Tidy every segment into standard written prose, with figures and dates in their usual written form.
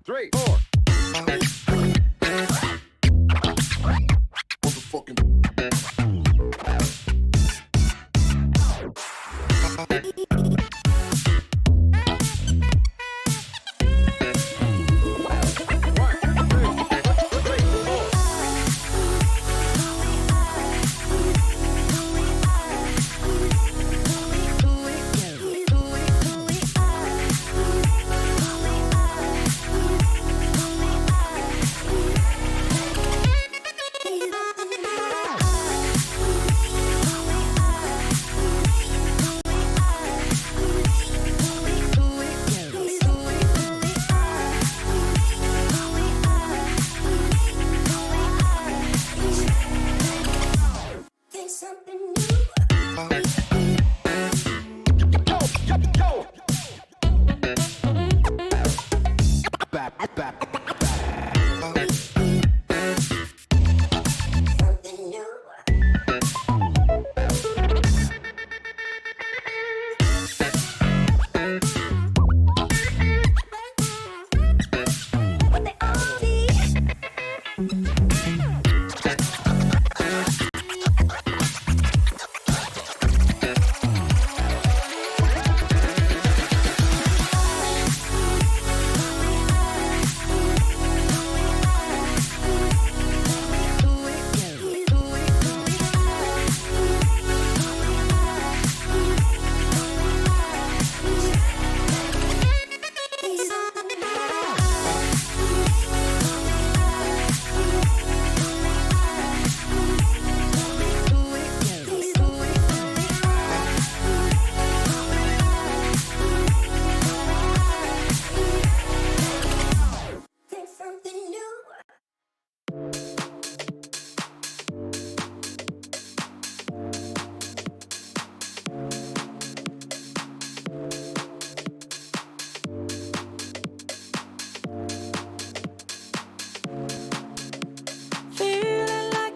Three, four.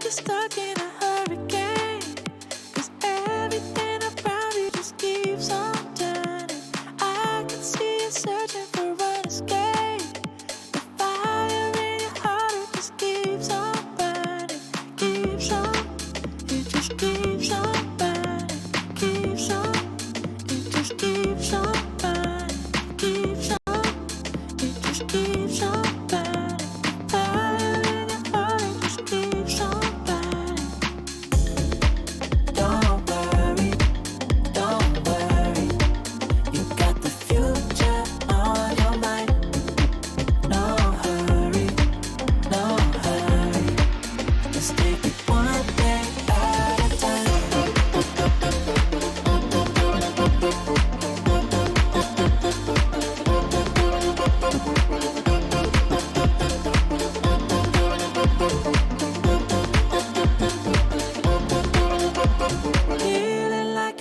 Stuck in a hurricane, 'cause everything around you just keeps on turning. I can see you searching for an escape. The fire in your heart, it just keeps on burning. Keeps on, it just keeps on burning. Keeps on, it just keeps on burning. Keeps on, it just keeps on burning. Fire in your heart, it just keeps on.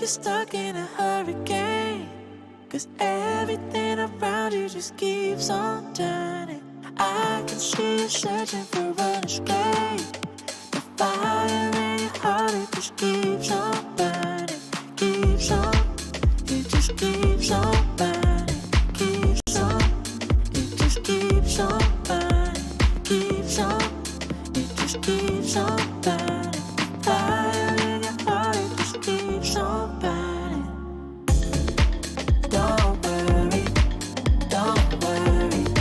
Stuck in a hurricane, 'cause everything around you just keeps on turning. I can see you searching for an escape. The fire in your heart, it just keeps on burning. Keeps on, it just keeps on burning. Keeps on, it just keeps on burning. Keeps on, it just keeps on burning. Fire in your heart, it just keeps on burning. Don't worry,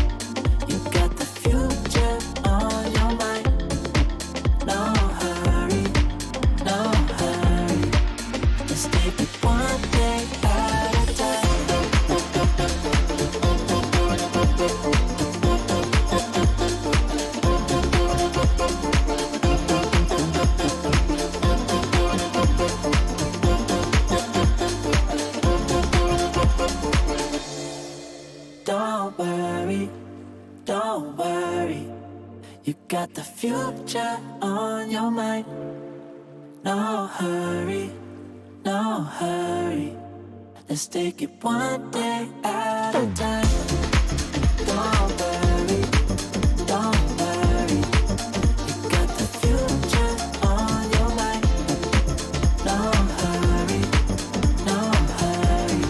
you got the future on your mind. No hurry, let's take it one day at a time. Don't worry, you got the future on your mind. No hurry, let's take it one day at a time. Don't worry, you got the future on your mind. No hurry,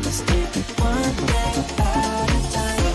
let's take it one day at a time.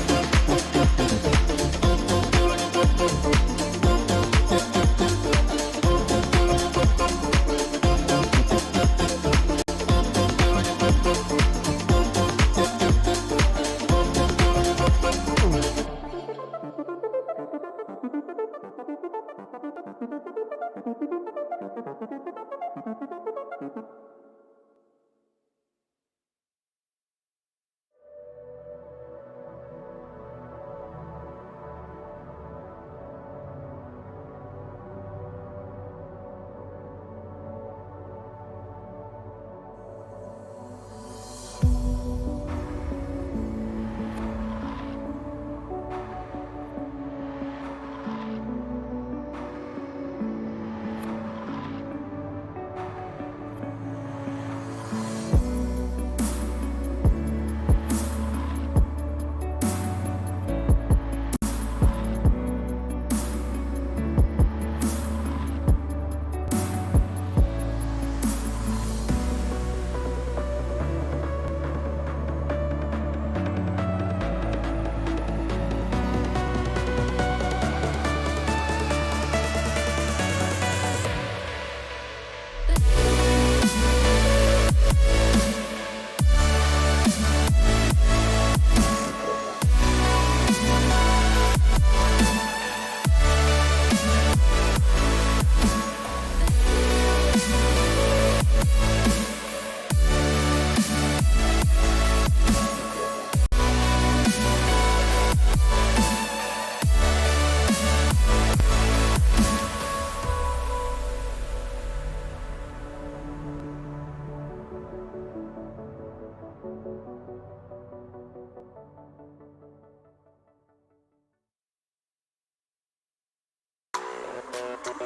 And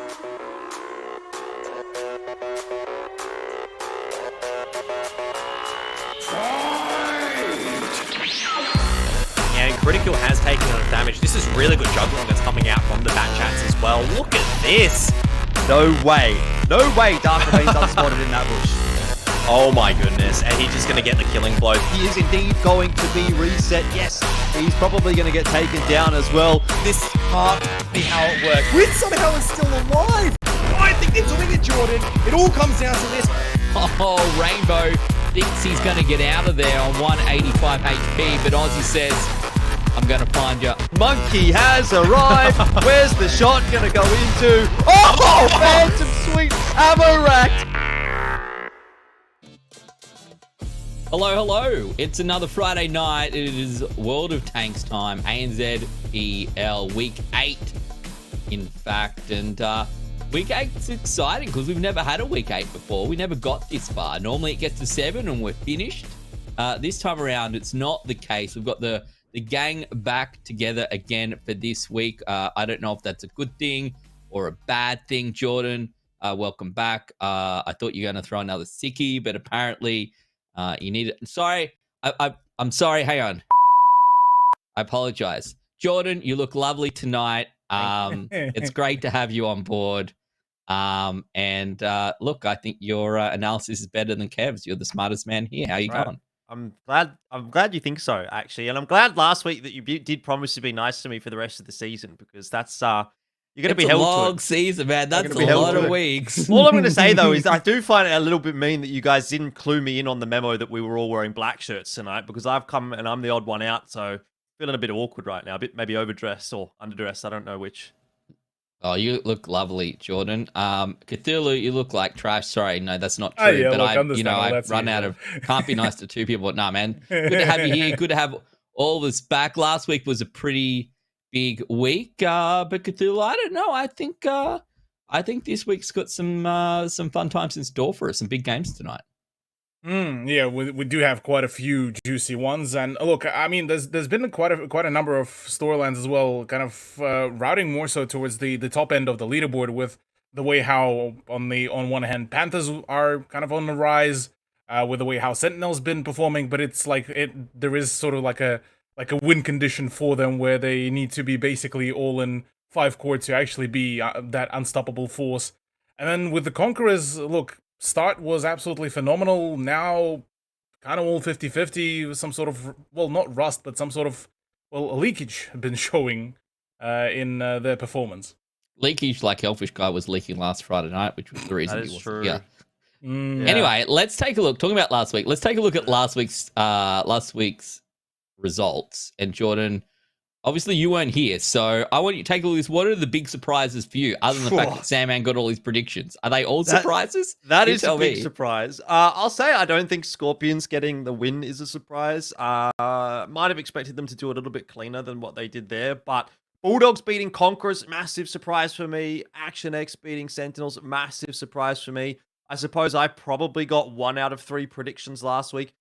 Critical has taken a lot of damage. This is really good juggling that's coming out from the bat chats as well. Look at this. No way Dark remains unspotted in that bush. Oh my goodness. And he's just going to get the killing blow. He is indeed going to be reset. Yes, he's probably going to get taken down as well. This can't be how it works. Wit somehow is still alive. I think they're doing it, Jordan. It all comes down to this. Oh, Rainbow thinks he's going to get out of there on 185 HP, but Ozzy says, I'm going to find you. Monkey has arrived. Where's the shot going to go into? Oh, Phantom Sweep, Amarak. Hello. It's another Friday night. It is World of Tanks time. ANZ PL Week 8, in fact. And Week 8's exciting because we've never had a Week 8 before. We never got this far. Normally it gets to 7 and we're finished. This time around, it's not the case. We've got the gang back together again for this week. I don't know if that's a good thing or a bad thing, Jordan. Welcome back. I thought you were going to throw another sickie, but apparently you need it. Sorry. I'm sorry. Hang on. I apologize. Jordan, you look lovely tonight. It's great to have you on board. And look, I think your analysis is better than Kev's. You're the smartest man here. How you going? I'm glad you think so, actually, and I'm glad last week that you did promise to be nice to me for the rest of the season, because that's you're going to be held to it. It's a long season, man. That's a lot of weeks. All I'm going to say though is I do find it a little bit mean that you guys didn't clue me in on the memo that we were all wearing black shirts tonight, because I've come and I'm the odd one out, so feeling a bit awkward right now, a bit maybe overdressed or underdressed. I don't know which. Oh, you look lovely, Jordan. Cthulhu, you look like trash. Sorry, no, that's not true. Yeah, but look, I've run out of. Can't be nice to two people. But nah, man. Good to have you here. Good to have all this back. Last week was a pretty big week, but Cthulhu, I don't know. I think this week's got some fun times in store for us. Some big games tonight. Yeah, we do have quite a few juicy ones, and look, I mean, there's been quite a number of storylines as well, kind of routing more so towards the top end of the leaderboard, with the way how on one hand Panthers are kind of on the rise, with the way how Sentinel's been performing, but it's like there is sort of like a win condition for them where they need to be basically all in 5 core to actually be that unstoppable force. And then with the Conquerors, look, start was absolutely phenomenal. Now, kind of all 50-50, some sort of, well, not rust, but some sort of, well, a leakage been showing in their performance. Leakage, like Elfish Guy was leaking last Friday night, which was the reason That he is wasn't true. here. Yeah. Anyway, let's take a look. Talking about last week, let's take a look at last week's results. And Jordan, obviously you weren't here, so I want you to take a look at this. What are the big surprises for you, other than the fact that Sandman got all his predictions? Are they all surprises? That You is tell a big me. surprise. I'll say I don't think Scorpions getting the win is a surprise. Might have expected them to do a little bit cleaner than what they did there, but Bulldogs beating Conquerors, massive surprise for me. Action X beating Sentinels, massive surprise for me. I suppose I probably got 1 out of 3 predictions last week.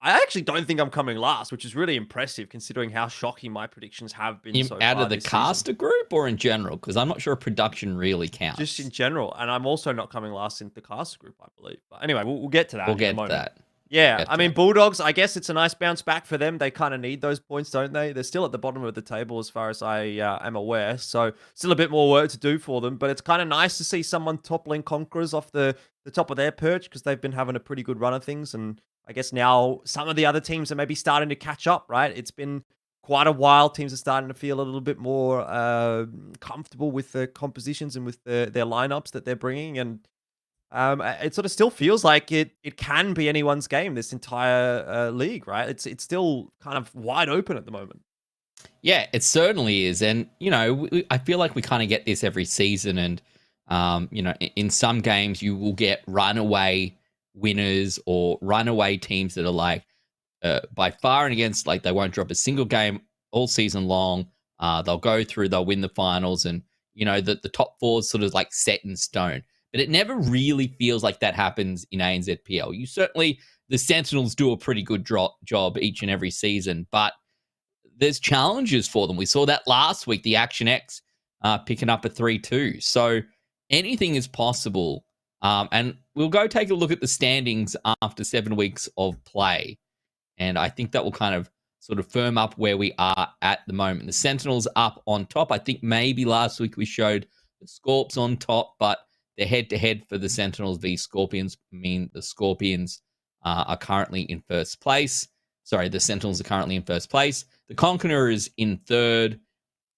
I actually don't think I'm coming last, which is really impressive considering how shocking my predictions have been so far Out of the this caster group or in general? Because I'm not sure production really counts. Just in general. And I'm also not coming last in the caster group, I believe. But anyway, we'll get to that. We'll in a get to moment. that. Yeah, I mean, Bulldogs, I guess it's a nice bounce back for them. They kind of need those points, don't they? They're still at the bottom of the table as far as I am aware. So still a bit more work to do for them. But it's kind of nice to see someone toppling Conquerors off the top of their perch, because they've been having a pretty good run of things. And I guess now some of the other teams are maybe starting to catch up, right? It's been quite a while. Teams are starting to feel a little bit more comfortable with the compositions and with their lineups that they're bringing. And it sort of still feels like it can be anyone's game, this entire league, right? It's still kind of wide open at the moment. Yeah, it certainly is. And, I feel like we kind of get this every season. And, in some games you will get runaway winners or runaway teams that are like by far and against, like they won't drop a single game all season long. They'll go through, they'll win the finals, and, the top 4 is sort of like set in stone. But it never really feels like that happens in ANZPL. The Sentinels do a pretty good job each and every season, but there's challenges for them. We saw that last week, the Action X picking up a 3-2. So anything is possible. And we'll go take a look at the standings after 7 weeks of play. And I think that will kind of sort of firm up where we are at the moment. The Sentinels up on top. I think maybe last week we showed the Scorps on top, but the head-to-head for the Sentinels v Scorpions mean the Scorpions are currently in first place. Sorry, the Sentinels are currently in first place. The Conquerors in third.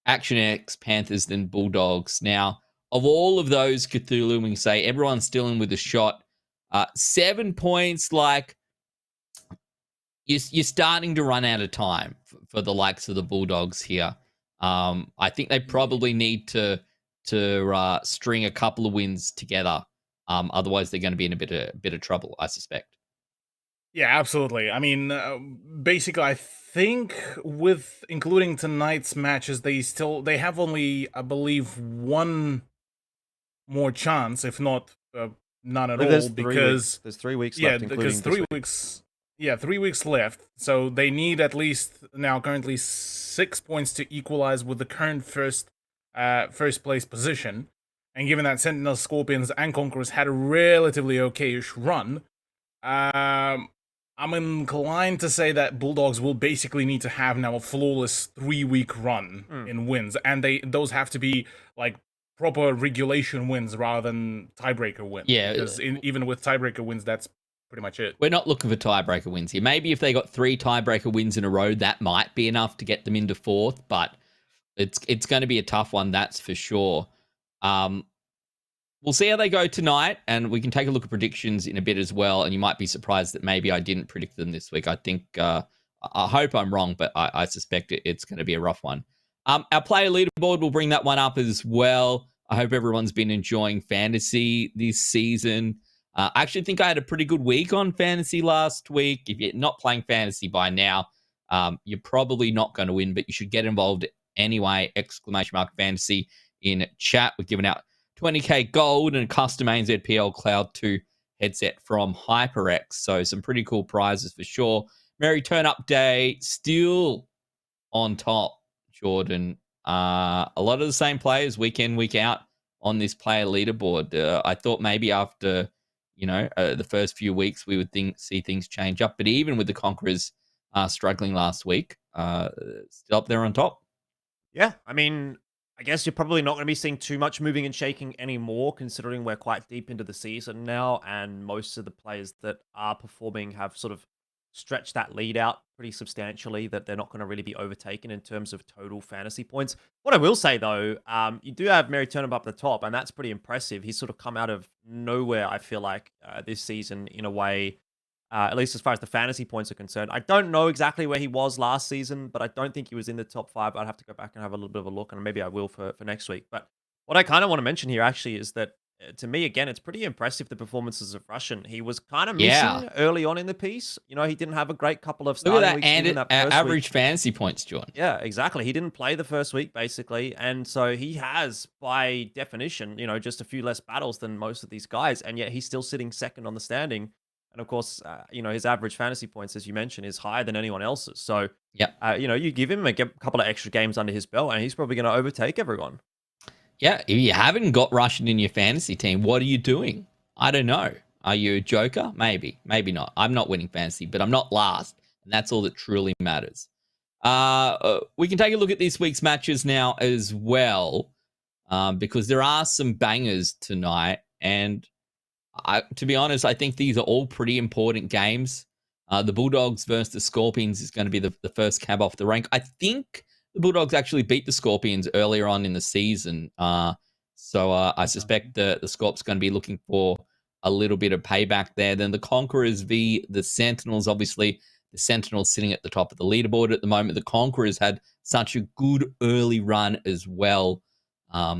Action X, Panthers, then Bulldogs. Now, of all of those, Cthulhu, we can say everyone's still in with a shot. 7 points, like, you're starting to run out of time for the likes of the Bulldogs here. I think they probably need to string a couple of wins together. Otherwise, they're going to be in a bit of trouble, I suspect. Yeah, absolutely. I mean, basically, I think with including tonight's matches, they have only, I believe, one more chance, if not none at all, because there's 3 weeks yeah, left, including because this week. 3 weeks left. So they need at least now currently 6 points to equalize with the current first place position. And given that Sentinels, Scorpions, and Conquerors had a relatively okayish run, I'm inclined to say that Bulldogs will basically need to have now a flawless 3-week run in wins, and those have to be like proper regulation wins rather than tiebreaker wins. Yeah, because even with tiebreaker wins, that's pretty much it. We're not looking for tiebreaker wins here. Maybe if they got 3 tiebreaker wins in a row, that might be enough to get them into fourth, but it's going to be a tough one, that's for sure. We'll see how they go tonight, and we can take a look at predictions in a bit as well, and you might be surprised that maybe I didn't predict them this week. I think, I hope I'm wrong, but I suspect it's going to be a rough one. Our player leaderboard, will bring that one up as well. I hope everyone's been enjoying fantasy this season. I actually think I had a pretty good week on fantasy last week. If you're not playing fantasy by now, you're probably not going to win, but you should get involved anyway. !fantasy in chat. We're giving out 20k gold and a custom ANZPL Cloud 2 headset from HyperX. So some pretty cool prizes for sure. Merry Turn Up Day, still on top, Jordan. A lot of the same players week in, week out on this player leaderboard. I thought maybe after, the first few weeks we would see things change up. But even with the Conquerors struggling last week, still up there on top. Yeah, I mean, I guess you're probably not going to be seeing too much moving and shaking anymore, considering we're quite deep into the season now, and most of the players that are performing have sort of stretched that lead out pretty substantially, that they're not going to really be overtaken in terms of total fantasy points. What I will say, though, you do have Mary Turnip up the top, and that's pretty impressive. He's sort of come out of nowhere, I feel like, this season in a way, at least as far as the fantasy points are concerned. I don't know exactly where he was last season, but I don't think he was in the top 5. I'd have to go back and have a little bit of a look, and maybe I will for next week. But what I kind of want to mention here actually is that, to me, again, it's pretty impressive, the performances of Russian. He was kind of missing early on in the piece. He didn't have a great couple of starting Look weeks. at that, that average week. fantasy points, John. Yeah, exactly. He didn't play the first week, basically. And so he has, by definition, just a few less battles than most of these guys. And yet he's still sitting second on the standing. And of course, his average fantasy points, as you mentioned, is higher than anyone else's. So, you give him a couple of extra games under his belt, and he's probably going to overtake everyone. Yeah, if you haven't got Russian in your fantasy team, what are you doing? I don't know. Are you a joker? Maybe, maybe not. I'm not winning fantasy, but I'm not last, and that's all that truly matters. We can take a look at this week's matches now as well, because there are some bangers tonight, and to be honest, I think these are all pretty important games. The Bulldogs versus the Scorpions is going to be the first cab off the rank. I think the Bulldogs actually beat the Scorpions earlier on in the season. So I suspect the Scorp's going to be looking for a little bit of payback there. Then the Conquerors v. the Sentinels. Obviously, the Sentinels sitting at the top of the leaderboard at the moment. The Conquerors had such a good early run as well.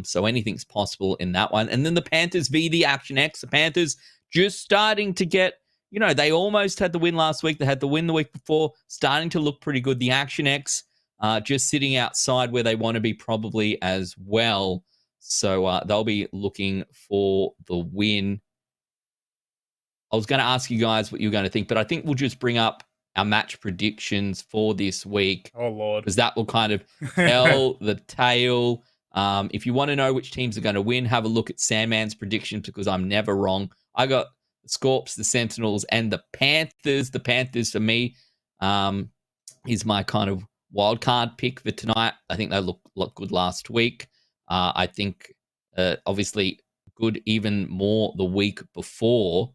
So anything's possible in that one. And then the Panthers v. the Action X. The Panthers just starting to get, they almost had the win last week. They had the win the week before, starting to look pretty good. The Action X just sitting outside where they want to be probably as well. So they'll be looking for the win. I was going to ask you guys what you're going to think, but I think we'll just bring up our match predictions for this week. Oh, Lord. Because that will kind of tell the tale. If you want to know which teams are going to win, have a look at Sandman's predictions because I'm never wrong. I got the Scorps, the Sentinels, and the Panthers. The Panthers for me is my kind of wild card pick for tonight. I think they looked good last week. I think obviously good even more the week before.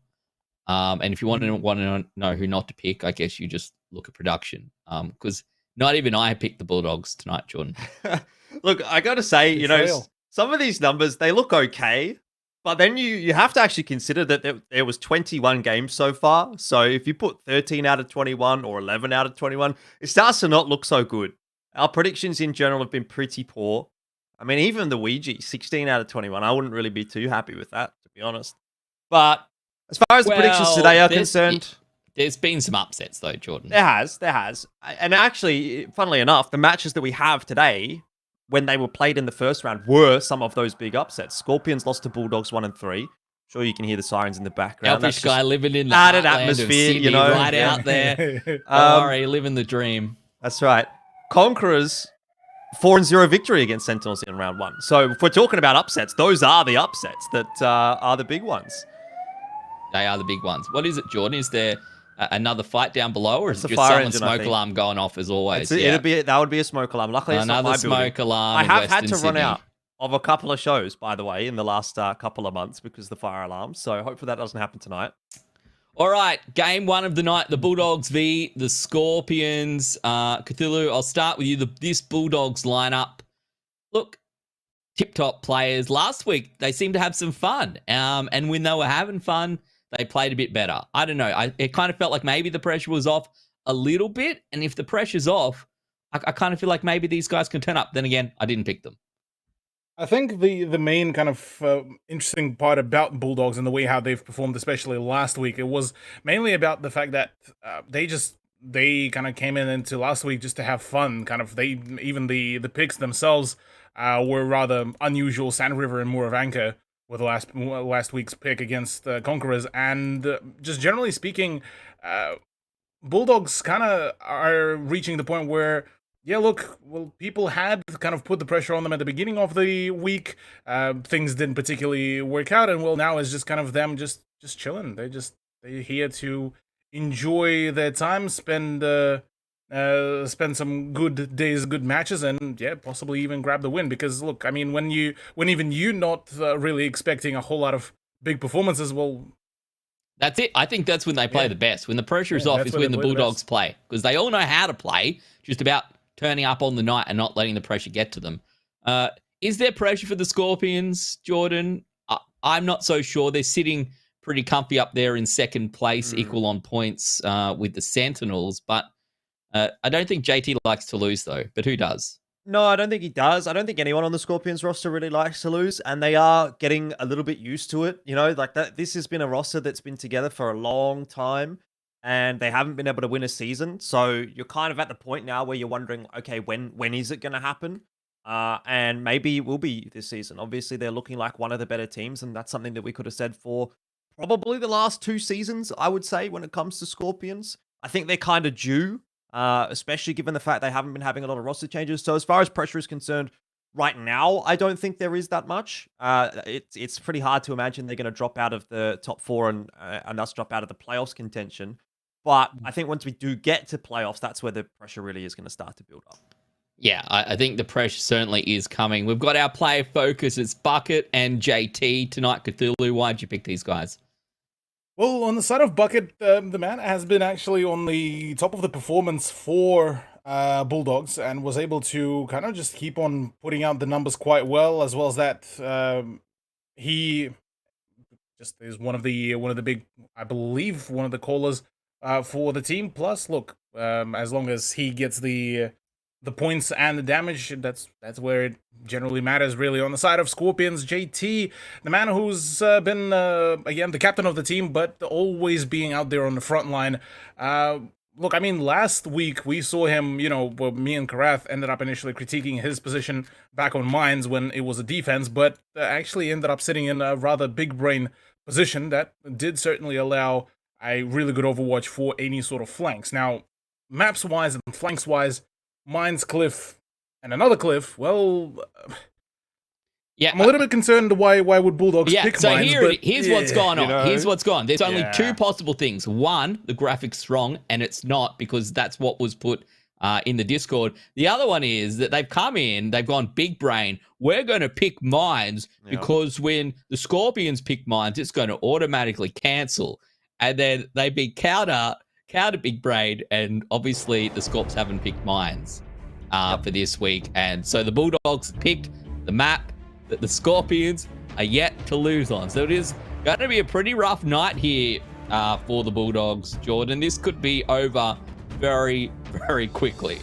And if you want to know who not to pick, I guess you just look at production. Because not even I picked the Bulldogs tonight, Jordan. Look, I got to say, some of these numbers, they look okay. But then you have to actually consider that there was 21 games so far. So if you put 13 out of 21 or 11 out of 21, it starts to not look so good. Our predictions in general have been pretty poor. I mean, even the Ouija, 16 out of 21, I wouldn't really be too happy with that, to be honest. But as far as the predictions today are concerned... There's been some upsets, though, Jordan. There has. And actually, funnily enough, the matches that we have today, when they were played in the first round, were some of those big upsets. Scorpions lost to Bulldogs 1 and 3. Sure, you can hear the sirens in the background. Elfish guy living in the added atmosphere, atmosphere, right out there. Don't worry, living the dream. That's right. Conquerors 4-0 victory against Sentinels in round 1. So if we're talking about upsets, those are the upsets that are the big ones. They are the big ones. What is it, Jordan? Is there another fight down below, or is it a just fire someone's engine, smoke alarm going off as always? That would be a smoke alarm. Luckily, it's another not my smoke building. alarm. I have in had to Western run Sydney. out of a couple of shows, by the way, in the last couple of months because of the fire alarm. So hopefully that doesn't happen tonight. All right, game 1 of the night: the Bulldogs v the Scorpions. Cthulhu, I'll start with you. This Bulldogs lineup. Look, tip-top players. Last week they seemed to have some fun, and when they were having fun, they played a bit better. I don't know. It kind of felt like maybe the pressure was off a little bit. And if the pressure's off, I kind of feel like maybe these guys can turn up. Then again, I didn't pick them. I think the main kind of interesting part about Bulldogs and the way how they've performed, especially last week, it was mainly about the fact that they kind of came into last week just to have fun. Kind of even the picks themselves were rather unusual. Sand River and Moor of Anchor with last week's pick against Conquerors, and just generally speaking, Bulldogs kind of are reaching the point where, people had kind of put the pressure on them at the beginning of the week. Things didn't particularly work out, and now it's just kind of them just chilling. They're here to enjoy their time, spend some good days, good matches, and possibly even grab the win. Because look, I mean, when even you not really expecting a whole lot of big performances, that's it. I think that's when they play the best. When the pressure is off is when the Bulldogs play, because they all know how to play. Just about turning up on the night and not letting the pressure get to them. Is there pressure for the Scorpions, Jordan? I'm not so sure. They're sitting pretty comfy up there in second place, equal on points with the Sentinels, but I don't think JT likes to lose, though. But who does? No, I don't think he does. I don't think anyone on the Scorpions roster really likes to lose, and they are getting a little bit used to it. Like that. This has been a roster that's been together for a long time, and they haven't been able to win a season. So you're kind of at the point now where you're wondering, okay, when is it going to happen? And maybe it will be this season. Obviously, they're looking like one of the better teams, and that's something that we could have said for probably the last 2 seasons, I would say, when it comes to Scorpions. I think they're kind of due. Especially given the fact they haven't been having a lot of roster changes. So as far as pressure is concerned, right now, I don't think there is that much. It's pretty hard to imagine they're going to drop out of the top 4 and thus drop out of the playoffs contention. But I think once we do get to playoffs, that's where the pressure really is going to start to build up. Yeah, I think the pressure certainly is coming. We've got our player focus. It's Bucket and JT tonight. Cthulhu, why'd you pick these guys? Well, on the side of Bucket, the man has been actually on the top of the performance for Bulldogs and was able to kind of just keep on putting out the numbers quite well, as that he just is one of the big, I believe, one of the callers for the team. Plus, look, as long as he gets the points and the damage, that's where it generally matters, really. On the side of Scorpions, JT, the man who's been, again, the captain of the team, but always being out there on the front line. Look, I mean, last week we saw him, me and Karath ended up initially critiquing his position back on Mines when it was a defense, but actually ended up sitting in a rather big brain position that did certainly allow a really good overwatch for any sort of flanks. Now, maps-wise and flanks-wise, Mines Cliff and another Cliff, well, Yeah, I'm a little bit concerned why would Bulldogs pick so mines, here's what's gone on. know? Here's what's gone. There's only Yeah. two possible things. One, the graphic's wrong, and it's not because that's what was put in the Discord. The other one is that they've come in, they've gone big brain. We're going to pick mines because when the Scorpions pick mines, it's going to automatically cancel. And then they be counter big brain, and obviously the Scorps haven't picked mines for this week. And so the Bulldogs picked the map that the Scorpions are yet to lose on. So it is going to be a pretty rough night here for the Bulldogs, Jordan. This could be over very, very quickly.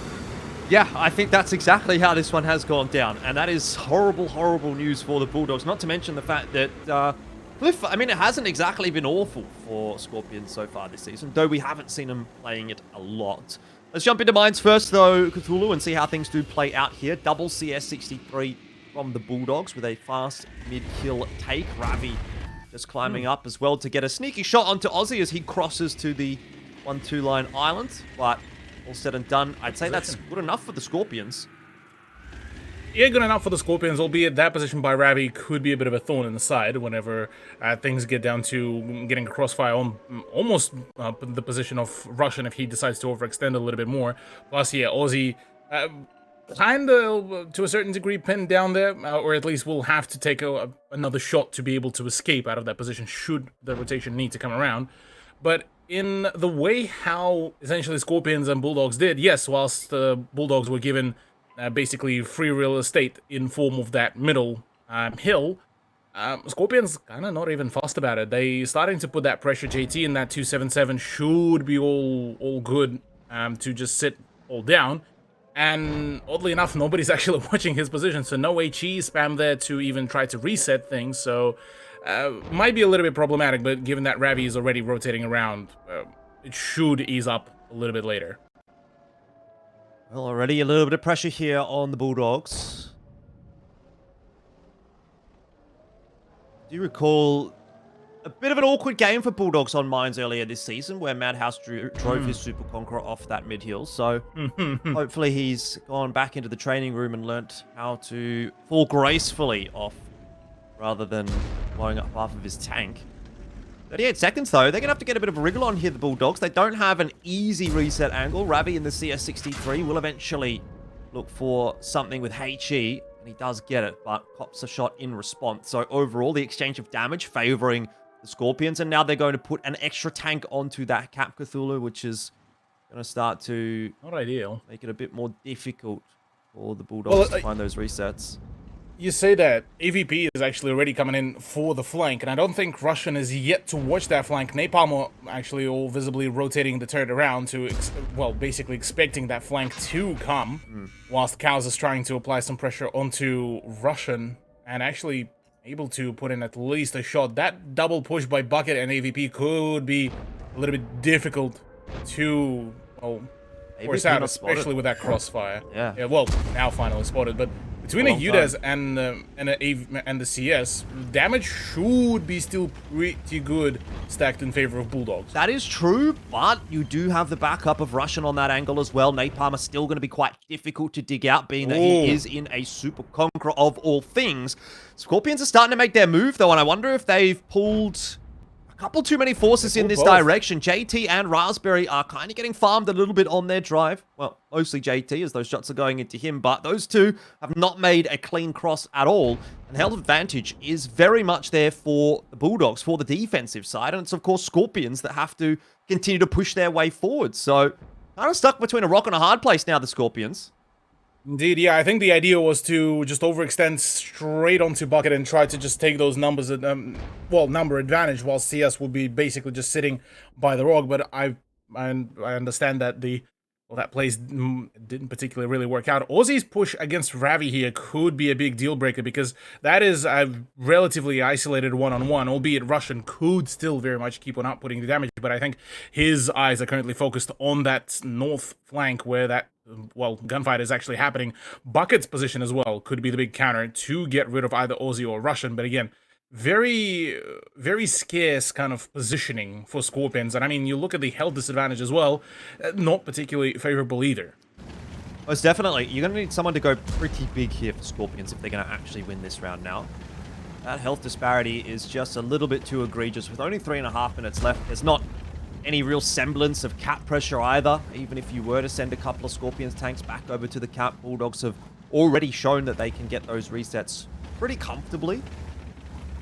Yeah, I think that's exactly how this one has gone down. And that is horrible, horrible news for the Bulldogs. Not to mention the fact that Cliff, I mean, it hasn't exactly been awful for Scorpions so far this season, though we haven't seen them playing it a lot. Let's jump into mines first, though, Cthulhu, and see how things do play out here. Double CS63 from the Bulldogs with a fast mid-kill take. Ravi just climbing up as well to get a sneaky shot onto Aussie as he crosses to the 1-2 line island. But all said and done, I'd say that's good enough for the Scorpions. Yeah, good enough for the Scorpions, albeit that position by Ravi could be a bit of a thorn in the side whenever things get down to getting a crossfire on almost the position of Russian if he decides to overextend a little bit more. Plus, yeah, Aussie kind of, to a certain degree, pinned down there, or at least will have to take another shot to be able to escape out of that position should the rotation need to come around. But in the way how essentially Scorpions and Bulldogs did, yes, whilst the Bulldogs were given basically free real estate in form of that middle hill, Scorpions kind of not even fussed about it. They starting to put that pressure. JT in that 277 should be all good to just sit all down. And oddly enough, nobody's actually watching his position, so no HE spam there to even try to reset things. So might be a little bit problematic, but given that Ravi is already rotating around, it should ease up a little bit later. Well, already a little bit of pressure here on the Bulldogs. Do you recall a bit of an awkward game for Bulldogs on mines earlier this season where Madhouse drove his Super Conqueror off that mid-hill? So hopefully he's gone back into the training room and learnt how to fall gracefully off rather than blowing up half of his tank. 38 seconds, though. They're going to have to get a bit of a wriggle on here, the Bulldogs. They don't have an easy reset angle. Ravi in the CS63 will eventually look for something with HE, and he does get it, but cops a shot in response. So overall, the exchange of damage favoring the Scorpions, and now they're going to put an extra tank onto that Cap Cthulhu, which is going to start to Not ideal. make it a bit more difficult for the Bulldogs to find those resets. You say that AVP is actually already coming in for the flank, and I don't think Russian is yet to watch that flank. Napalm are actually all visibly rotating the turret around to, basically expecting that flank to come, whilst Cows is trying to apply some pressure onto Russian, and actually able to put in at least a shot. That double push by Bucket and AVP could be a little bit difficult to, force out, especially with that crossfire. Yeah. Well, now finally spotted, but between the UDES and the CS, damage should be still pretty good stacked in favor of Bulldogs. That is true, but you do have the backup of Russian on that angle as well. Napalm is still going to be quite difficult to dig out, being that he is in a Super Conqueror of all things. Scorpions are starting to make their move, though, and I wonder if they've pulled a couple too many forces in this direction. JT and Raspberry are kind of getting farmed a little bit on their drive. Well, mostly JT, as those shots are going into him, but those two have not made a clean cross at all. And health advantage is very much there for the Bulldogs, for the defensive side, and it's, of course, Scorpions that have to continue to push their way forward. So, kind of stuck between a rock and a hard place now, the Scorpions. Indeed, yeah. I think the idea was to just overextend straight onto Bucket and try to just take those numbers, number advantage, while CS would be basically just sitting by the rock. But I understand that that plays didn't particularly really work out. Aussie's push against Ravi here could be a big deal breaker because that is a relatively isolated one-on-one, albeit Russian could still very much keep on outputting the damage. But I think his eyes are currently focused on that north flank where that gunfight is actually happening. Bucket's position as well could be the big counter to get rid of either Aussie or Russian. But again, very, very scarce kind of positioning for Scorpions. And I mean, you look at the health disadvantage as well, not particularly favorable either. Most definitely. You're going to need someone to go pretty big here for Scorpions if they're going to actually win this round now. That health disparity is just a little bit too egregious. With only 3.5 minutes left, there's not any real semblance of cap pressure either. Even if you were to send a couple of Scorpions tanks back over to the cap, Bulldogs have already shown that they can get those resets pretty comfortably.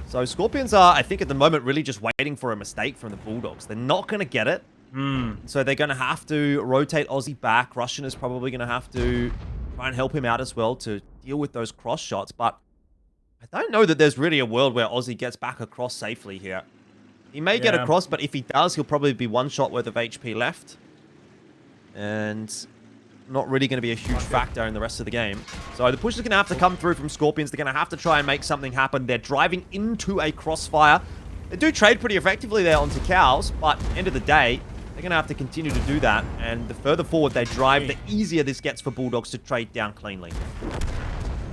So Scorpions are, I think at the moment, really just waiting for a mistake from the Bulldogs. They're not going to get it. So they're going to have to rotate Aussie back. Russian is probably going to have to try and help him out as well to deal with those cross shots. But I don't know that there's really a world where Aussie gets back across safely here. He may get across, but if he does, he'll probably be one shot worth of HP left. And not really going to be a huge factor in the rest of the game. So the push is going to have to come through from Scorpions. They're going to have to try and make something happen. They're driving into a crossfire. They do trade pretty effectively there onto cows, but end of the day, they're going to have to continue to do that. And the further forward they drive, the easier this gets for Bulldogs to trade down cleanly.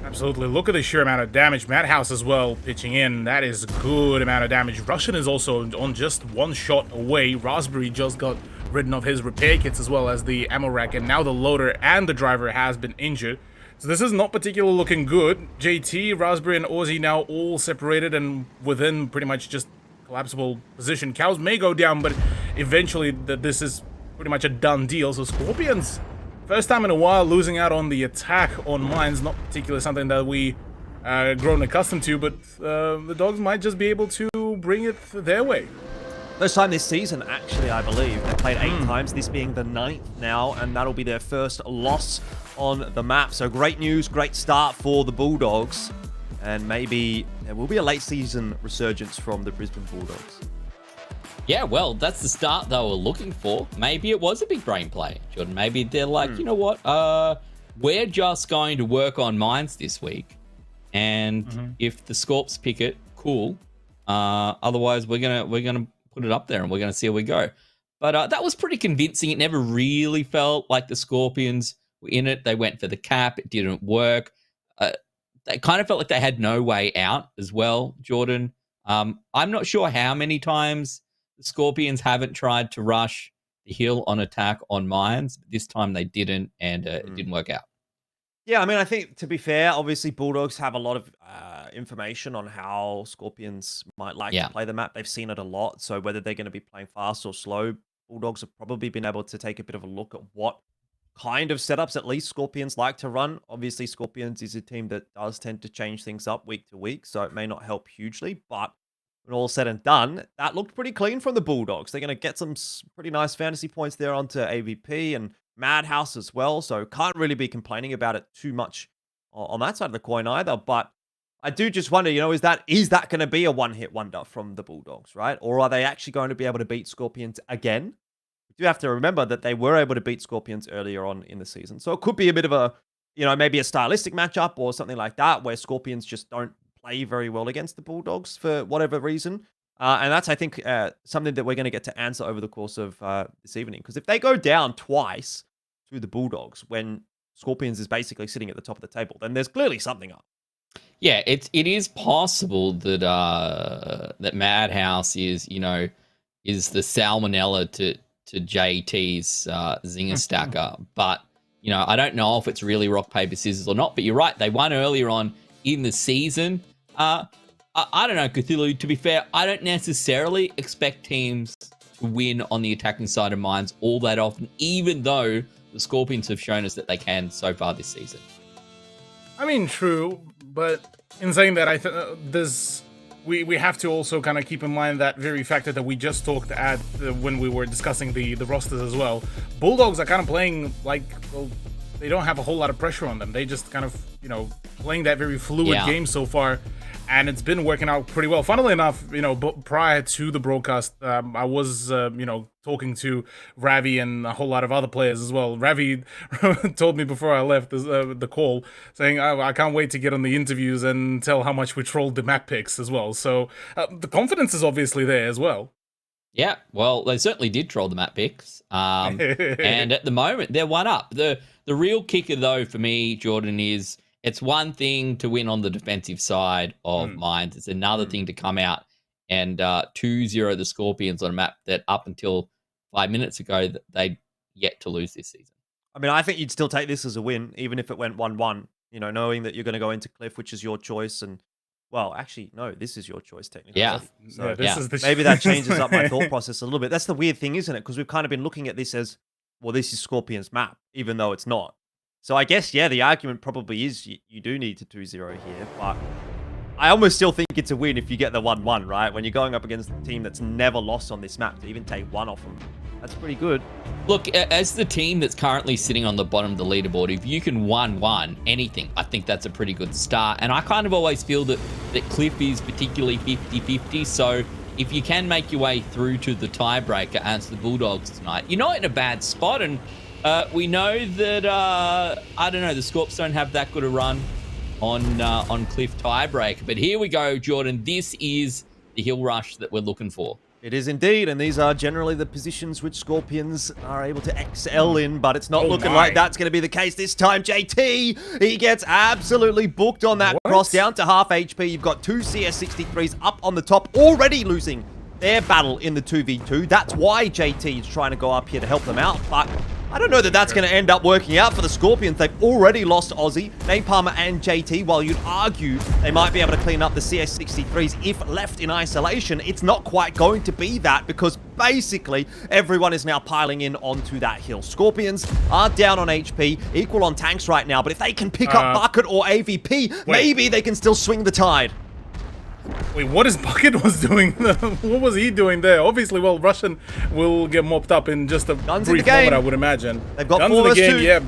Absolutely. Look at the sheer amount of damage. Madhouse as well pitching in. That is a good amount of damage. Russian is also on just one shot away. Raspberry just got rid of his repair kits as well as the ammo rack. And now the loader and the driver has been injured. So this is not particularly looking good. JT, Raspberry, and Aussie now all separated and within pretty much just collapsible position. Cows may go down, but eventually this is pretty much a done deal. So Scorpions, first time in a while, losing out on the attack on mines. Not particularly something that we grown accustomed to, but the Dogs might just be able to bring it their way. First time this season, actually, I believe. They played 8 times, this being the 9th now, and that'll be their first loss on the map. So great news, great start for the Bulldogs. And maybe there will be a late season resurgence from the Brisbane Bulldogs. Yeah, well, that's the start they were looking for. Maybe it was a big brain play, Jordan. Maybe they're like, you know what? We're just going to work on mines this week. And if the Scorps pick it, cool. Otherwise, we're gonna put it up there and we're gonna see how we go. But that was pretty convincing. It never really felt like the Scorpions were in it. They went for the cap. It didn't work. They kind of felt like they had no way out as well, Jordan. I'm not sure how many times the Scorpions haven't tried to rush the hill on attack on mines. But this time they didn't, and it didn't work out. Yeah, I mean, I think, to be fair, obviously Bulldogs have a lot of information on how Scorpions might like to play the map. They've seen it a lot, so whether they're going to be playing fast or slow, Bulldogs have probably been able to take a bit of a look at what kind of setups at least Scorpions like to run. Obviously, Scorpions is a team that does tend to change things up week to week, so it may not help hugely, but when all said and done, that looked pretty clean from the Bulldogs. They're going to get some pretty nice fantasy points there onto AVP and Madhouse as well, so can't really be complaining about it too much on that side of the coin either. But I do just wonder, is that going to be a one-hit wonder from the Bulldogs, right? Or are they actually going to be able to beat Scorpions again? We do have to remember that they were able to beat Scorpions earlier on in the season, so it could be a bit of a, maybe a stylistic matchup or something like that, where Scorpions just don't play very well against the Bulldogs for whatever reason. And that's, I think, something that we're going to get to answer over the course of this evening. Because if they go down twice to the Bulldogs when Scorpions is basically sitting at the top of the table, then there's clearly something up. Yeah, it is possible that that Madhouse is the salmonella to JT's Zinger Stacker. But, I don't know if it's really rock, paper, scissors or not. But you're right, they won earlier on in the season. I don't know, Cthulhu. To be fair, I don't necessarily expect teams to win on the attacking side of mines all that often, even though the Scorpions have shown us that they can so far this season. I mean, true, but in saying that, I think we have to also kind of keep in mind that very factor that we just talked at when we were discussing the rosters as well. Bulldogs are kind of playing like, well, they don't have a whole lot of pressure on them. They just kind of, playing that very fluid game so far, and it's been working out pretty well. Funnily enough, prior to the broadcast, I was, talking to Ravi and a whole lot of other players as well. Ravi told me before I left the call, saying, I can't wait to get on the interviews and tell how much we trolled the map picks as well. So the confidence is obviously there as well. Yeah, well, they certainly did troll the map picks. And at the moment, they're one up. The real kicker, though, for me, Jordan, is it's one thing to win on the defensive side of mines. It's another thing to come out and 2-0 the Scorpions on a map that up until 5 minutes ago, they'd yet to lose this season. I mean, I think you'd still take this as a win, even if it went 1-1, knowing that you're going to go into Cliff, which is your choice. And, well, actually, no, this is your choice, technically. Yeah. So this is the maybe that changes up my thought process a little bit. That's the weird thing, isn't it? Because we've kind of been looking at this as, well, this is Scorpion's map, even though it's not. So I guess, yeah, the argument probably is you do need to 2-0 here, but I almost still think it's a win if you get the 1-1, right? When you're going up against a team that's never lost on this map, to even take one off them, that's pretty good. Look, as the team that's currently sitting on the bottom of the leaderboard, if you can 1-1 anything, I think that's a pretty good start. And I kind of always feel that Cliff is particularly 50-50. So if you can make your way through to the tiebreaker against the Bulldogs tonight, you're not in a bad spot. And we know that, I don't know, the Scorps don't have that good a run on Cliff tiebreaker. But here we go, Jordan. This is the hill rush that we're looking for. It is indeed, and these are generally the positions which Scorpions are able to excel in, but it's not looking like that's going to be the case this time. JT, he gets absolutely booked on that cross, down to half HP. You've got two CS63s up on the top, already losing their battle in the 2v2. That's why JT is trying to go up here to help them out, but I don't know that that's going to end up working out for the Scorpions. They've already lost Aussie, Napalmer, and JT. While you'd argue they might be able to clean up the CS63s if left in isolation, it's not quite going to be that because basically everyone is now piling in onto that hill. Scorpions are down on HP, equal on tanks right now, but if they can pick up Bucket or AVP, maybe they can still swing the tide. Wait, what is Bucket was doing? What was he doing there? Obviously, well, Russian will get mopped up in just a brief moment, I would imagine. They've got Guns in the game, yeah.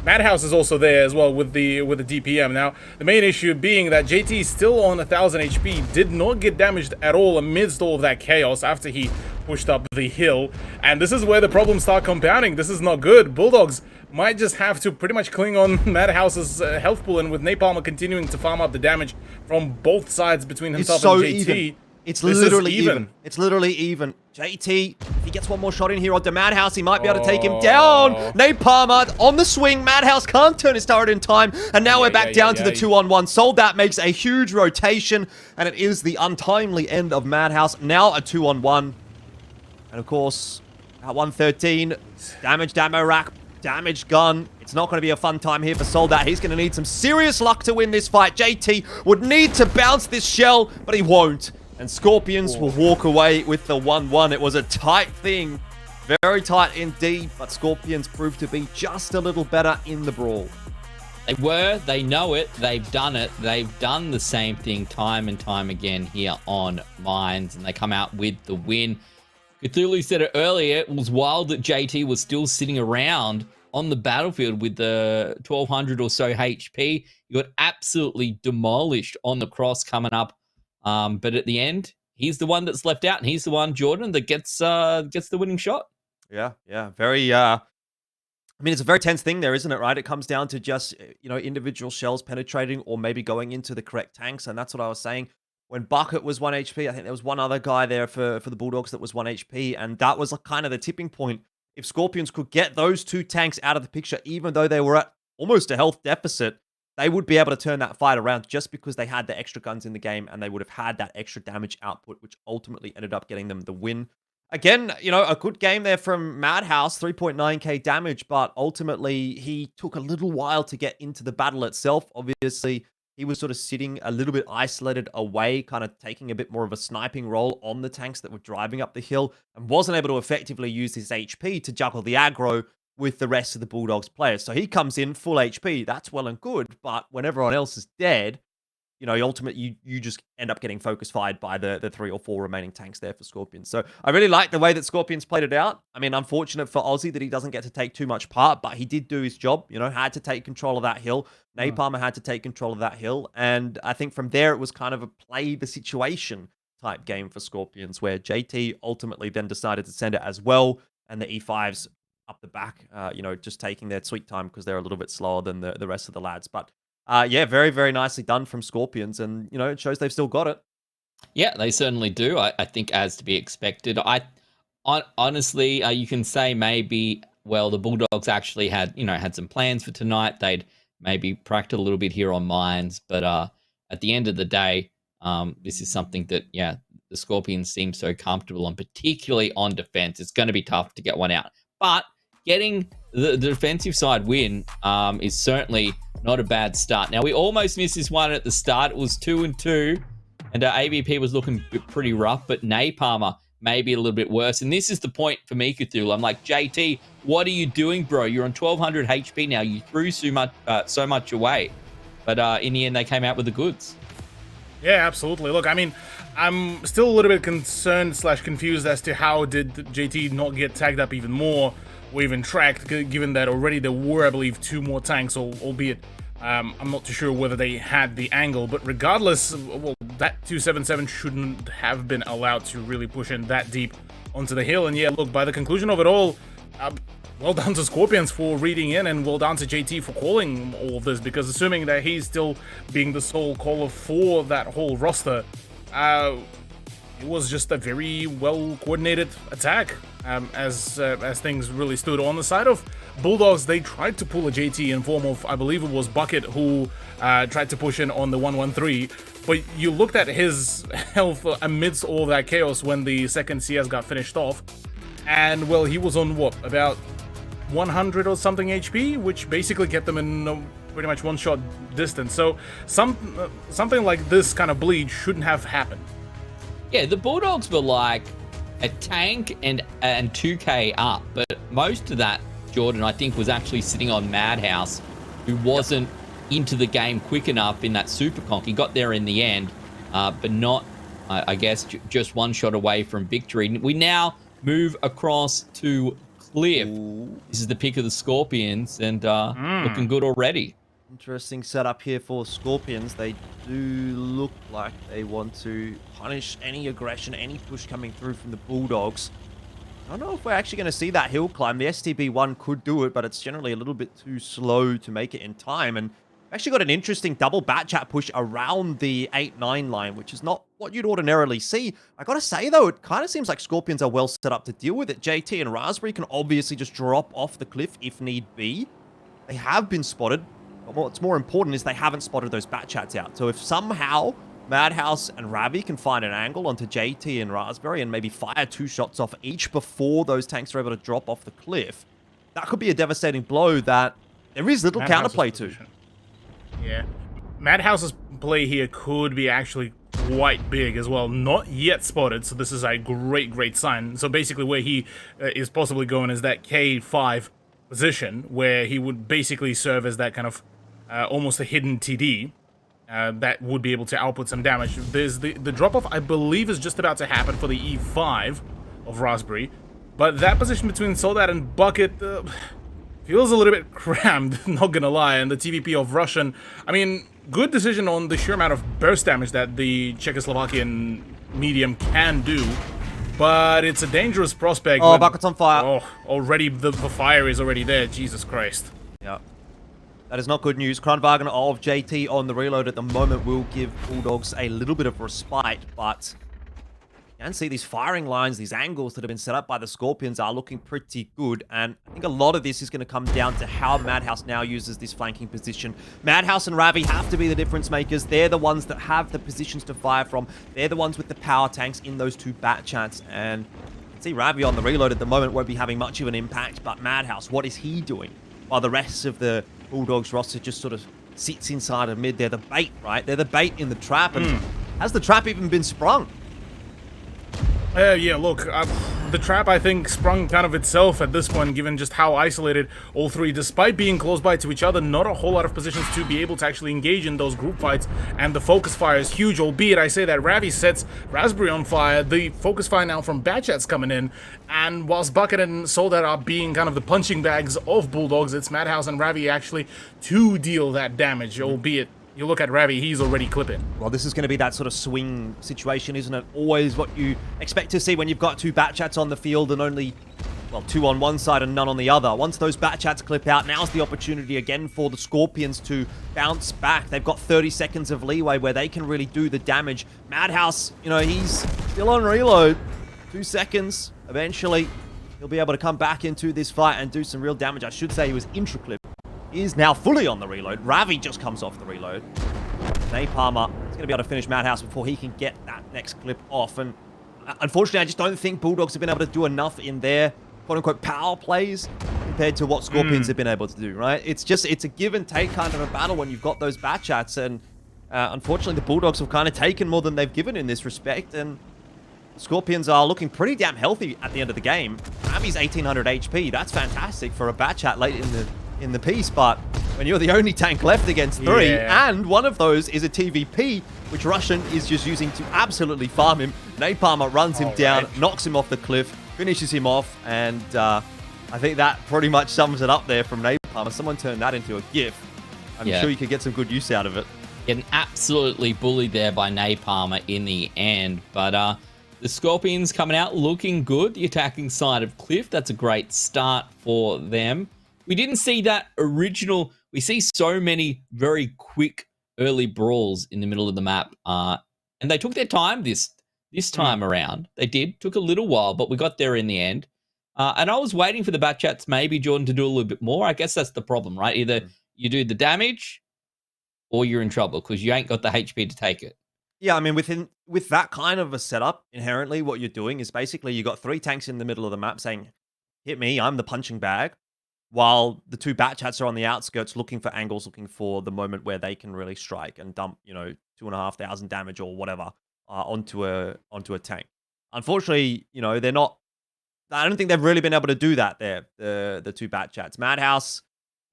Madhouse is also there as well with the DPM. Now, the main issue being that JT is still on 1,000 HP, did not get damaged at all amidst all of that chaos after he pushed up the hill. And this is where the problems start compounding. This is not good. Bulldogs might just have to pretty much cling on Madhouse's health pool, and with Napalmer continuing to farm up the damage from both sides between himself and JT. Even. It's literally even. It's literally even. JT, if he gets one more shot in here onto Madhouse, he might be able to take him down. Napalmer on the swing. Madhouse can't turn his turret in time. And now we're back down to the 2-on-1. Sold that makes a huge rotation. And it is the untimely end of Madhouse. Now a 2-on-1. And of course, at 113, damaged ammo rack, damaged gun. It's not going to be a fun time here for Soldat. He's going to need some serious luck to win this fight. JT would need to bounce this shell, but he won't. And Scorpions will walk away with the 1-1. It was a tight thing. Very tight indeed, but Scorpions proved to be just a little better in the brawl. They were, they know it, they've done it. They've done the same thing time and time again here on Mines, and they come out with the win. Cthulhu said it earlier, it was wild that JT was still sitting around on the battlefield with the 1,200 or so HP. You got absolutely demolished on the cross coming up. But at the end, he's the one that's left out, and he's the one, Jordan, that gets the winning shot. Yeah. Very, I mean, it's a very tense thing there, isn't it, right? It comes down to just, individual shells penetrating or maybe going into the correct tanks, and that's what I was saying. When Bucket was 1 HP, I think there was one other guy there for the Bulldogs that was 1 HP, and that was kind of the tipping point. If Scorpions could get those two tanks out of the picture, even though they were at almost a health deficit, they would be able to turn that fight around just because they had the extra guns in the game and they would have had that extra damage output, which ultimately ended up getting them the win. Again, a good game there from Madhouse, 3.9k damage, but ultimately he took a little while to get into the battle itself. Obviously, he was sort of sitting a little bit isolated away, kind of taking a bit more of a sniping role on the tanks that were driving up the hill and wasn't able to effectively use his HP to juggle the aggro with the rest of the Bulldogs players. So he comes in full HP. That's well and good, but when everyone else is dead, ultimately you just end up getting focus fired by the 3 or 4 remaining tanks there for Scorpions. So I really like the way that Scorpions played it out. I mean, unfortunate for Aussie that he doesn't get to take too much part, but he did do his job, had to take control of that hill. Napalmer had to take control of that hill. And I think from there, it was kind of a play the situation type game for Scorpions, where JT ultimately then decided to send it as well. And the E5s up the back, just taking their sweet time because they're a little bit slower than the rest of the lads. But yeah, very, very nicely done from Scorpions. And, it shows they've still got it. Yeah, they certainly do. I think as to be expected. Honestly, you can say maybe, well, the Bulldogs actually had some plans for tonight. They'd maybe practiced a little bit here on Mines. But at the end of the day, this is something that, the Scorpions seem so comfortable on, particularly on defense. It's going to be tough to get one out. But getting the defensive side win is certainly not a bad start. Now, we almost missed this one at the start. It was 2-2, and AVP was looking pretty rough, but Napalmer maybe a little bit worse. And this is the point for me, Cthulhu. I'm like, JT, what are you doing, bro? You're on 1200 HP now. You threw so much away. But in the end, they came out with the goods. Yeah, absolutely. Look, I mean, I'm still a little bit concerned / confused as to how did JT not get tagged up even more or even tracked, given that already there were, I believe, 2 more tanks, albeit I'm not too sure whether they had the angle. But regardless, well, that 277 shouldn't have been allowed to really push in that deep onto the hill. And yeah, look, by the conclusion of it all, well done to Scorpions for reading in, and well done to JT for calling all of this, because assuming that he's still being the sole caller for that whole roster, it was just a very well coordinated attack. As things really stood on the side of Bulldogs, they tried to pull a JT in form of, I believe it was Bucket, who tried to push in on the 113. But you looked at his health amidst all that chaos when the second CS got finished off, and well, he was on what, about 100 or something HP, which basically kept them in pretty much one-shot distance. So something like this kind of bleed shouldn't have happened. Yeah, the Bulldogs were like a tank and 2k up, but most of that, Jordan, I think, was actually sitting on Madhouse, who wasn't into the game quick enough in that super conk. He got there in the end, but not, I guess, just one shot away from victory. We now move across to Cliff. Ooh. This is the pick of the Scorpions, and looking good already. Interesting setup here for Scorpions. They do look like they want to punish any aggression, any push coming through from the Bulldogs. I don't know if we're actually going to see that hill climb. The STB-1 could do it, but it's generally a little bit too slow to make it in time. And actually got an interesting double bat chat push around the 8-9 line, which is not what you'd ordinarily see. I gotta say, though, it kind of seems like Scorpions are well set up to deal with it. JT and Raspberry can obviously just drop off the cliff if need be. They have been spotted. But what's more important is they haven't spotted those bat chats out. So if somehow Madhouse and Ravi can find an angle onto JT and Raspberry and maybe fire 2 shots off each before those tanks are able to drop off the cliff, that could be a devastating blow that there is little counterplay to. Yeah. Madhouse's play here could be actually quite big as well. Not yet spotted, so this is a great sign. So basically where he is possibly going is that K5 position, where he would basically serve as that kind of almost a hidden TD that would be able to output some damage. There's the drop-off, I believe, is just about to happen for the E5 of Raspberry, but that position between Soldat and Bucket feels a little bit crammed, not gonna lie. And the TVP of Russian, I mean, good decision on the sheer amount of burst damage that the Czechoslovakian medium can do, but it's a dangerous prospect. Oh, Bucket's on fire. Oh, already the fire is already there. Jesus Christ. Yeah. That is not good news. Kronwagen of JT on the reload at the moment will give Bulldogs a little bit of respite, but you can see these firing lines, these angles that have been set up by the Scorpions are looking pretty good, and I think a lot of this is going to come down to how Madhouse now uses this flanking position. Madhouse and Ravi have to be the difference makers. They're the ones that have the positions to fire from. They're the ones with the power tanks in those 2 bat chats, and you can see Ravi on the reload at the moment won't be having much of an impact, but Madhouse, what is he doing? While the rest of the Bulldogs roster just sort of sits inside of mid. They're the bait, right? They're the bait in the trap, and has the trap even been sprung? Yeah, look, the trap, I think, sprung kind of itself at this point, given just how isolated all 3, despite being close by to each other, not a whole lot of positions to be able to actually engage in those group fights, and the focus fire is huge, albeit I say that Ravi sets Raspberry on fire, the focus fire now from Batchat's coming in, and whilst Bucket and Soldat are being kind of the punching bags of Bulldogs, it's Madhouse and Ravi actually to deal that damage, albeit you look at Ravi, he's already clipping. Well, this is going to be that sort of swing situation, isn't it? Always what you expect to see when you've got 2 bat chats on the field and only, well, 2 on one side and none on the other. Once those bat chats clip out, now's the opportunity again for the Scorpions to bounce back. They've got 30 seconds of leeway where they can really do the damage. Madhouse, you know, he's still on reload. 2 seconds. Eventually, he'll be able to come back into this fight and do some real damage. I should say he was intra-clip. He is now fully on the reload. Ravi just comes off the reload. Napalmer is going to be able to finish Madhouse before he can get that next clip off. And unfortunately, I just don't think Bulldogs have been able to do enough in their quote-unquote power plays compared to what Scorpions have been able to do, right? It's a give and take kind of a battle when you've got those bat chats, and unfortunately the Bulldogs have kind of taken more than they've given in this respect, and Scorpions are looking pretty damn healthy at the end of the game. Rami's 1800 HP, that's fantastic for a bat chat late in the piece, but when you're the only tank left against 3, and one of those is a TVP, which Russian is just using to absolutely farm him. Napalmer runs him down, knocks him off the cliff, finishes him off, and I think that pretty much sums it up there from Napalmer. Someone turned that into a GIF. I'm sure you could get some good use out of it. Getting absolutely bullied there by Napalmer in the end, but the Scorpions coming out looking good. The attacking side of Cliff, that's a great start for them. We didn't see that original. We see so many very quick early brawls in the middle of the map, and they took their time this time around. They did. Took a little while, but we got there in the end. And I was waiting for the bat chats, maybe, Jordan, to do a little bit more. I guess that's the problem, right? Either you do the damage or you're in trouble because you ain't got the HP to take it. Yeah, I mean, with that kind of a setup, inherently what you're doing is basically you got 3 tanks in the middle of the map saying, hit me, I'm the punching bag, while the 2 bat chats are on the outskirts looking for angles, looking for the moment where they can really strike and dump, 2,500 damage or whatever onto a tank. Unfortunately, they're not. I don't think they've really been able to do that there, the 2 bat chats. Madhouse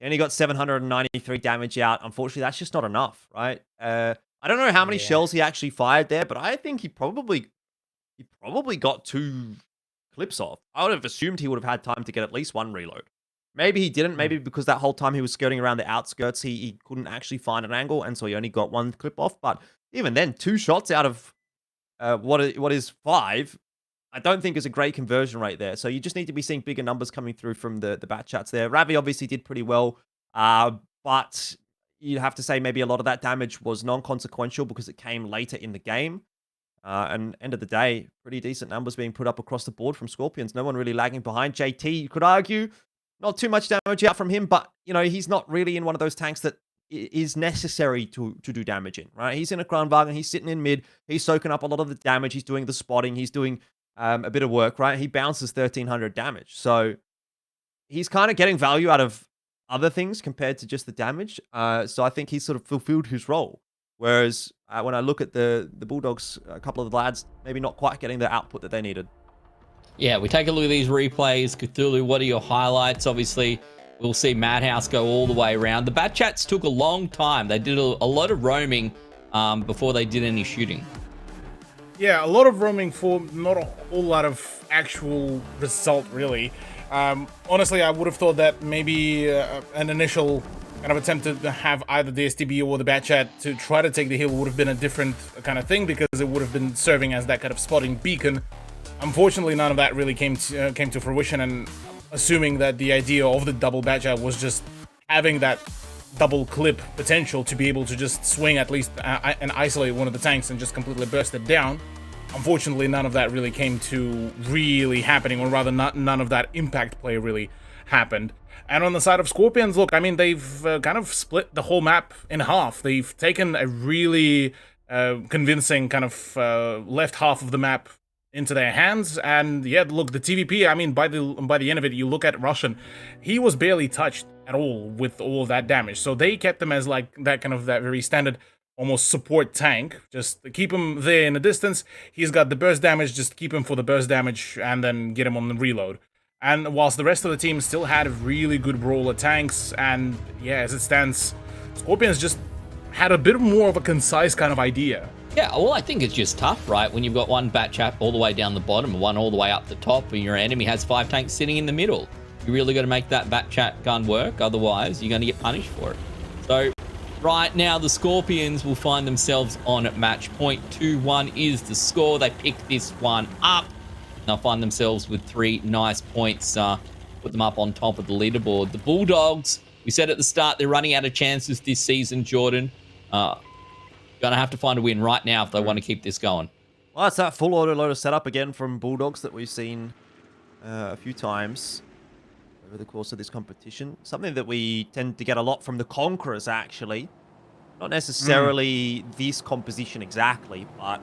only got 793 damage out. Unfortunately, that's just not enough, right? I don't know how many shells he actually fired there, but I think he probably got 2 clips off. I would have assumed he would have had time to get at least 1 reload. Maybe he didn't. Maybe because that whole time he was skirting around the outskirts, he couldn't actually find an angle, and so he only got 1 clip off. But even then, 2 shots out of what is 5, I don't think is a great conversion rate there. So you just need to be seeing bigger numbers coming through from the bat chats there. Ravi obviously did pretty well, but you'd have to say maybe a lot of that damage was non-consequential because it came later in the game. And end of the day, pretty decent numbers being put up across the board from Scorpions. No one really lagging behind. JT, you could argue, not too much damage out from him, but, he's not really in one of those tanks that is necessary to do damage in, right? He's in a Kranwagen, he's sitting in mid, he's soaking up a lot of the damage, he's doing the spotting, he's doing a bit of work, right? He bounces 1,300 damage. So he's kind of getting value out of other things compared to just the damage. So I think he's sort of fulfilled his role. Whereas when I look at the Bulldogs, a couple of the lads maybe not quite getting the output that they needed. Yeah, we take a look at these replays. Cthulhu, what are your highlights? Obviously, we'll see Madhouse go all the way around. The bat chats took a long time. They did a lot of roaming before they did any shooting. Yeah, a lot of roaming for not a whole lot of actual result, really. Honestly, I would have thought that maybe an initial kind of attempt to have either the STB or the bat chat to try to take the hill would have been a different kind of thing because it would have been serving as that kind of spotting beacon. Unfortunately, none of that really came to fruition, and assuming that the idea of the double bat chat was just having that double clip potential to be able to just swing at least and isolate one of the tanks and just completely burst it down. Unfortunately, none of that really came to really happening, or rather none of that impact play really happened. And on the side of Scorpions, look, I mean, they've kind of split the whole map in half. They've taken a really convincing kind of left half of the map into their hands, and yeah, look, the TVP, I mean, by the end of it, you look at Russian, he was barely touched at all with all of that damage, so they kept him as like that very standard almost support tank, just keep him there in the distance. He's got the burst damage, just keep him for the burst damage and then get him on the reload. And whilst the rest of the team still had really good brawler tanks, and yeah, as it stands, Scorpions just had a bit more of a concise kind of idea. Yeah, well, I think it's just tough, right? When you've got one bat chat all the way down the bottom and one all the way up the top, and your enemy has 5 tanks sitting in the middle. You really got to make that bat chat gun work, otherwise you're going to get punished for it. So right now, the Scorpions will find themselves on match point. 2-1 is the score. They pick this one up. They'll find themselves with 3 nice points, put them up on top of the leaderboard. The Bulldogs, we said at the start, they're running out of chances this season, Jordan. Gonna have to find a win right now if they want to keep this going. Well, it's that full auto-loader setup again from Bulldogs that we've seen a few times over the course of this competition. Something that we tend to get a lot from the Conquerors, actually. Not necessarily this composition exactly, but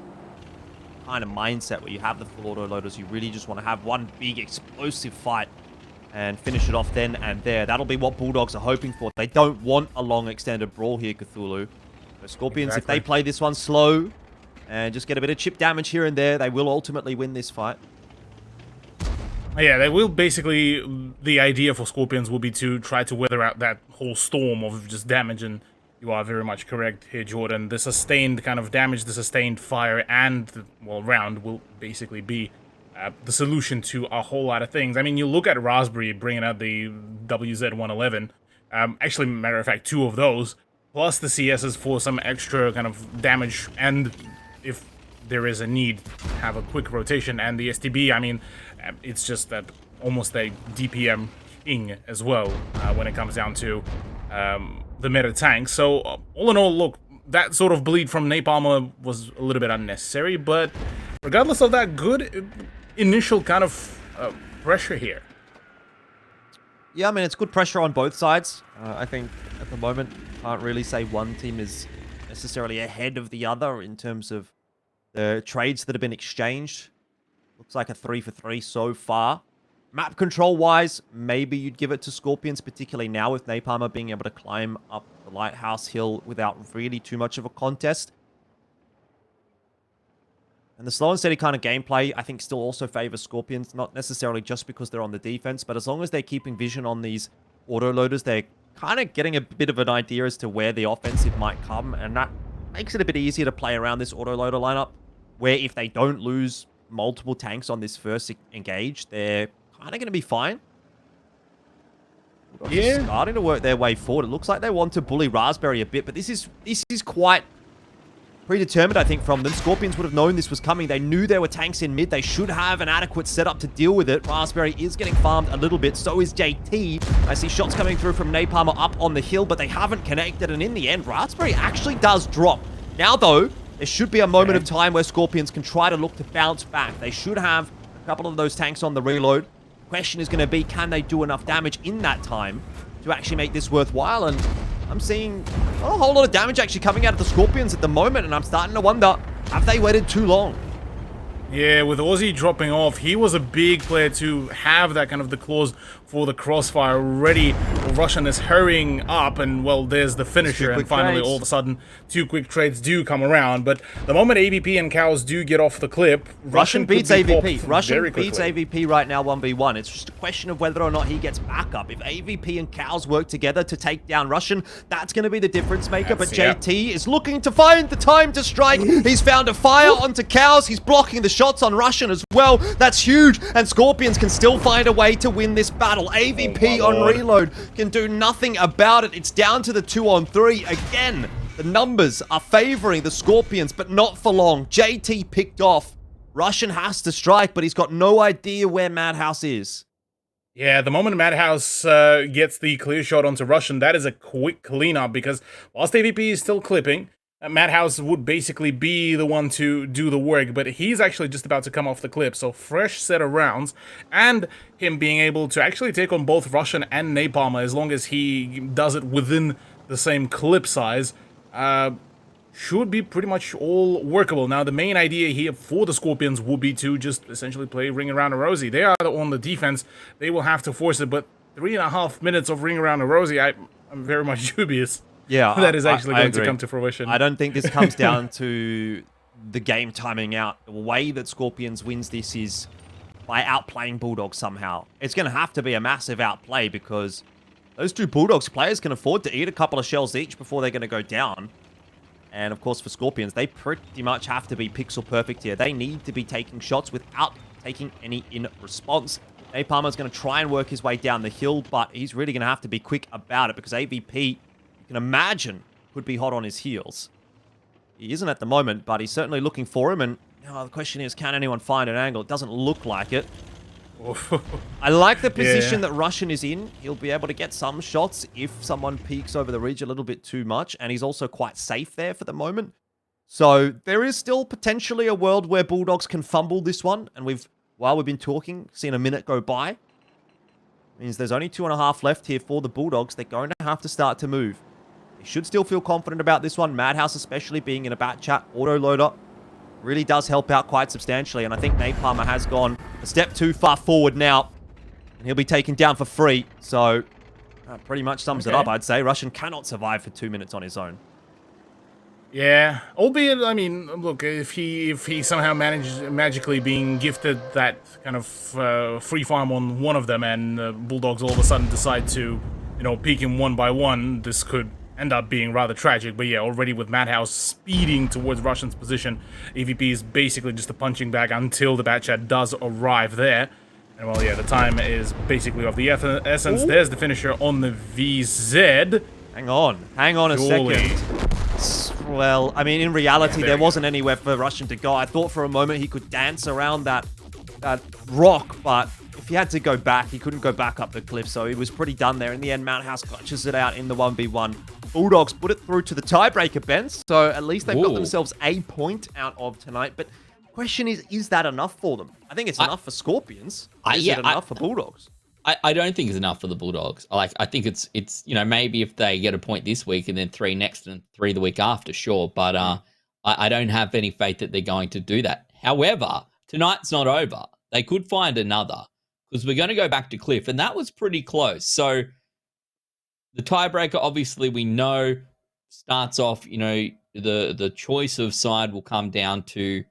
kind of mindset where you have the full auto-loaders. You really just want to have one big explosive fight and finish it off then and there. That'll be what Bulldogs are hoping for. They don't want a long extended brawl here, Cthulhu. So Scorpions, Exactly. if they play this one slow and just get a bit of chip damage here and there, they will ultimately win this fight. Yeah, they will basically. The idea for Scorpions will be to try to weather out that whole storm of just damage, and you are very much correct here, Jordan. The sustained kind of damage, the sustained fire, and the, well, round will basically be the solution to a whole lot of things. I mean, you look at Raspberry bringing out the WZ-111. Actually, matter of fact, 2 of those, plus the CSs for some extra kind of damage, and if there is a need, have a quick rotation. And the STB, I mean, it's just that almost a DPM king as well when it comes down to the meta tank. So all in all, look, that sort of bleed from Napalm was a little bit unnecessary, but regardless of that, good initial kind of pressure here. Yeah, I mean, it's good pressure on both sides. I think at the moment, can't really say one team is necessarily ahead of the other in terms of the trades that have been exchanged. Looks like a 3-for-3 so far. Map control-wise, maybe you'd give it to Scorpions, particularly now with Napalm being able to climb up the Lighthouse Hill without really too much of a contest. And the slow and steady kind of gameplay, I think, still also favors Scorpions, not necessarily just because they're on the defense, but as long as they're keeping vision on these autoloaders, they're kind of getting a bit of an idea as to where the offensive might come, and that makes it a bit easier to play around this autoloader lineup, where if they don't lose multiple tanks on this first engage, they're kind of going to be fine. Yeah. Starting to work their way forward. It looks like they want to bully Raspberry a bit, but this is quite predetermined, I think, from them. Scorpions would have known this was coming. They knew there were tanks in mid. They should have an adequate setup to deal with it. Raspberry is getting farmed a little bit. So is JT. I see shots coming through from Napalm up on the hill, but they haven't connected. And in the end, Raspberry actually does drop. Now, though, there should be a moment of time where Scorpions can try to look to bounce back. They should have a couple of those tanks on the reload. Question is going to be, can they do enough damage in that time to actually make this worthwhile? And I'm seeing not a whole lot of damage actually coming out of the Scorpions at the moment, and I'm starting to wonder, have they waited too long? Yeah, with Aussie dropping off, he was a big player to have that kind of the clause for the crossfire ready. Russian is hurrying up, and well, there's the finisher, and finally, trades. all of a sudden, 2 quick trades do come around. But the moment AVP and Cows do get off the clip, Russian could beats be AVP. popped Russian very beats quickly. AVP right now 1v1. It's just a question of whether or not he gets backup. If AVP and Cows work together to take down Russian, that's going to be the difference maker. But JT is looking to find the time to strike. He's found a fire onto Cows. He's blocking the shots on Russian as well. That's huge. And Scorpions can still find a way to win this battle. AVP on reload can do nothing about it. It's down to the 2-on-3. Again, the numbers are favoring the Scorpions, but not for long. JT picked off. Russian has to strike, but he's got no idea where Madhouse is. Yeah, the moment Madhouse gets the clear shot onto Russian, that is a quick cleanup, because whilst AVP is still clipping, Madhouse would basically be the one to do the work, but he's actually just about to come off the clip, so fresh set of rounds, and him being able to actually take on both Russian and Napalm, as long as he does it within the same clip size, should be pretty much all workable. Now, the main idea here for the Scorpions would be to just essentially play Ring Around a Rosie. They are on the defense. They will have to force it, but 3.5 minutes of Ring Around a Rosie, I'm very much dubious. Yeah, that is actually I going to agree. come to fruition. I don't think this comes down to the game timing out. The way that Scorpions wins this is by outplaying Bulldogs somehow. It's going to have to be a massive outplay, because those 2 Bulldogs players can afford to eat a couple of shells each before they're going to go down. And of course, for Scorpions, they pretty much have to be pixel perfect here. They need to be taking shots without taking any in response. Napalm is going to try and work his way down the hill, but he's really going to have to be quick about it, because AVP, you can imagine, could be hot on his heels. He isn't at the moment, but he's certainly looking for him. And now the question is, can anyone find an angle? It doesn't look like it. I like the position that Russian is in. He'll be able to get some shots if someone peeks over the ridge a little bit too much, and he's also quite safe there for the moment. So there is still potentially a world where Bulldogs can fumble this one, and while we've been talking, seen a minute go by. Means there's only 2.5 left here for the Bulldogs. They're going to have to start to move. They should still feel confident about this one. Madhouse, especially being in a bat chat autoloader, really does help out quite substantially. And I think Napalm has gone a step too far forward now. and he'll be taken down for free. So that pretty much sums it Okay. up, I'd say. Russian cannot survive for 2 minutes on his own. Yeah, albeit, I mean, look, if he somehow manages magically being gifted that kind of free farm on one of them, and Bulldogs all of a sudden decide to, peek him one by one, this could end up being rather tragic. But yeah, already with Madhouse speeding towards Russian's position, EVP is basically just a punching bag until the Batchat does arrive there. And well, yeah, the time is basically of the essence. Ooh. There's the finisher on the VZ. Hang on a Surely. second. Well, I mean, in reality, Yeah, there we wasn't anywhere for Russian to go. I thought for a moment he could dance around that rock, but if he had to go back, he couldn't go back up the cliff, so he was pretty done there. In the end, Mount House clutches it out in the 1v1. Bulldogs put it through to the tiebreaker, Ben, so at least they've got Ooh. themselves a point out of tonight. But the question is that enough for them? I think it's enough for Scorpions. Is it enough for Bulldogs? I don't think it's enough for the Bulldogs. I think it's maybe if they get a point this week and then 3 next and 3 the week after, sure. But I don't have any faith that they're going to do that. However, tonight's not over. They could find another because we're going to go back to Cliff, and that was pretty close. So the tiebreaker, obviously, we know starts off. The choice of side will come down to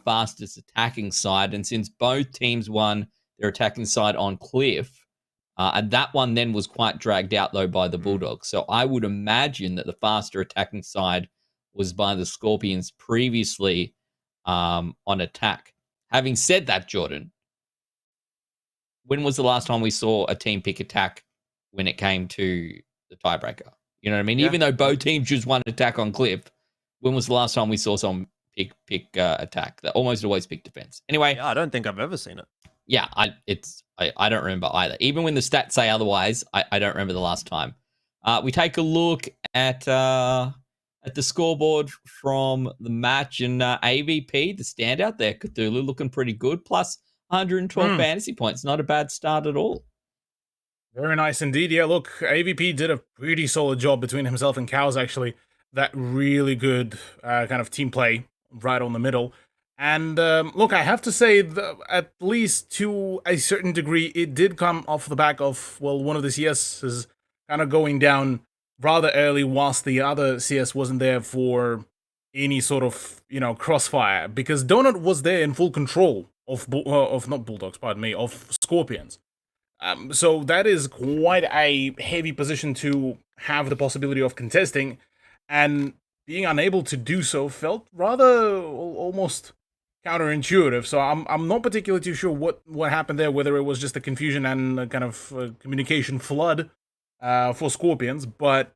fastest attacking side, and since both teams won their attacking side on Cliff. And that one then was quite dragged out, though, by the Bulldogs. So I would imagine that the faster attacking side was by the Scorpions previously on attack. Having said that, Jordan, when was the last time we saw a team pick attack when it came to the tiebreaker? You know what I mean? Yeah. Even though both teams just one attack on Cliff, when was the last time we saw someone pick attack? They almost always pick defense. Anyway. Yeah, I don't think I've ever seen it. Yeah, I don't remember either. Even when the stats say otherwise, I don't remember the last time. We take a look at the scoreboard from the match, and AVP, the standout there, Cthulhu, looking pretty good. Plus 112 fantasy points. Not a bad start at all. Very nice indeed. Yeah, look, AVP did a pretty solid job between himself and Cows, actually. That really good kind of team play right on the middle. And look, I have to say, at least to a certain degree, it did come off the back of, well, one of the CSs kind of going down rather early, whilst the other CS wasn't there for any sort of, crossfire. Because Donut was there in full control of not Bulldogs, pardon me, of Scorpions. So that is quite a heavy position to have the possibility of contesting, and being unable to do so felt rather almost counterintuitive. So I'm not particularly too sure what happened there, whether it was just a confusion and a kind of communication flood for Scorpions, but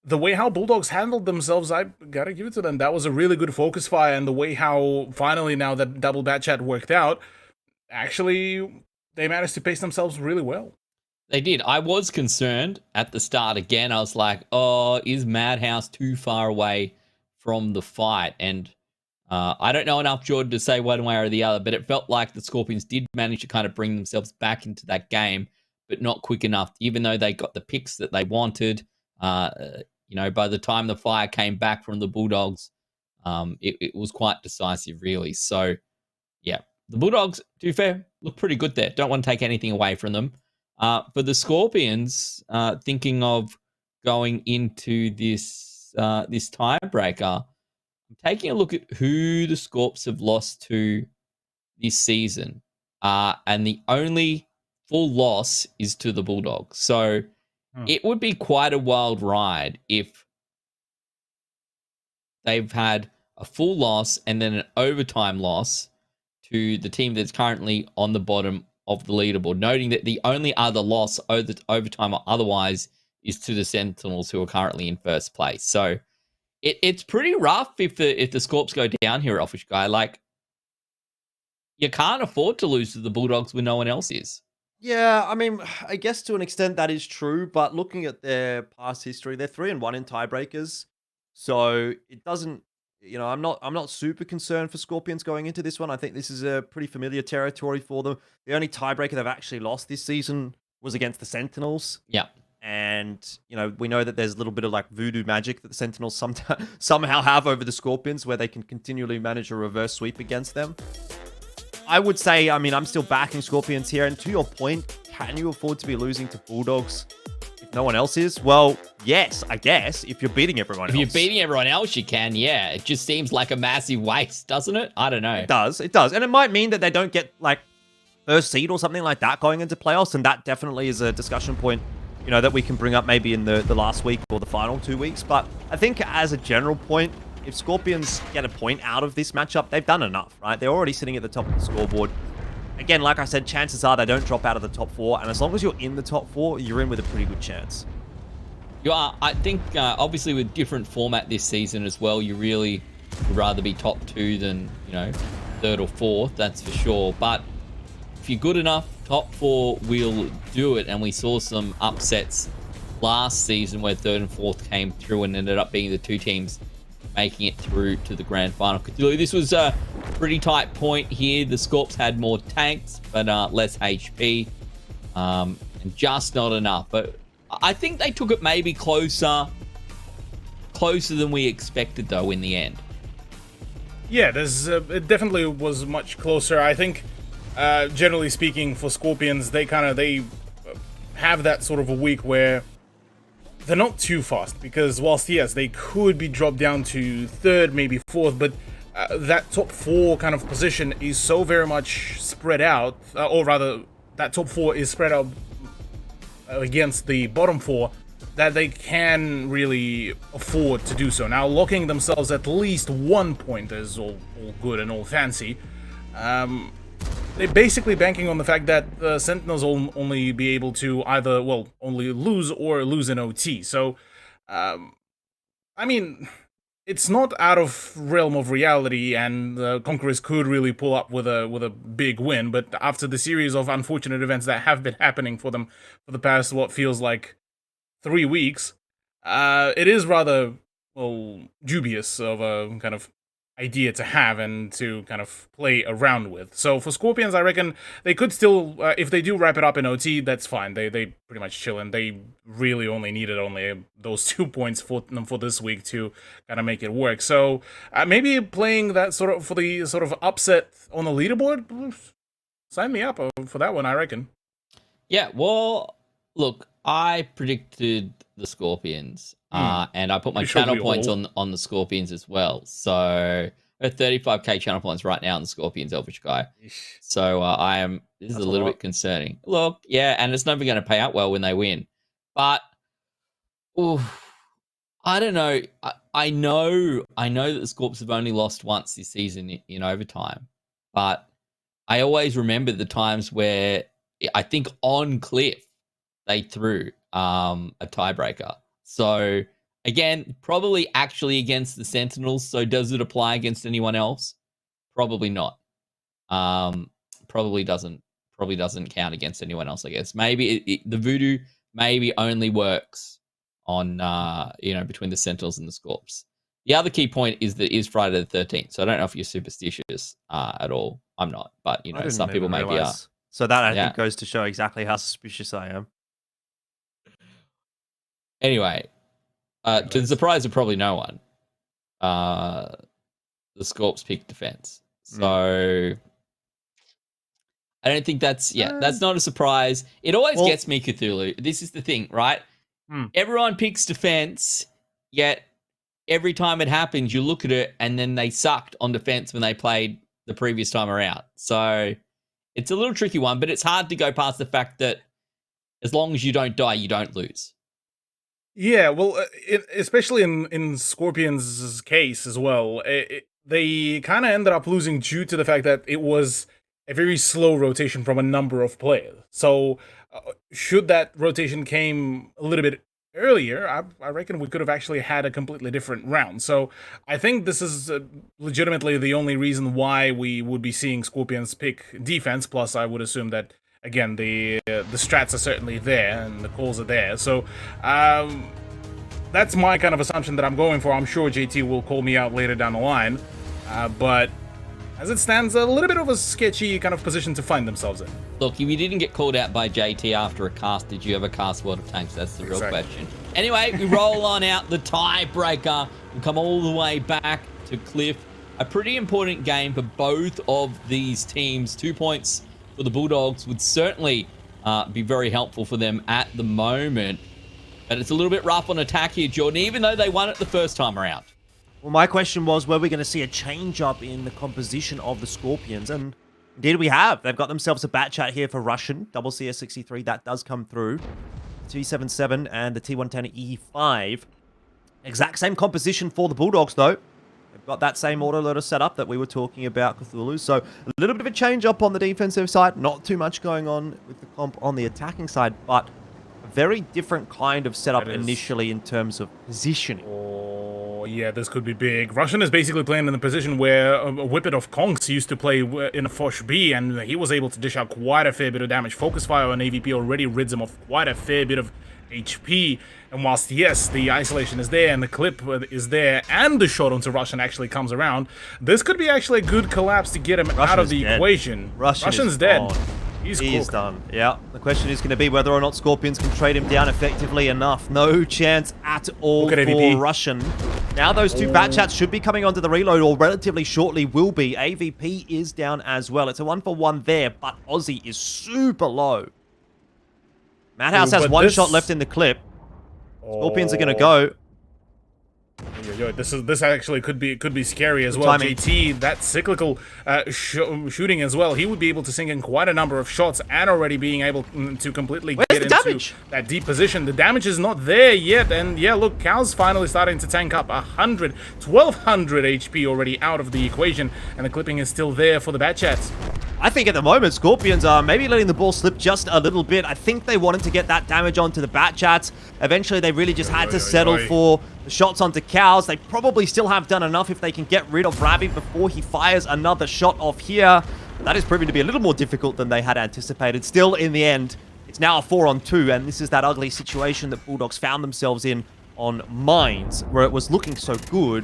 the way how Bulldogs handled themselves, I gotta give it to them. That was a really good focus fire, and the way how finally now that double bat chat worked out, actually they managed to pace themselves really well. They did. I was concerned at the start again. I was like, oh, is Madhouse too far away from the fight? And I don't know enough, Jordan, to say one way or the other, but it felt like the Scorpions did manage to kind of bring themselves back into that game, but not quick enough, even though they got the picks that they wanted. By the time the fire came back from the Bulldogs, it was quite decisive, really. So, yeah, the Bulldogs, to be fair, look pretty good there. Don't want to take anything away from them. For the Scorpions, thinking of going into this tiebreaker, I'm taking a look at who the Scorps have lost to this season, and the only full loss is to the Bulldogs. So it would be quite a wild ride if they've had a full loss and then an overtime loss to the team that's currently on the bottom of the leaderboard, noting that the only other loss, overtime or otherwise, is to the Sentinels, who are currently in first place. So it's pretty rough if the Scorps go down here, Offish Guy. Like, you can't afford to lose to the Bulldogs when no one else is. Yeah, I mean, I guess to an extent that is true, but looking at their past history, they're 3-1 in tiebreakers. So it doesn't, I'm not super concerned for Scorpions going into this one. I think this is a pretty familiar territory for them. The only tiebreaker they've actually lost this season was against the Sentinels. Yeah. And, we know that there's a little bit of like voodoo magic that the Sentinels somehow have over the Scorpions, where they can continually manage a reverse sweep against them. I would say, I'm still backing Scorpions here. And to your point, can you afford to be losing to Bulldogs if no one else is? Well, yes, I guess, if you're beating everyone else. If you're beating everyone else, you can, yeah. It just seems like a massive waste, doesn't it? I don't know. It does. And it might mean that they don't get, like, first seed or something like that going into playoffs, and that definitely is a discussion point, you know, that we can bring up maybe in the last week or the final 2 weeks. But I think as a general point, if Scorpions get a point out of this matchup, they've done enough, right? They're already sitting at the top of the scoreboard. Again, like I said, chances are they don't drop out of the top 4, and as long as you're in the top 4, you're in with a pretty good chance. You are. I think, obviously, with different format this season as well, you really would rather be top 2 than, you know, 3rd or 4th, that's for sure. But if you're good enough, top 4 will do it, and we saw some upsets last season where 3rd and 4th came through and ended up being the 2 teams making it through to the grand final. Cthulhu, this was a pretty tight point here. The Scorps had more tanks, but less HP, and just not enough. But I think they took it maybe closer than we expected, though, in the end. Yeah, it definitely was much closer. I think, generally speaking, for Scorpions, they have that sort of a week where they're not too fast, because whilst, yes, they could be dropped down to 3rd, maybe 4th, but that top 4 kind of position is so very much spread out, or rather, that top 4 is spread out against the bottom 4, that they can really afford to do so. Now, locking themselves at least 1 point is all good and all fancy. They're basically banking on the fact that the Sentinels will only be able to either, well, only lose or lose in OT. So, I mean, it's not out of realm of reality, and the Conquerors could really pull up with a big win. But after the series of unfortunate events that have been happening for them for the past, what feels like 3 weeks, it is rather, well, dubious of a kind of idea to have and to kind of play around with. So for Scorpions, I reckon they could still, if they do wrap it up in OT, that's fine. They pretty much chill, and they really only needed those 2 points for this week to kind of make it work. So maybe playing that sort of for the sort of upset on the leaderboard, sign me up for that one, I reckon. Yeah, well, look, I predicted the Scorpions, and I put my channel points on the Scorpions as well. So 35k channel points right now on the Scorpions, Elvish Guy. So this is a little bit concerning. Look, yeah, and it's never going to pay out well when they win. But, I don't know. I know that the Scorps have only lost once this season in overtime. But I always remember the times where I think on Cliff, they threw a tiebreaker. So, again, probably actually against the Sentinels. So does it apply against anyone else? Probably not. Probably doesn't count against anyone else, I guess. Maybe the voodoo maybe only works on, between the Sentinels and the Scorps. The other key point is that it is Friday the 13th. So I don't know if you're superstitious at all. I'm not. But, some people maybe are. So that, I think, goes to show exactly how suspicious I am. Anyway, to the surprise of probably no one, the Scorps picked defense. So I don't think that's not a surprise. It always gets me, Cthulhu. This is the thing, right? Everyone picks defense, yet every time it happens, you look at it and then they sucked on defense when they played the previous time around. So it's a little tricky one, but it's hard to go past the fact that as long as you don't die, you don't lose. Yeah, well, especially in Scorpions' case as well, they kind of ended up losing due to the fact that it was a very slow rotation from a number of players. So, should that rotation came a little bit earlier, I reckon we could have actually had a completely different round. So, I think this is legitimately the only reason why we would be seeing Scorpions pick defense. Plus, I would assume that, again, the strats are certainly there and the calls are there. So that's my kind of assumption that I'm going for. I'm sure JT will call me out later down the line. But as it stands, a little bit of a sketchy kind of position to find themselves in. Look, if you didn't get called out by JT after a cast, did you ever cast World of Tanks? That's the real question. Anyway, we roll on out the tiebreaker and come all the way back to Cliff. A pretty important game for both of these teams. 2 points for the Bulldogs would certainly be very helpful for them at the moment. But it's a little bit rough on attack here, Jordan, even though they won it the first time around. Well, my question was, were we going to see a change up in the composition of the Scorpions? And indeed we have. They've got themselves a bat chat here for Russian, double CS63. That does come through. T77 and the T110E5. Exact same composition for the Bulldogs, though. They've got that same autoloader setup that we were talking about, Cthulhu. So a little bit of a change up on the defensive side. Not too much going on with the comp on the attacking side, but a very different kind of setup initially in terms of positioning. Oh, yeah, this could be big. Russian is basically playing in the position where a Whippet of Kongs used to play in a Foch B, and he was able to dish out quite a fair bit of damage. Focus Fire on AVP already rids him of quite a fair bit of HP. And whilst, yes, the isolation is there and the clip is there and the shot onto Russian actually comes around, this could be actually a good collapse to get him out of the equation. Russian's dead. Gone. He's done. Yeah. The question is going to be whether or not Scorpions can trade him down effectively enough. No chance at all for AVP. Russian. Now those two bat chats should be coming onto the reload, or relatively shortly will be. AVP is down as well. It's a 1-for-1 there, but Aussie is super low. Madhouse has one shot left in the clip. Scorpions are going to go. This actually could be scary as well. Timing. JT, that cyclical shooting as well. He would be able to sink in quite a number of shots and already being able to completely get into that deep position. The damage is not there yet, and yeah, look, Cal's finally starting to tank up 1200 HP already out of the equation, and the clipping is still there for the Bat Chats. I think at the moment, Scorpions are maybe letting the ball slip just a little bit. I think they wanted to get that damage onto the Bat Chats. Eventually, they really just had to settle for the shots onto Cows. They probably still have done enough if they can get rid of Ravi before he fires another shot off here. That is proving to be a little more difficult than they had anticipated. Still, in the end, it's now a 4-on-2, and this is that ugly situation that Bulldogs found themselves in on Mines, where it was looking so good.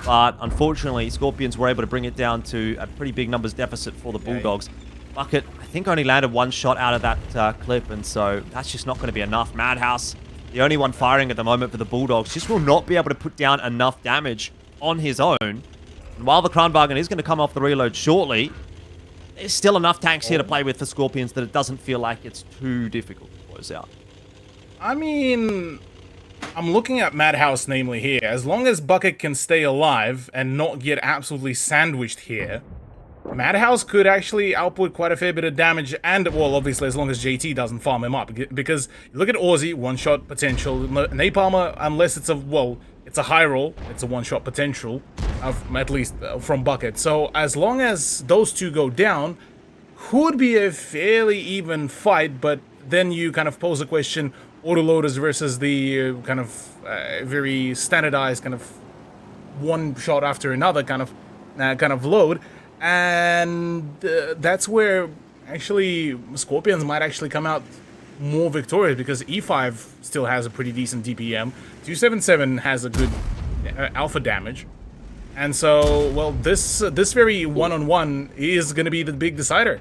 But unfortunately, Scorpions were able to bring it down to a pretty big numbers deficit for the Bulldogs. Bucket, I think, only landed one shot out of that clip, and so that's just not going to be enough. Madhouse, the only one firing at the moment for the Bulldogs, just will not be able to put down enough damage on his own. And while the Kranwagen is going to come off the reload shortly, there's still enough tanks here to play with for Scorpions that it doesn't feel like it's too difficult to close out. I mean, I'm looking at Madhouse namely here. As long as Bucket can stay alive and not get absolutely sandwiched here, Madhouse could actually output quite a fair bit of damage, and, well, obviously, as long as JT doesn't farm him up. Because, look at Aussie, one-shot potential. Napalmer, unless it's a, well, it's a high roll, it's a one-shot potential, at least from Bucket. So, as long as those two go down, could be a fairly even fight, but then you kind of pose the question, autoloaders versus the kind of very standardized kind of one shot after another kind of load. And that's where actually Scorpions might actually come out more victorious, because E5 still has a pretty decent DPM. 277 has a good alpha damage. And so, well, this very one-on-one is going to be the big decider.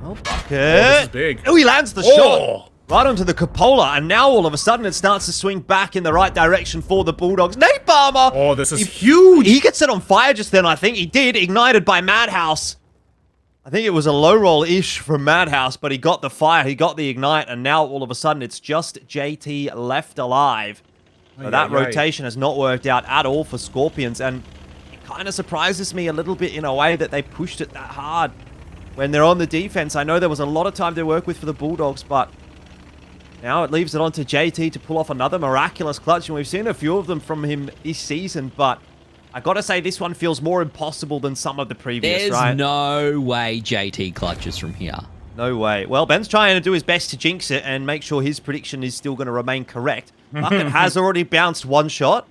Oh, Bucket. This is big. Oh, he lands the shot. Right onto the cupola, and now all of a sudden it starts to swing back in the right direction for the Bulldogs. Napalmer! Oh, this is huge! He gets set on fire just then, I think. He did, ignited by Madhouse. I think it was a low roll-ish from Madhouse, but he got the fire, he got the ignite, and now all of a sudden it's just JT left alive. So that rotation has not worked out at all for Scorpions, and it kind of surprises me a little bit in a way that they pushed it that hard when they're on the defense. I know there was a lot of time to work with for the Bulldogs, but now it leaves it on to JT to pull off another miraculous clutch, and we've seen a few of them from him this season, but I gotta say this one feels more impossible than some of the previous, right? There's no way JT clutches from here. No way. Well, Ben's trying to do his best to jinx it and make sure his prediction is still going to remain correct. Bucket has already bounced one shot.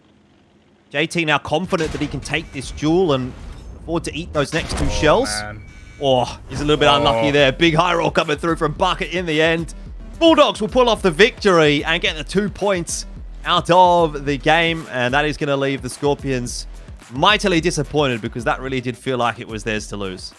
JT now confident that he can take this duel and afford to eat those next two shells. Man. Oh, he's a little bit unlucky there. Big high roll coming through from Bucket in the end. Bulldogs will pull off the victory and get the 2 points out of the game, and that is going to leave the Scorpions mightily disappointed, because that really did feel like it was theirs to lose.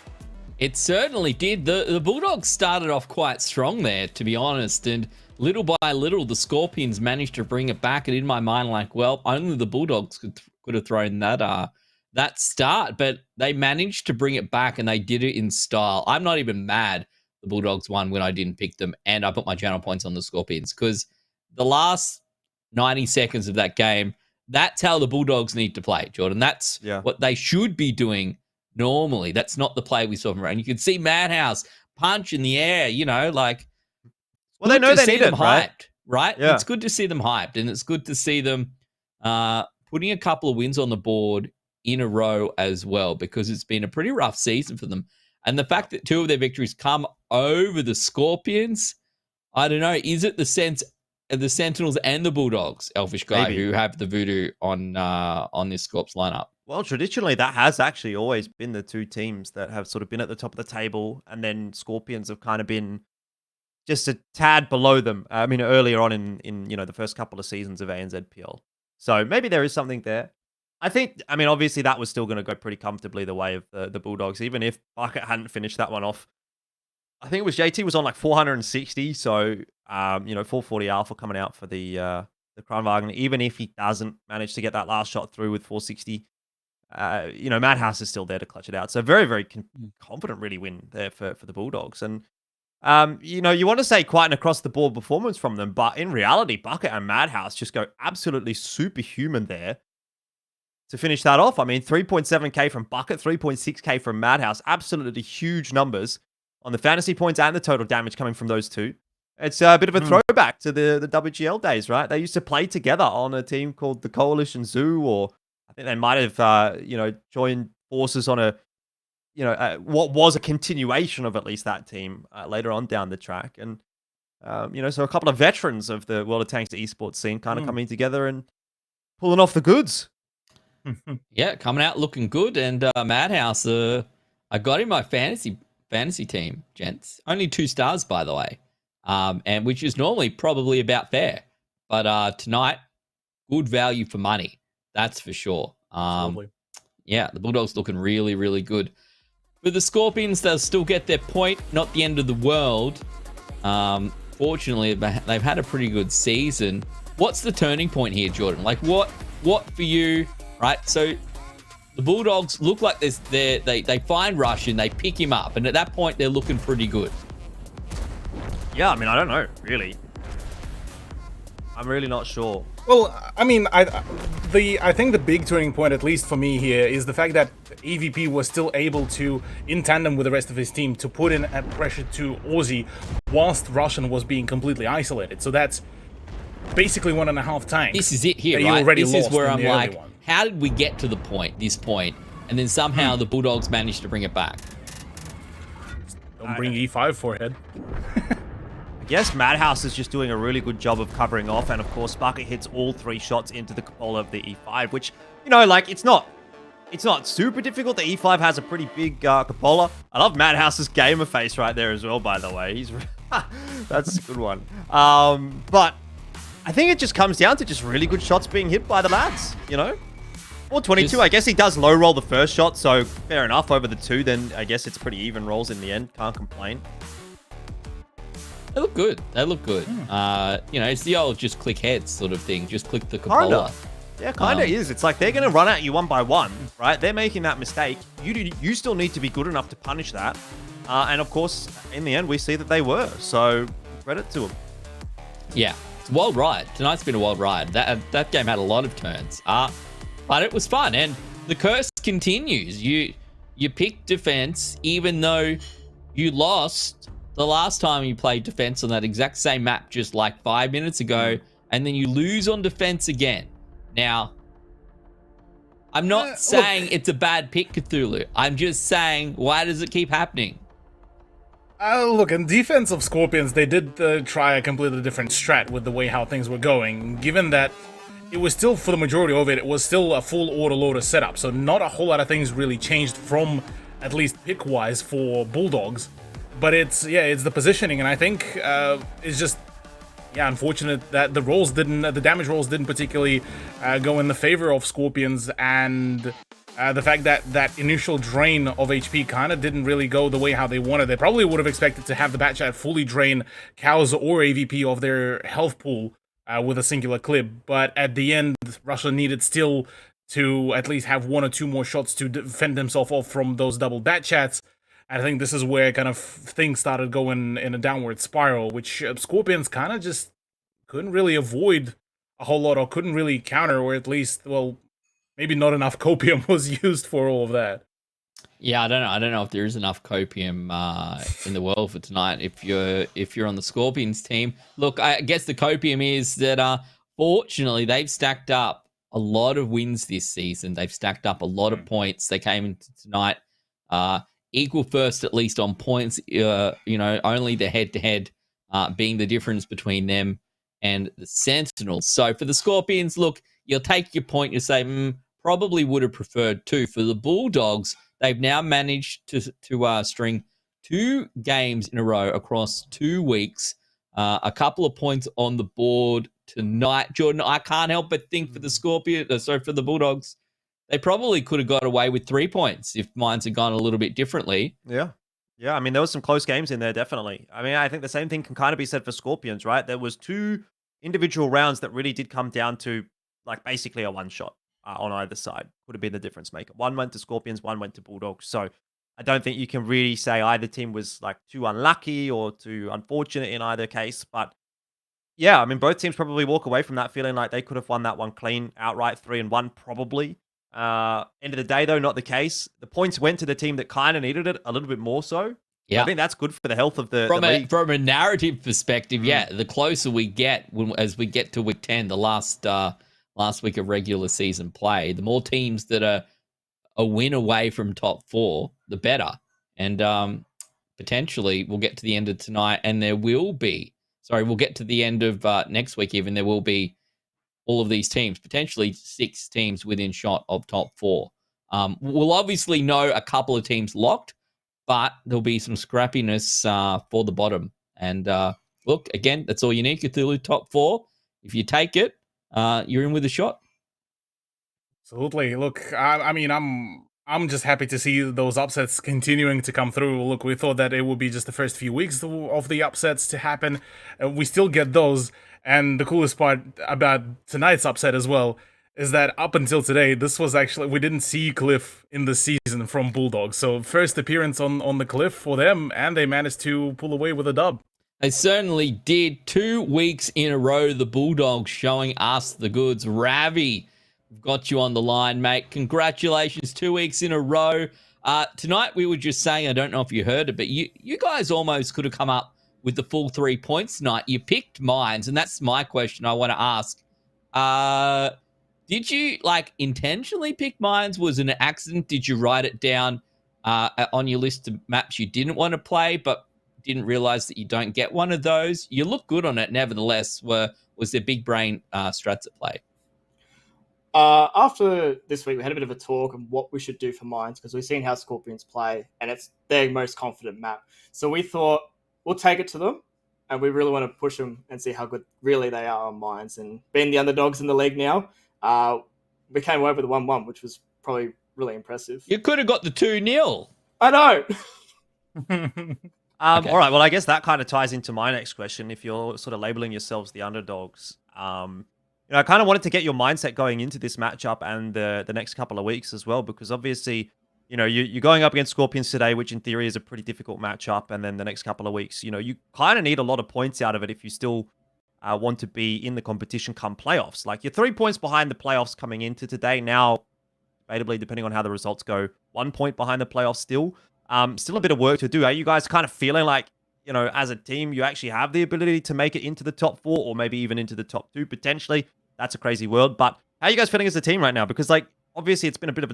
It certainly did. The Bulldogs started off quite strong there, to be honest, and little by little, the Scorpions managed to bring it back. And in my mind, like, well, only the Bulldogs could have thrown that start, but they managed to bring it back, and they did it in style. I'm not even mad the Bulldogs won when I didn't pick them, and I put my channel points on the Scorpions because the last 90 seconds of that game, that's how the Bulldogs need to play, Jordan. That's what they should be doing normally. That's not the play we saw from around. You could see Madhouse punch in the air, Well, they know they need it, hyped, right? Yeah. It's good to see them hyped, and it's good to see them putting a couple of wins on the board in a row as well, because it's been a pretty rough season for them. And the fact that 2 of their victories come over the Scorpions, I don't know, is it the sense of the Sentinels and the Bulldogs, Elfish Guy, Maybe. who have the voodoo on this Scorps lineup? Well, traditionally, that has actually always been the 2 teams that have sort of been at the top of the table, and then Scorpions have kind of been just a tad below them. I mean, earlier on in the first couple of seasons of ANZPL. So maybe there is something there. I mean, obviously that was still going to go pretty comfortably the way of the Bulldogs, even if Bucket hadn't finished that one off. I think it was JT was on like 460, so 440 alpha coming out for the Kranwagen. Even if he doesn't manage to get that last shot through with 460, Madhouse is still there to clutch it out. So very, very confident really win there for the Bulldogs. And you want to say quite an across the board performance from them, but in reality, Bucket and Madhouse just go absolutely superhuman there to finish that off. I mean, 3.7k from Bucket, 3.6k from Madhouse. Absolutely huge numbers on the fantasy points and the total damage coming from those 2. It's a bit of a throwback to the WGL days, right? They used to play together on a team called the Coalition Zoo, or I think they might have, joined forces on what was a continuation of at least that team later on down the track. And, so a couple of veterans of the World of Tanks esports scene kind of coming together and pulling off the goods. Yeah, coming out looking good. And Madhouse, I got in my fantasy team, gents. Only 2 stars, by the way, and which is normally probably about fair. But tonight, good value for money. That's for sure. Yeah, the Bulldogs looking really, really good. With the Scorpions, they'll still get their point. Not the end of the world. Fortunately, they've had a pretty good season. What's the turning point here, Jordan? Like, what for you, right? So the Bulldogs look like they find Russian, they pick him up, and at that point, they're looking pretty good. Yeah, I mean, I don't know, really. I'm really not sure. Well, I mean, I think the big turning point, at least for me here, is the fact that EVP was still able to, in tandem with the rest of his team, to put in a pressure to Aussie whilst Russian was being completely isolated. So that's basically 1.5 tanks. This is it here, right? This is where I'm like, one. How did we get to this point, and then somehow the Bulldogs managed to bring it back? Don't bring E5 forehead. Yes, Madhouse is just doing a really good job of covering off, and of course, Bucket hits all 3 shots into the cupola of the E5, which, it's not super difficult. The E5 has a pretty big cupola. I love Madhouse's gamer face right there as well, by the way. That's a good one. But I think it just comes down to just really good shots being hit by the lads, Or 22, I guess he does low roll the first shot, so fair enough. Over the 2, then I guess it's pretty even rolls in the end. Can't complain. They look good. It's the old just click heads sort of thing. Just click the cupola. Yeah, kind of is. It's like they're going to run at you one by one, right? They're making that mistake. You still need to be good enough to punish that. And of course, in the end, we see that they were. So credit to them. Yeah, it's a wild ride. Tonight's been a wild ride. That game had a lot of turns. But it was fun. And the curse continues. You picked defense, even though you lost the last time you played defense on that exact same map just like 5 minutes ago, and then you lose on defense again. Now, I'm not saying it's a bad pick, Cthulhu. I'm just saying, why does it keep happening? Look, in defense of Scorpions, they did try a completely different strat with the way how things were going, given that it was still, for the majority of it, it was still a full autoloader setup, so not a whole lot of things really changed from, at least pick-wise, for Bulldogs. But it's the positioning, and I think it's just, unfortunate that the damage rolls didn't particularly go in the favor of Scorpions, and the fact that that initial drain of HP kind of didn't really go the way how they wanted. They probably would have expected to have the Batchat fully drain Cows or AVP of their health pool with a singular clip, but at the end, Russia needed still to at least have 1 or 2 more shots to defend himself off from those double Batchats. And I think this is where kind of things started going in a downward spiral, which Scorpions kind of just couldn't really avoid a whole lot, or couldn't really counter, or at least, well, maybe not enough copium was used for all of that. Yeah, I don't know. I don't know if there is enough copium in the world for tonight. If you're on the Scorpions team, look, I guess the copium is that fortunately they've stacked up a lot of wins this season. They've stacked up a lot of points. They came into tonight equal first, at least on points. Only the head-to-head being the difference between them and the Sentinels. So for the Scorpions, look, you'll take your point. You say probably would have preferred two. For the Bulldogs, they've now managed to string 2 games in a row across 2 weeks. A couple of points on the board tonight. Jordan, I can't help but think for the Bulldogs, they probably could have got away with 3 points if mines had gone a little bit differently. Yeah. Yeah, I mean, there was some close games in there, definitely. I mean, I think the same thing can kind of be said for Scorpions, right? There was 2 individual rounds that really did come down to, like, basically a one-shot on either side. Would have been the difference maker. One went to Scorpions, one went to Bulldogs. So I don't think you can really say either team was, like, too unlucky or too unfortunate in either case. But yeah, I mean, both teams probably walk away from that feeling like they could have won that one clean, outright 3-1, probably. End of the day, though, not the case. The points went to the team that kind of needed it a little bit more so. Yeah. I think that's good for the health of the league. From a narrative perspective, yeah, the closer we get as we get to week 10, the last week of regular season play, the more teams that are a win away from top 4, the better. And potentially we'll get to the end of tonight and we'll get to the end of next week even. There will be all of these teams, potentially 6 teams within shot of top 4. We'll obviously know a couple of teams locked, but there'll be some scrappiness for the bottom. And look, again, that's all you need. Cthulhu top 4. If you take it, you're in with a shot. Absolutely. Look, I mean, I'm just happy to see those upsets continuing to come through. Look, we thought that it would be just the first few weeks of the upsets to happen. We still get those. And the coolest part about tonight's upset as well is that up until today, this was actually, we didn't see Cliff in the season from Bulldogs. So first appearance on the Cliff for them, and they managed to pull away with a dub. They certainly did. 2 weeks in a row, the Bulldogs showing us the goods. Ravi, we've got you on the line, mate. Congratulations, 2 weeks in a row. Tonight, we were just saying, I don't know if you heard it, but you guys almost could have come up with the full 3 points tonight. You picked mines, and that's my question I want to ask. Did you, intentionally pick mines? Was it an accident? Did you write it down on your list of maps you didn't want to play, but didn't realize that you don't get one of those? You look good on it, nevertheless. Was there big brain strats at play? After this week, we had a bit of a talk on what we should do for mines because we've seen how Scorpions play, and it's their most confident map. So we thought we'll take it to them, and we really want to push them and see how good really they are on mines. And being the underdogs in the league now, we came away with a 1-1, which was probably really impressive. You could have got the 2-0. I know. Okay. All right, well, I guess that kind of ties into my next question. If you're sort of labeling yourselves the underdogs, I kind of wanted to get your mindset going into this matchup and the next couple of weeks as well, because obviously, you're going up against Scorpions today, which in theory is a pretty difficult matchup, and then the next couple of weeks, you kind of need a lot of points out of it if you still want to be in the competition come playoffs. Like, you're 3 points behind the playoffs coming into today. Now, debatably, depending on how the results go, 1 point behind the playoffs still. Still a bit of work to do. Are you guys kind of feeling like, as a team, you actually have the ability to make it into the top 4 or maybe even into the top 2 potentially? That's a crazy world. But how are you guys feeling as a team right now? Because, obviously it's been a bit of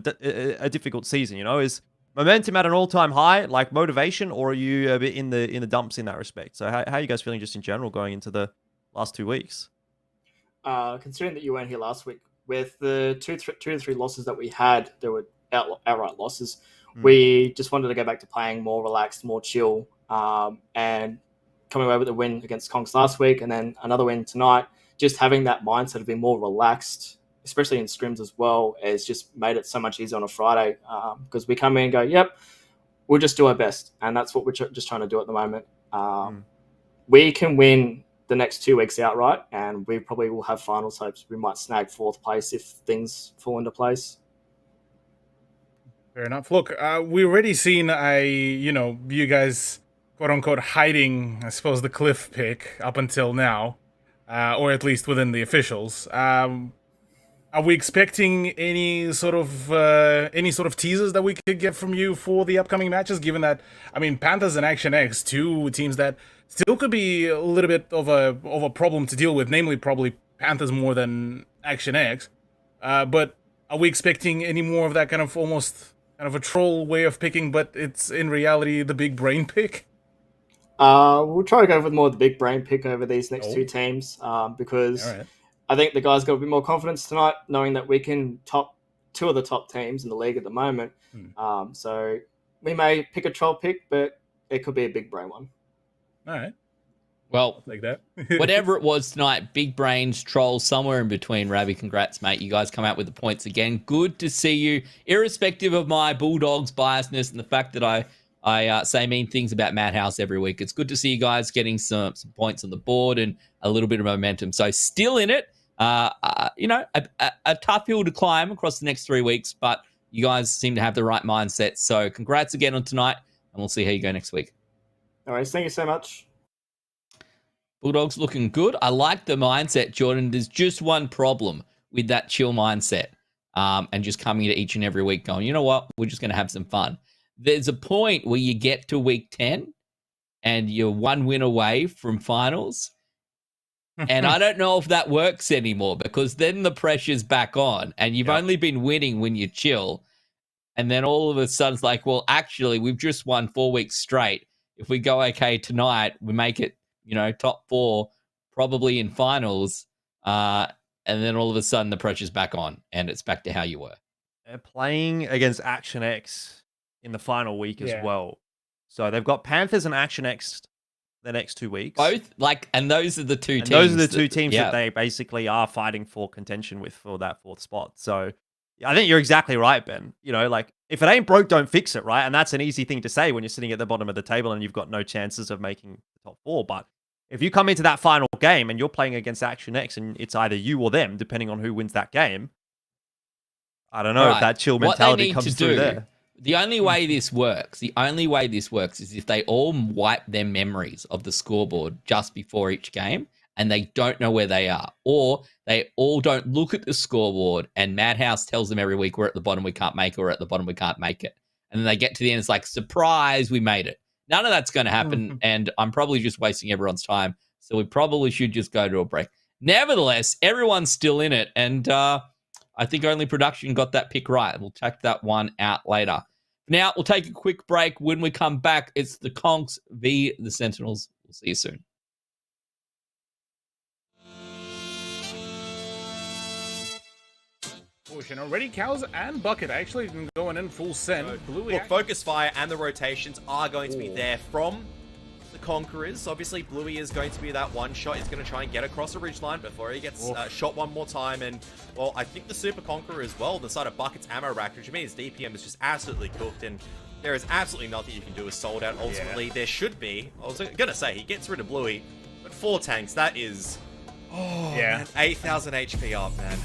a difficult season, Is momentum at an all-time high, like motivation, or are you a bit in the dumps in that respect? So how are you guys feeling just in general going into the last 2 weeks? Considering that you weren't here last week, with the two to three losses that we had, there were outright losses. We just wanted to go back to playing more relaxed, more chill, and coming away with a win against Kongs last week and then another win tonight. Just having that mindset of being more relaxed, especially in scrims as well, has just made it so much easier on a Friday because we come in and go, yep, we'll just do our best. And that's what we're just trying to do at the moment. We can win the next 2 weeks outright, and we probably will have finals hopes. We might snag 4th place if things fall into place. Fair enough. Look, we already seen you guys, quote unquote, hiding, I suppose, the Cliff pick up until now, or at least within the officials. Are we expecting any sort of teasers that we could get from you for the upcoming matches? Given that, I mean, Panthers and Action X, two teams that still could be a little bit of a problem to deal with, namely probably Panthers more than Action X. But are we expecting any more of that kind of almost kind of a troll way of picking, but it's in reality the big brain pick? We'll try to go with more of the big brain pick over these next two teams because All right. I think the guys got a bit more confidence tonight, knowing that we can top two of the top teams in the league at the moment. So we may pick a troll pick, but it could be a big brain one. All right. Well, Like that. whatever it was tonight, big brains, trolls, somewhere in between. Ravi, congrats, mate. You guys come out with the points again. Good to see you, irrespective of my Bulldogs biasness and the fact that I say mean things about Madhouse every week. It's good to see you guys getting some points on the board and a little bit of momentum. So still in it. A tough hill to climb across the next 3 weeks, but you guys seem to have the right mindset. So congrats again on tonight, and we'll see how you go next week. All right, thank you so much. Bulldogs looking good. I like the mindset, Jordan. There's just one problem with that chill mindset and just coming to each and every week going, you know what, we're just going to have some fun. There's a point where you get to week 10 and you're one win away from finals. And I don't know if that works anymore because then the pressure's back on and you've only been winning when you chill. And then all of a sudden it's like, well, actually, we've just won 4 weeks straight. If we go okay tonight, we make it, top 4, probably in finals. And then all of a sudden the pressure's back on and it's back to how you were. They're playing against Action X in the final week as well. So they've got Panthers and Action X the next 2 weeks. Both, and those are the two teams. Those are the two teams that they basically are fighting for contention with for that 4th spot. So I think you're exactly right, Ben. If it ain't broke, don't fix it, right? And that's an easy thing to say when you're sitting at the bottom of the table and you've got no chances of making the top 4. But if you come into that final game and you're playing against Action X and it's either you or them, depending on who wins that game, I don't know if that chill mentality comes through there. The only way this works is if they all wipe their memories of the scoreboard just before each game and they don't know where they are, or they all don't look at the scoreboard and Madhouse tells them every week, we're at the bottom, we can't make it, we're at the bottom, we can't make it. And then they get to the end, it's like, surprise, we made it. None of that's going to happen, and I'm probably just wasting everyone's time, so we probably should just go to a break. Nevertheless, everyone's still in it, and I think only production got that pick right. We'll check that one out later. Now, we'll take a quick break. When we come back, it's the Conks v. the Sentinels. We'll see you soon. Pushing already, Cows and Bucket actually going in full send. Look, Focus Fire and the rotations are going to be there from the Conquerors. Obviously, Bluey is going to be that one shot. He's going to try and get across the ridgeline before he gets shot one more time. And, well, I think the Super Conqueror as well, the side of Bucket's ammo rack, which means DPM is just absolutely cooked. And there is absolutely nothing you can do with Sold Out. Ultimately, there should be. I was going to say, he gets rid of Bluey, but 4 tanks, that is... man, 8,000 HP up, man.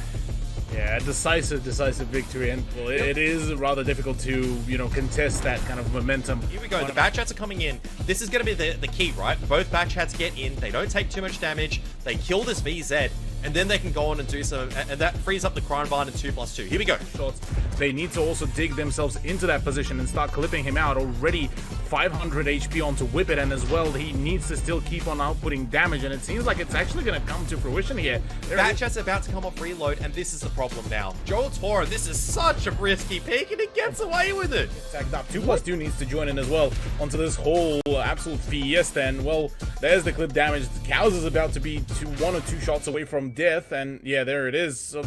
Yeah, decisive victory, and well, it is rather difficult to, contest that kind of momentum. Here we go, the Bat Chats are coming in. This is going to be the key, right? Both Bat Chats get in, they don't take too much damage, they kill this VZ, and then they can go on and do some, and that frees up the Crime Barn in 2+2. Here we go. Shots. They need to also dig themselves into that position and start clipping him out. Already 500 HP onto Whippet, and as well, he needs to still keep on outputting damage, and it seems like it's actually going to come to fruition here. Bat Chat's about to come off reload, and this is the problem now. Joel Toro, this is such a risky pick, and he gets away with it. Tagged up. 2+2 needs to join in as well onto this whole absolute fiesta, and well, there's the clip damage. Cows is about to be 1 or 2 shots away from death, and yeah, there it is. So,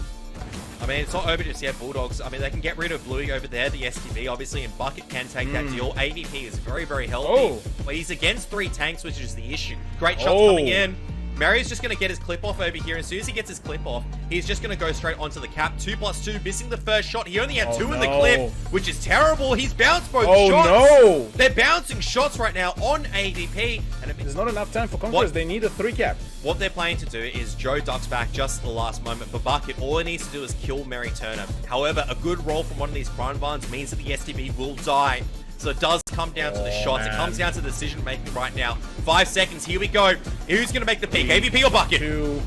I mean, it's not over just yet, Bulldogs. I mean, they can get rid of Bluey over there, the STB, obviously, and Bucket can take that deal. AVP is very, very healthy. But he's against 3 tanks, which is the issue. Great shots coming in. Mary's just going to get his clip off over here. As soon as he gets his clip off, he's just going to go straight onto the cap. 2+2, missing the first shot. He only had 2 in the clip, which is terrible. He's bounced both shots. No. They're bouncing shots right now on ADP. And There's not enough time for Conquerors. They need a 3 cap. What they're planning to do is Joe ducks back just at the last moment for Bucket. All he needs to do is kill Mary Turner. However, a good roll from one of these Crime Barns means that the STB will die. So it does come down to the shots. Man. It comes down to the decision making right now. 5 seconds. Here we go. Who's going to make the pick? AVP or Bucket? 2,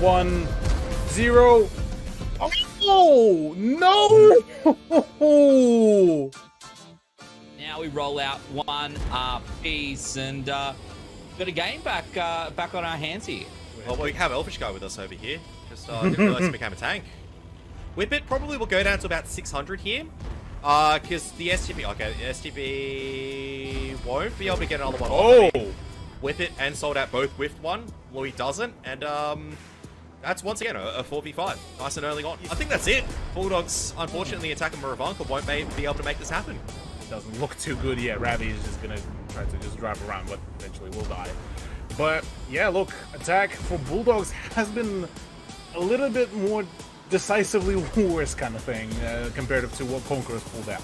1, 0. Oh, no! Now we roll out one piece and got a game back on our hands here. Well, we have Elfish Guy with us over here. Just didn't realize he became a tank. Whippet probably will go down to about 600 here. Because the STB, okay, the STB won't be able to get another one. Oh! Whippet and sold out both with one. Louis doesn't, and that's once again a 4v5. Nice and early on. I think that's it. Bulldogs, unfortunately, attacking Maravanka won't be able to make this happen. Doesn't look too good yet. Ravi is just gonna try to just drive around, but eventually will die. But yeah, look, attack for Bulldogs has been a little bit more decisively worse kind of thing compared to what Conquerors pulled out.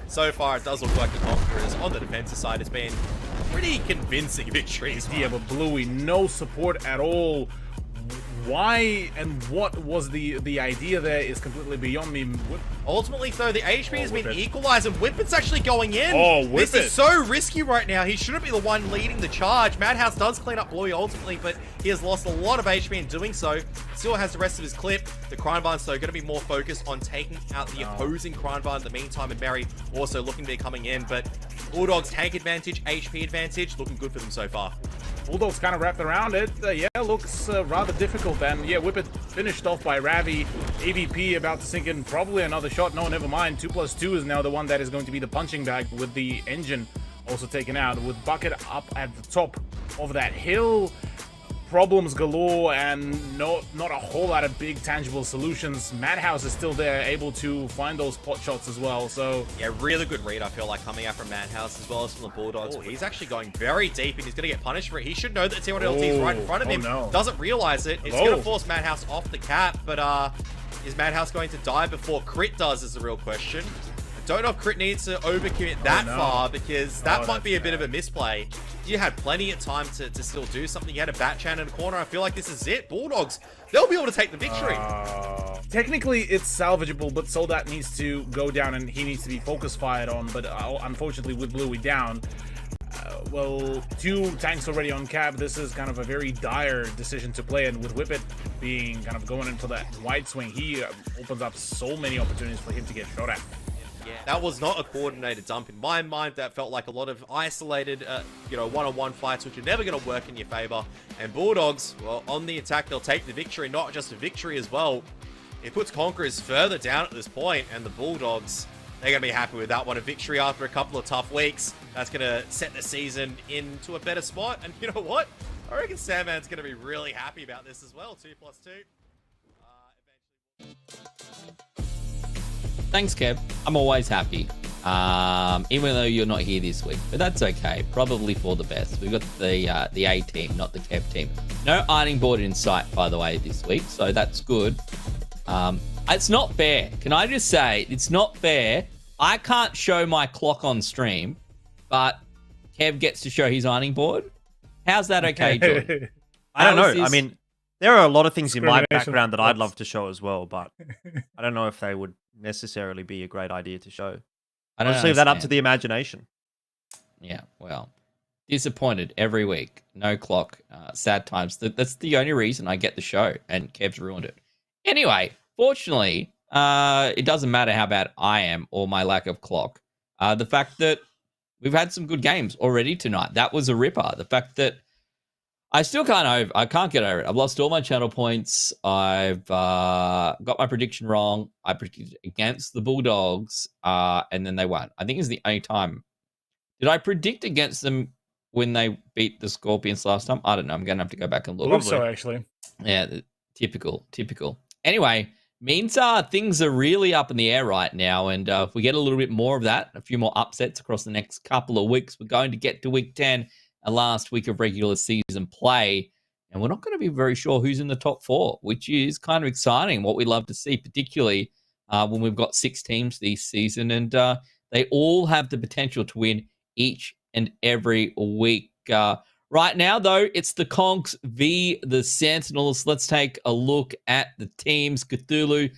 So far, it does look like the Conquerors on the defensive side has been pretty convincing victories. Yeah, but Bluey, no support at all. Why and what was the idea there is completely beyond me. Ultimately, though, the HP has been equalized, and Whippet's actually going in. Oh, Whippet. This is so risky right now. He shouldn't be the one leading the charge. Madhouse does clean up Bluey ultimately, but he has lost a lot of HP in doing so. Still has the rest of his clip. The Crime Barn's, though, going to be more focused on taking out the opposing Crime Barn in the meantime, and Mary also looking to be coming in. But Bulldogs tank advantage, HP advantage, looking good for them so far. Bulldogs kind of wrapped around it. Yeah, looks rather difficult then. Yeah, Whippet finished off by Ravi. AVP about to sink in probably another shot. No, never mind. 2+2 is now the one that is going to be the punching bag with the engine also taken out. With Bucket up at the top of that hill. Problems galore and not a whole lot of big tangible solutions. Madhouse is still there, able to find those pot shots as well. So yeah, really good read, I feel like, coming out from Madhouse as well as from the Bulldogs. He's actually going very deep and he's going to get punished for it. He should know that T1LT is right in front of him. Doesn't realize it. It's going to force Madhouse off the cap, but is Madhouse going to die before Crit does is the real question. I don't know if Crit needs to overcommit that far, because that might be a bit of a misplay. You had plenty of time to still do something. You had a Batchan in the corner. I feel like this is it. Bulldogs, they'll be able to take the victory. Technically, it's salvageable, but Soldat needs to go down and he needs to be focus fired on. But unfortunately, with Bluey down, well, 2 tanks already on cap. This is kind of a very dire decision to play. And with Whippet being kind of going into that wide swing, he opens up so many opportunities for him to get shot at. Yeah, that was not a coordinated dump. In my mind, that felt like a lot of isolated, one-on-one fights, which are never going to work in your favor. And Bulldogs, well, on the attack, they'll take the victory, not just a victory as well. It puts Conquerors further down at this point, and the Bulldogs, they're going to be happy with that one. A victory after a couple of tough weeks. That's going to set the season into a better spot. And you know what? I reckon Sandman's going to be really happy about this as well. 2+2. Thanks, Kev. I'm always happy, even though you're not here this week. But that's okay. Probably for the best. We've got the A team, not the Kev team. No ironing board in sight, by the way, this week. So that's good. It's not fair. Can I just say, it's not fair. I can't show my clock on stream, but Kev gets to show his ironing board. How's that okay, Jordan? I don't know. I mean, there are a lot of things in my background that I'd love to show as well, but I don't know if they would necessarily be a great idea to show. I'll just leave that up to the imagination. Yeah, well, disappointed every week. No clock. Sad times. That's the only reason I get the show, and Kev's ruined it. Anyway, fortunately, it doesn't matter how bad I am or my lack of clock. The fact that we've had some good games already tonight, that was a ripper. The fact that I still can't get over it. I've lost all my channel points. I've got my prediction wrong. I predicted against the Bulldogs, and then they won. I think it's the only time. Did I predict against them when they beat the Scorpions last time? I don't know. I'm going to have to go back and look. I believe so, actually. Yeah, typical. Anyway, means things are really up in the air right now, and if we get a little bit more of that, a few more upsets across the next couple of weeks, we're going to get to week 10. A last week of regular season play. and we're not going to be very sure who's in the top 4, which is kind of exciting. What we love to see, particularly when we've got 6 teams this season, and they all have the potential to win each and every week. Right now, though, it's the Conks v. the Sentinels. Let's take a look at the teams. Cthulhu,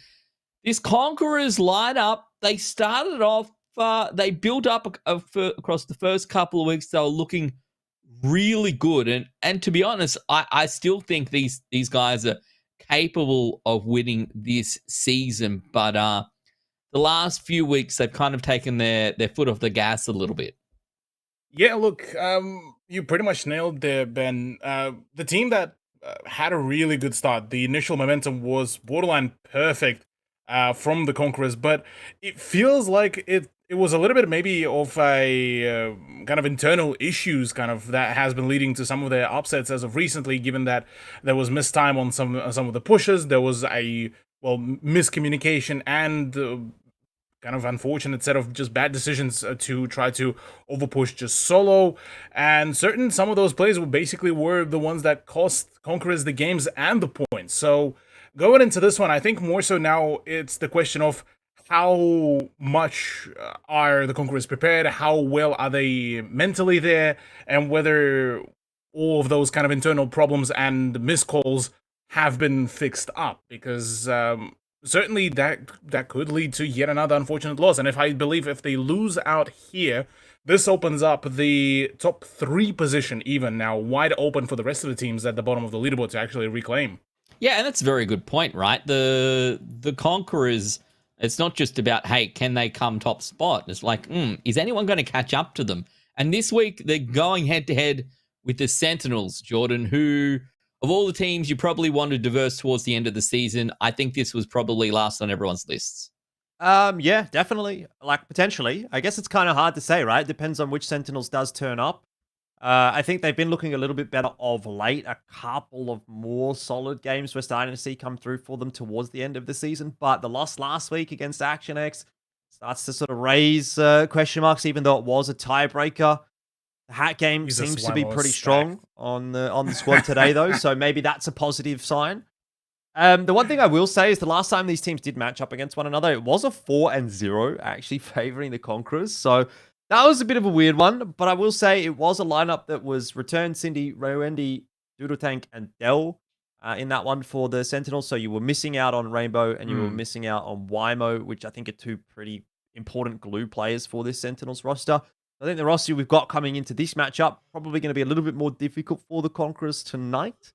this Conquerors lineup, they started off, they built up across the first couple of weeks. They were looking really good. And to be honest, I still think these guys are capable of winning this season. But the last few weeks, they've kind of taken their foot off the gas a little bit. Yeah, look, you pretty much nailed there, Ben. The team that had a really good start, the initial momentum was borderline perfect from the Conquerors, but it feels like it was a little bit maybe of a kind of internal issues kind of that has been leading to some of their upsets as of recently, given that there was missed time on some of the pushes, there was miscommunication and kind of unfortunate set of just bad decisions to try to overpush just solo, and some of those plays were the ones that cost Conquerors the games and the points. So going into this one, I think more so now it's the question of how much are the Conquerors prepared, how well are they mentally there, and whether all of those kind of internal problems and miscalls have been fixed up, because certainly that could lead to yet another unfortunate loss. And I believe if they lose out here, this opens up the top 3 position even now wide open for the rest of the teams at the bottom of the leaderboard to actually reclaim. Yeah, and that's a very good point, right? The Conquerors, it's not just about, hey, can they come top spot? It's like, is anyone going to catch up to them? And this week, they're going head-to-head with the Sentinels, Jordan, who, of all the teams you probably want to diverse towards the end of the season, I think this was probably last on everyone's lists. Yeah, definitely. Like, potentially. I guess it's kind of hard to say, right? Depends on which Sentinels does turn up. I think they've been looking a little bit better of late. A couple of more solid games we're starting to see come through for them towards the end of the season. But the loss last week against Action X starts to sort of raise question marks, even though it was a tiebreaker. The Hat game seems to be pretty strong on the squad today, though. So maybe that's a positive sign. The one thing I will say is the last time these teams did match up against one another, it was a 4-0, actually favoring the Conquerors. So that was a bit of a weird one, but I will say it was a lineup that was returned Cindy, Rowendi, Doodle Tank, and Dell in that one for the Sentinels. So you were missing out on Rainbow and you were missing out on Wymo, which I think are 2 pretty important glue players for this Sentinels roster. I think the roster we've got coming into this matchup probably going to be a little bit more difficult for the Conquerors tonight.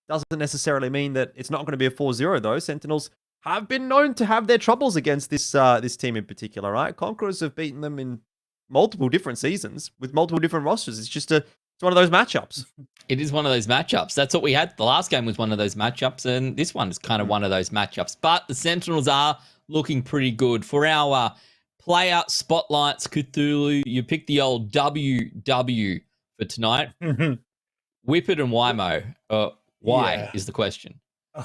Doesn't necessarily mean that it's not going to be a 4-0 though. Sentinels have been known to have their troubles against this team in particular, right? Conquerors have beaten them in multiple different seasons with multiple different rosters. It's one of those matchups. It is one of those matchups. That's what we had. The last game was one of those matchups, and this one is kind of one of those matchups. But the Sentinels are looking pretty good. For our player spotlights, Cthulhu, you picked the old WW for tonight. Whippet and Wymo. Why is the question?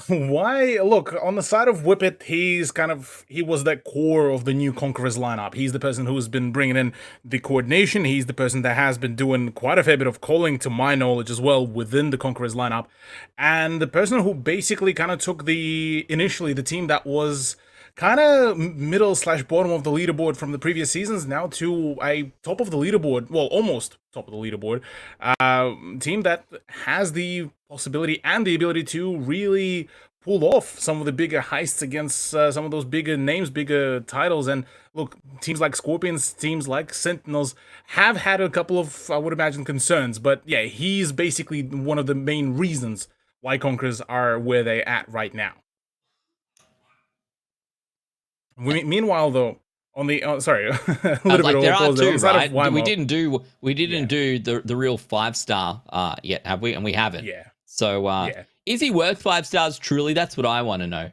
Why? Look, on the side of Whippet, he was that core of the new Conquerors lineup. He's the person who's been bringing in the coordination. He's the person that has been doing quite a fair bit of calling, to my knowledge, as well, within the Conquerors lineup. And the person who basically kind of took initially the team that was kind of middle/bottom of the leaderboard from the previous seasons now to a top of the leaderboard, well, almost top of the leaderboard, team that has the possibility and the ability to really pull off some of the bigger heists against some of those bigger names, bigger titles. And look, teams like Scorpions, teams like Sentinels have had a couple of, I would imagine, concerns. But yeah, he's basically one of the main reasons why Conquerors are where they're at right now. Meanwhile, though, on the sorry, a little bit there of are 2, right? We didn't do the real 5-star yet, have we? And we haven't. Yeah. So is he worth 5 stars? Truly, that's what I want to know.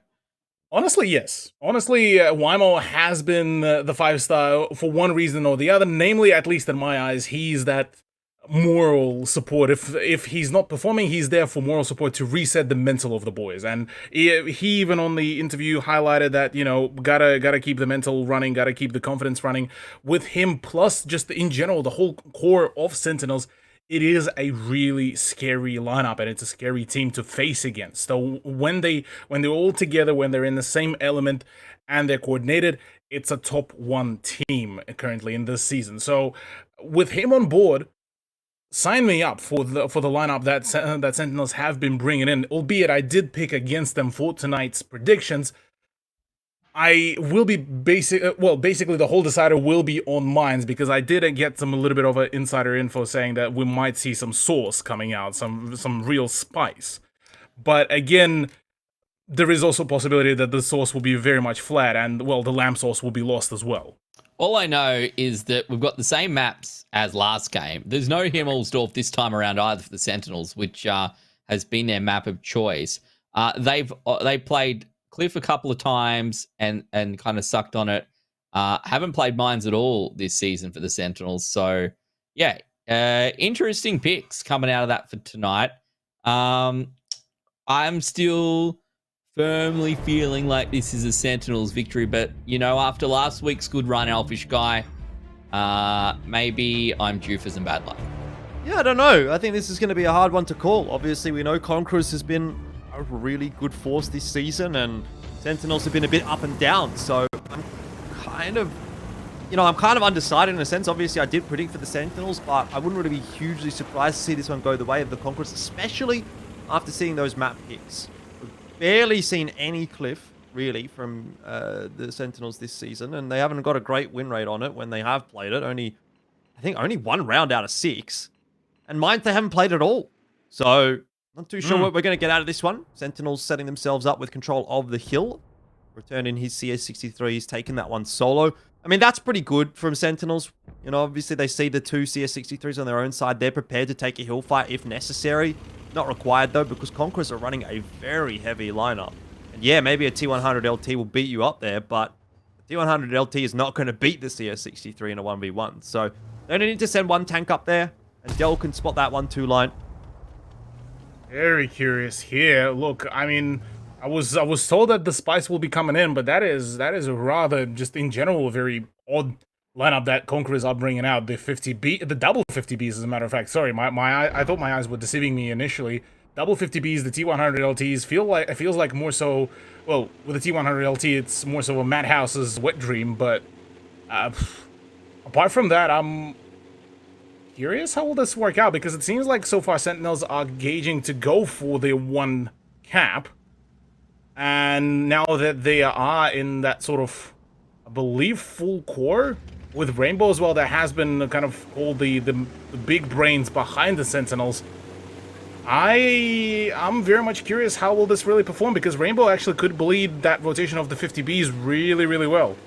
Honestly, yes. Honestly, Wymo has been the 5-star for one reason or the other. Namely, at least in my eyes, he's that moral support. If he's not performing, he's there for moral support to reset the mental of the boys. And he even on the interview highlighted that, gotta keep the mental running, gotta keep the confidence running with him. Plus, just in general, the whole core of Sentinels it is a really scary lineup, and it's a scary team to face against. So when they're all together, when they're in the same element and they're coordinated, it's a top 1 team currently in this season. So with him on board, sign me up for the lineup that Sentinels have been bringing in. Albeit I did pick against them for tonight's predictions. I will be basically the whole decider will be on mines, because I did get a little bit of an insider info saying that we might see some sauce coming out, some real spice. But again, there is also a possibility that the sauce will be very much flat, and well, the lamb sauce will be lost as well. All I know is that we've got the same maps as last game. There's no Himmelsdorf this time around either for the Sentinels, which has been their map of choice. They played Cliff a couple of times and kind of sucked on it. Haven't played Mines at all this season for the Sentinels. So, yeah, interesting picks coming out of that for tonight. I'm still firmly feeling like this is a Sentinels victory, but, you know, after last week's good run, Elfish Guy, maybe I'm due for some bad luck. Yeah, I don't know. I think this is going to be a hard one to call. Obviously, we know Conquerors has been a really good force this season, and Sentinels have been a bit up and down. So I'm kind of undecided in a sense. Obviously, I did predict for the Sentinels, but I wouldn't really be hugely surprised to see this one go the way of the Conquerors, especially after seeing those map picks. We've barely seen any Cliff, really, from the Sentinels this season, and they haven't got a great win rate on it when they have played it. I think only 1 round out of 6. And Mines, they haven't played at all. So not too sure what we're going to get out of this one. Sentinels setting themselves up with control of the hill. Returning his CS63. He's taken that one solo. I mean, that's pretty good from Sentinels. You know, obviously they see the 2 CS63s on their own side. They're prepared to take a hill fight if necessary. Not required, though, because Conquerors are running a very heavy lineup. And yeah, maybe a T100 LT will beat you up there, but the T100 LT is not going to beat the CS63 in a 1v1. So they only need to send 1 tank up there, and Dell can spot that 1-2 line. Very curious here. Look, I mean, I was told that the spice will be coming in, but that is a rather, just in general, a very odd lineup that Conquerors are bringing out. The 50B, the double 50Bs, as a matter of fact. Sorry, I thought my eyes were deceiving me initially. Double 50Bs, the T100 LTs feels like more so. Well, with the T100 LT, it's more so a Madhouse's wet dream. But apart from that, I'm curious how will this work out, because it seems like so far Sentinels are gauging to go for the 1 cap, and now that they are in that sort of, I believe, full core with Rainbow as well, that has been kind of called the big brains behind the Sentinels. I'm very much curious how will this really perform, because Rainbow actually could bleed that rotation of the 50Bs really, really well.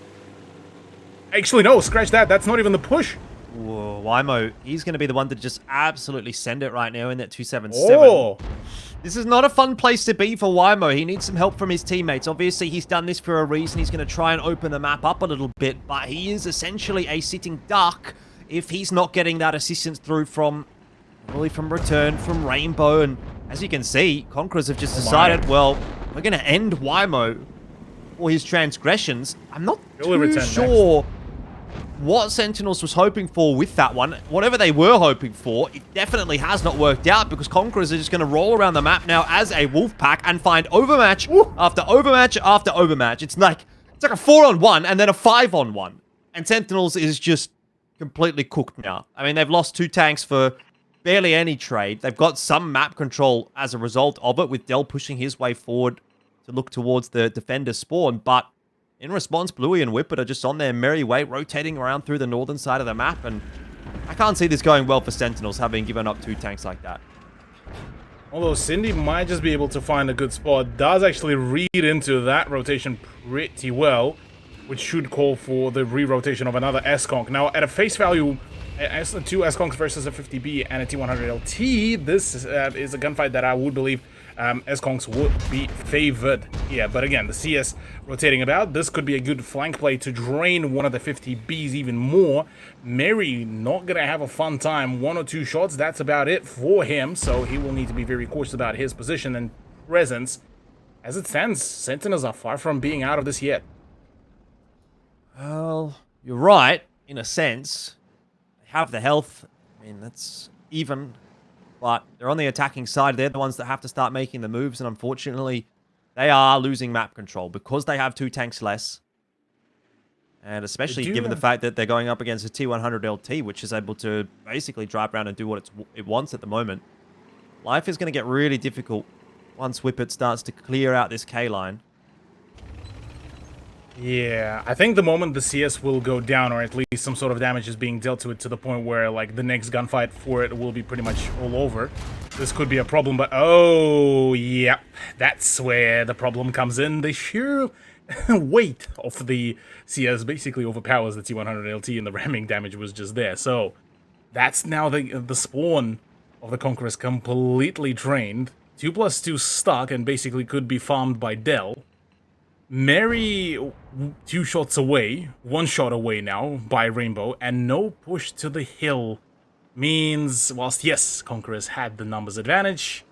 Actually, no, scratch that. That's not even the push. Whoa, Wymo, he's going to be the one to just absolutely send it right now in that 277. Oh. This is not a fun place to be for Wymo. He needs some help from his teammates. Obviously, he's done this for a reason. He's going to try and open the map up a little bit, but he is essentially a sitting duck if he's not getting that assistance through from Return, from Rainbow. And as you can see, Conquerors have just decided, well, we're going to end Wymo for his transgressions. I'm not too sure what Sentinels was hoping for with that one. Whatever they were hoping for, it definitely has not worked out, because Conquerors are just going to roll around the map now as a wolf pack and find overmatch after overmatch after overmatch. It's like a 4-on-1 and then a 5-on-1. And Sentinels is just completely cooked now. I mean, they've lost 2 tanks for barely any trade. They've got some map control as a result of it, with Dell pushing his way forward to look towards the defender spawn, but in response, Bluey and Whippet are just on their merry way, rotating around through the northern side of the map, and I can't see this going well for Sentinels, having given up 2 tanks like that. Although Cindy might just be able to find a good spot, does actually read into that rotation pretty well, which should call for the re-rotation of another S-Conk. Now, at a face value, 2 S-Conks versus a 50B and a T100 LT, this is a gunfight that I would believe S-Conks would be favored here. But again, the CS rotating about. This could be a good flank play to drain one of the 50Bs even more. Mary not going to have a fun time. 1 or 2 shots, that's about it for him. So he will need to be very cautious about his position and presence. As it stands, Sentinels are far from being out of this yet. Well, you're right, in a sense. They have the health. I mean, that's even, but they're on the attacking side. They're the ones that have to start making the moves, and unfortunately, they are losing map control because they have 2 tanks less. And especially given the fact that they're going up against a T100 LT, which is able to basically drive around and do what it wants at the moment. Life is going to get really difficult once Whippet starts to clear out this K line. Yeah, I think the moment the CS will go down, or at least some sort of damage is being dealt to it to the point where, like, the next gunfight for it will be pretty much all over, this could be a problem. But, oh, yep, that's where the problem comes in. The sheer weight of the CS basically overpowers the T100 LT, and the ramming damage was just there. So, that's now the spawn of the Conquerors completely drained. 2+2 stuck and basically could be farmed by Dell. Mary 2 shots away, 1 shot away now by Rainbow, and no push to the hill means, whilst yes, Conquerors had the numbers advantage,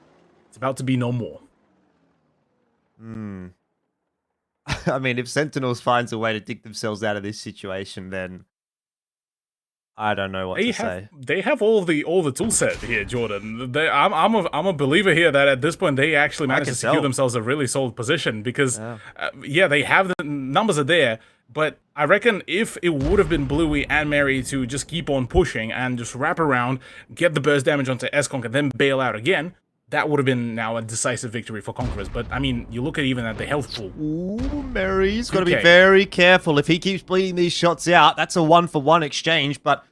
it's about to be no more. I mean, if Sentinels finds a way to dig themselves out of this situation, then I don't know what to say. They have all the tool set here, Jordan. I'm a believer here that at this point they actually managed to secure themselves a really solid position because, yeah, they have the numbers are there. But I reckon if it would have been Bluey and Mary to just keep on pushing and just wrap around, get the burst damage onto S-Conk, and then bail out again, that would have been now a decisive victory for Conquerors. But, I mean, you look at even at the health pool. Ooh, Mary's got to be very careful. If he keeps bleeding these shots out, that's a 1-for-1 exchange, but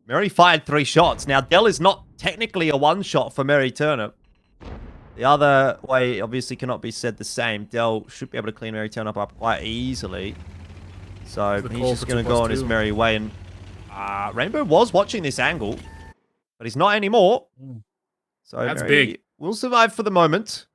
Mary fired 3 shots. Now, Dell is not technically a 1-shot for Mary Turnip. The other way, obviously, cannot be said the same. Dell should be able to clean Mary Turnip up quite easily. So he's just going to go on his merry way. And Rainbow was watching this angle, but he's not anymore. So that's Mary big. Will survive for the moment.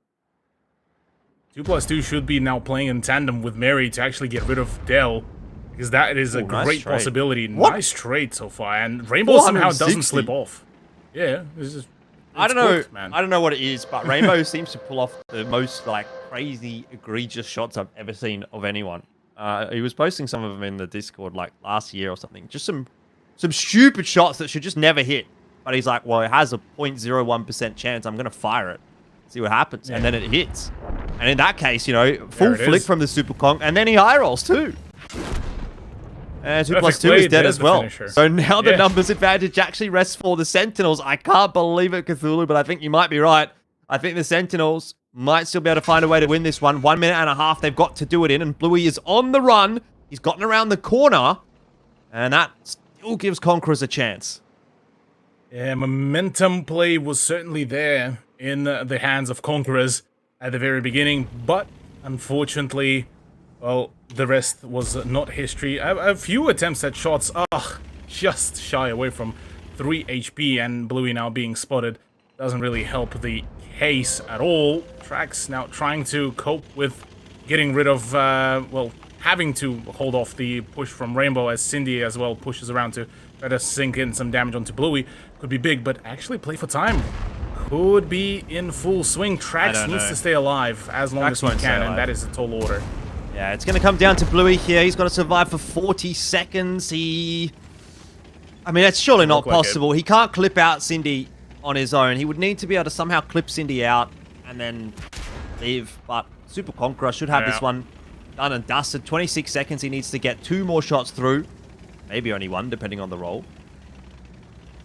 2+2 should be now playing in tandem with Mary to actually get rid of Dell, because that is a great possibility. Nice trade so far, and Rainbow somehow doesn't slip off. Yeah, I don't know. Man. I don't know what it is, but Rainbow seems to pull off the most like crazy, egregious shots I've ever seen of anyone. He was posting some of them in the Discord like last year or something. Just some stupid shots that should just never hit. But he's like, well, it has a 0.01% chance. I'm going to fire it. See what happens. Yeah. And then it hits. And in that case, you know, full flick from the Super Conk. And then he high rolls too. And 2+2 is dead as well. So now the numbers advantage actually rests for the Sentinels. I can't believe it, Cthulhu, but I think you might be right. I think the Sentinels might still be able to find a way to win this one. 1 minute and a half they've got to do it in. And Bluey is on the run. He's gotten around the corner. And that still gives Conquerors a chance. Yeah, momentum play was certainly there in the hands of Conquerors at the very beginning, but unfortunately, well, the rest was not history. A few attempts at shots, just shy away from 3 HP, and Bluey now being spotted doesn't really help the case at all. Trax now trying to cope with getting rid of, well, having to hold off the push from Rainbow as Cindy as well pushes around to try to sink in some damage onto Bluey. Could be big, but actually play for time could be in full swing. Trax needs to stay alive as long as he can, and that is a tall order. Yeah, it's going to come down to Bluey here. He's got to survive for 40 seconds. I mean, that's surely not possible. He can't clip out Cindy on his own. He would need to be able to somehow clip Cindy out and then leave. But Super Conqueror should have this one done and dusted. 26 seconds. He needs to get 2 more shots through. Maybe only 1, depending on the roll.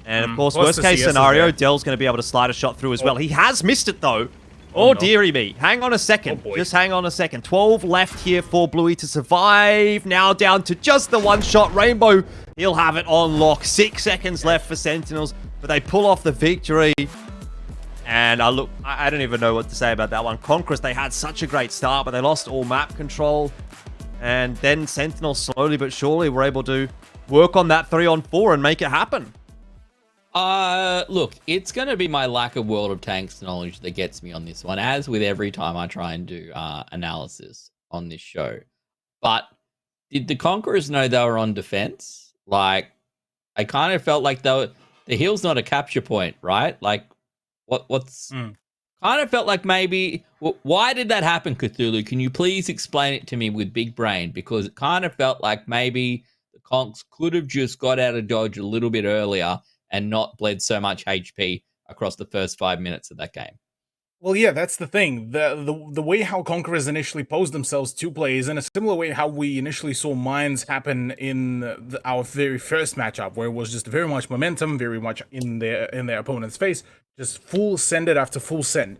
And, of course, worst case scenario, Dell's going to be able to slide a shot through as well. He has missed it, though. Oh, dearie me. Hang on a second. Just hang on a second. 12 left here for Bluey to survive. Now down to just the 1 shot. Rainbow, he'll have it on lock. 6 seconds left for Sentinels, but they pull off the victory. And look, I don't even know what to say about that one. Conquerors, they had such a great start, but they lost all map control. And then Sentinels, slowly but surely, were able to work on that 3-on-4 and make it happen. Look, it's going to be my lack of World of Tanks knowledge that gets me on this one, as with every time I try and do analysis on this show. But did the Conquerors know they were on defense? Like, I kind of felt like the hill's not a capture point, right? Like, what's... Kind of felt like maybe... Why did that happen, Cthulhu? Can you please explain it to me with big brain? Because it kind of felt like maybe the Conks could have just got out of dodge a little bit earlier and not bled so much HP across the first 5 minutes of that game. Well, yeah, that's the thing. The way how Conquerors initially posed themselves to play is in a similar way how we initially saw Mines happen in our very first matchup, where it was just very much momentum, very much in their opponent's face, just full send it after full send.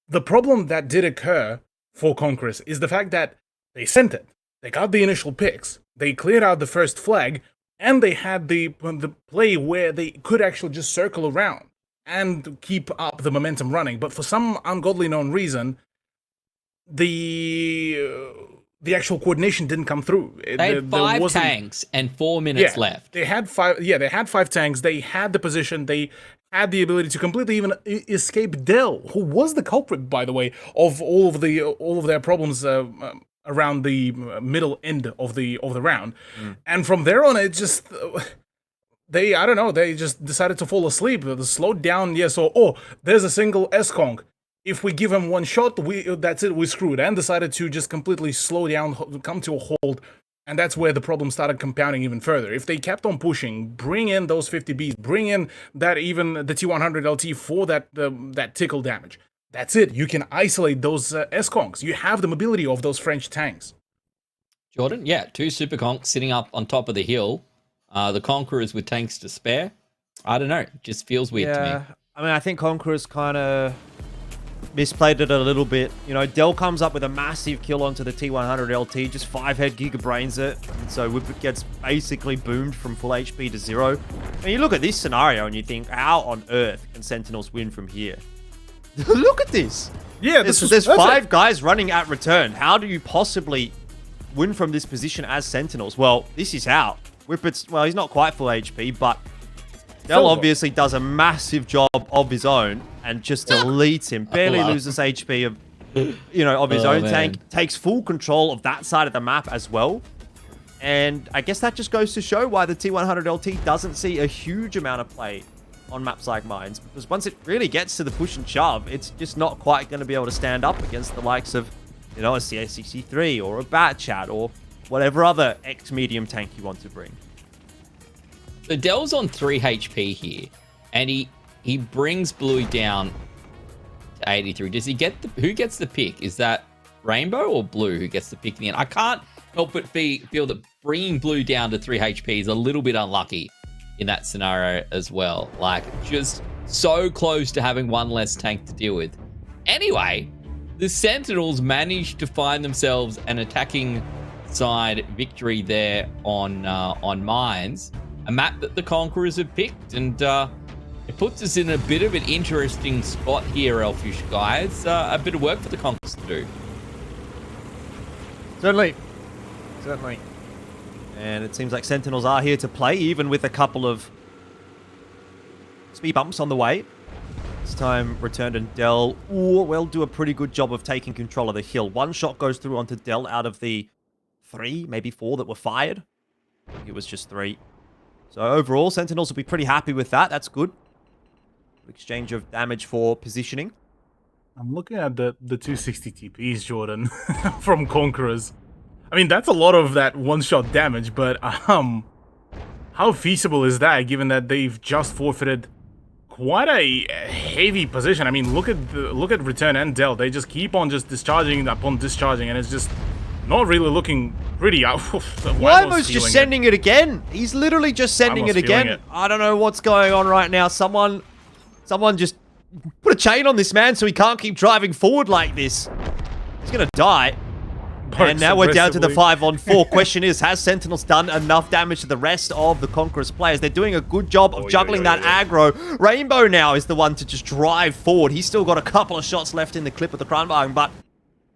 The problem that did occur for Conquerors is the fact that they sent it, they got the initial picks, they cleared out the first flag, and they had the play where they could actually just circle around and keep up the momentum running. But for some ungodly known reason, the actual coordination didn't come through. They had 5 tanks and 4 minutes left. They had 5. Yeah, they had 5 tanks. They had the position. They had the ability to completely even escape Dell, who was the culprit, by the way, of all of their problems around the middle end of the round. And from there on, it just. I don't know, they just decided to fall asleep. They slowed down, there's a single S-Conk. If we give him one shot, that's it, we screwed. And decided to just completely slow down, come to a halt, and that's where the problem started compounding even further. If they kept on pushing, bring in those 50Bs, bring in that even the T100 LT for that tickle damage. That's it, you can isolate those S-Conks. You have the mobility of those French tanks. Jordan, yeah, 2 super conks sitting up on top of the hill. The Conquerors with tanks to spare. I don't know. It just feels weird to me. I mean, I think Conquerors kind of misplayed it a little bit. You know, Dell comes up with a massive kill onto the T100 LT, just 5-head gigabrains it. And so Whippet gets basically boomed from full HP to 0. And you look at this scenario and you think, how on earth can Sentinels win from here? Look at this. Yeah, there's 5 guys running at return. How do you possibly win from this position as Sentinels? Well, this is how. Whippet's, well, he's not quite full HP, but Dell obviously does a massive job of his own and just deletes him. Barely loses HP of, of his own tank. Takes full control of that side of the map as well. And I guess that just goes to show why the T100 LT doesn't see a huge amount of play on maps like Mines. Because once it really gets to the push and shove, it's just not quite going to be able to stand up against the likes of, a CS63 or a Bat Chat or whatever other X-medium tank you want to bring. So Dell's on 3 HP here, and he brings Bluey down to 83. Does he get who gets the pick? Is that Rainbow or Blue who gets the pick in the end? I can't help but feel that bringing Blue down to 3 HP is a little bit unlucky in that scenario as well. Like, just so close to having one less tank to deal with. Anyway, the Sentinels managed to find themselves an attacking side victory there on Mines, a map that the Conquerors have picked, and it puts us in a bit of an interesting spot here, Elfish guys. A bit of work for the Conquerors to do. Certainly. And it seems like Sentinels are here to play, even with a couple of speed bumps on the way. This time, Returned and Dell will do a pretty good job of taking control of the hill. One shot goes through onto Dell out of the 3, maybe 4 that were fired. I think it was just 3. So overall, Sentinels will be pretty happy with that. That's good. Exchange of damage for positioning. I'm looking at the 260 TPs, Jordan, from Conquerors. I mean, that's a lot of that one-shot damage, but how feasible is that, given that they've just forfeited quite a heavy position? I mean, look at Return and Dell. They just keep on just discharging upon discharging, and it's just not really looking pretty. Wymo's just sending it again. He's literally just sending it again. I don't know what's going on right now. Someone just put a chain on this man so he can't keep driving forward like this. He's gonna die. And now we're down to the 5-on-4. Question is, has Sentinels done enough damage to the rest of the Conquerors players? They're doing a good job of juggling that aggro. Rainbow now is the one to just drive forward. He's still got a couple of shots left in the clip of the Kranwagen, but at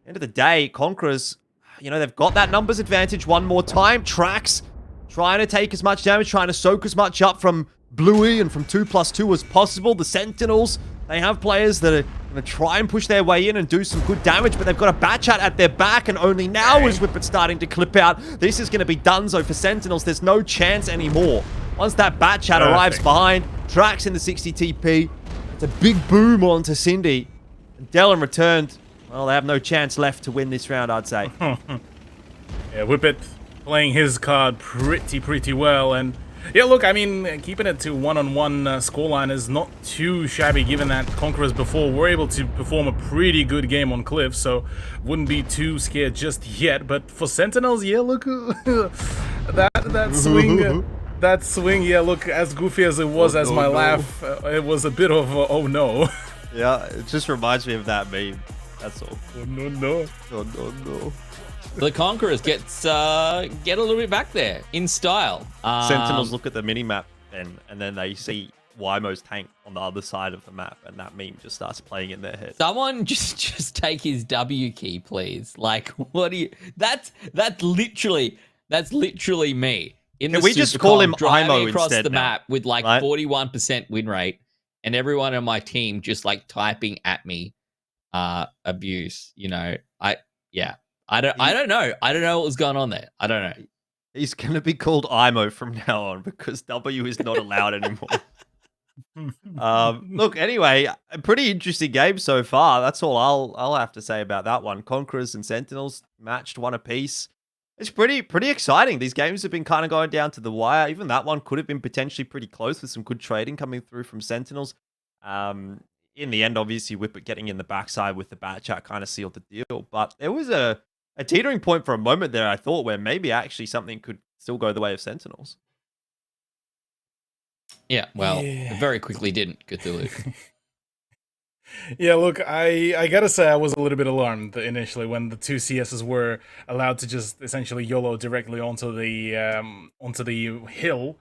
the end of the day, Conquerors, they've got that numbers advantage one more time. Trax trying to take as much damage, trying to soak as much up from Bluey and from 2+2 as possible. The Sentinels, they have players that are going to try and push their way in and do some good damage, but they've got a Bat Chat at their back, and only now is Whippet starting to clip out. This is going to be donezo for Sentinels. There's no chance anymore. Once that Bat Chat arrives behind, Trax in the 60 TP. It's a big boom onto Cindy. And Dell and Returned, well, they have no chance left to win this round, I'd say. Yeah, Whippet playing his card pretty well, and Yeah, look, I mean, keeping it to one-on-one scoreline is not too shabby, given that Conquerors before were able to perform a pretty good game on Cliff, so wouldn't be too scared just yet. But for Sentinels, yeah, look, that swing. That swing, yeah, look, as goofy as it was as my laugh, it was a bit of oh no. Yeah, it just reminds me of that meme. That's all. Oh no. Oh no. The Conquerors get a little bit back there in style. Sentinels look at the mini-map and then they see Wymo's tank on the other side of the map, and that meme just starts playing in their head. Someone just take his W key, please. Like, what do you? That's literally me. Can we just call him driving IMO across instead the now, map with like right? 41% win rate, and everyone on my team just like typing at me abuse. You know, I don't know. I don't know what was going on there. I don't know. He's going to be called IMO from now on because W is not allowed anymore. Look, anyway, a pretty interesting game so far. That's all I'll have to say about that one. Conquerors and Sentinels matched one apiece. It's pretty exciting. These games have been kind of going down to the wire. Even that one could have been potentially pretty close with some good trading coming through from Sentinels. In the end, obviously, Whippet getting in the backside with the bat chat kind of sealed the deal. But there was a teetering point for a moment there, I thought, where maybe actually something could still go the way of Sentinels. Yeah, well, it very quickly didn't, Cthulhu. Yeah, look, I gotta say I was a little bit alarmed initially when the two CSs were allowed to just essentially YOLO directly onto the hill.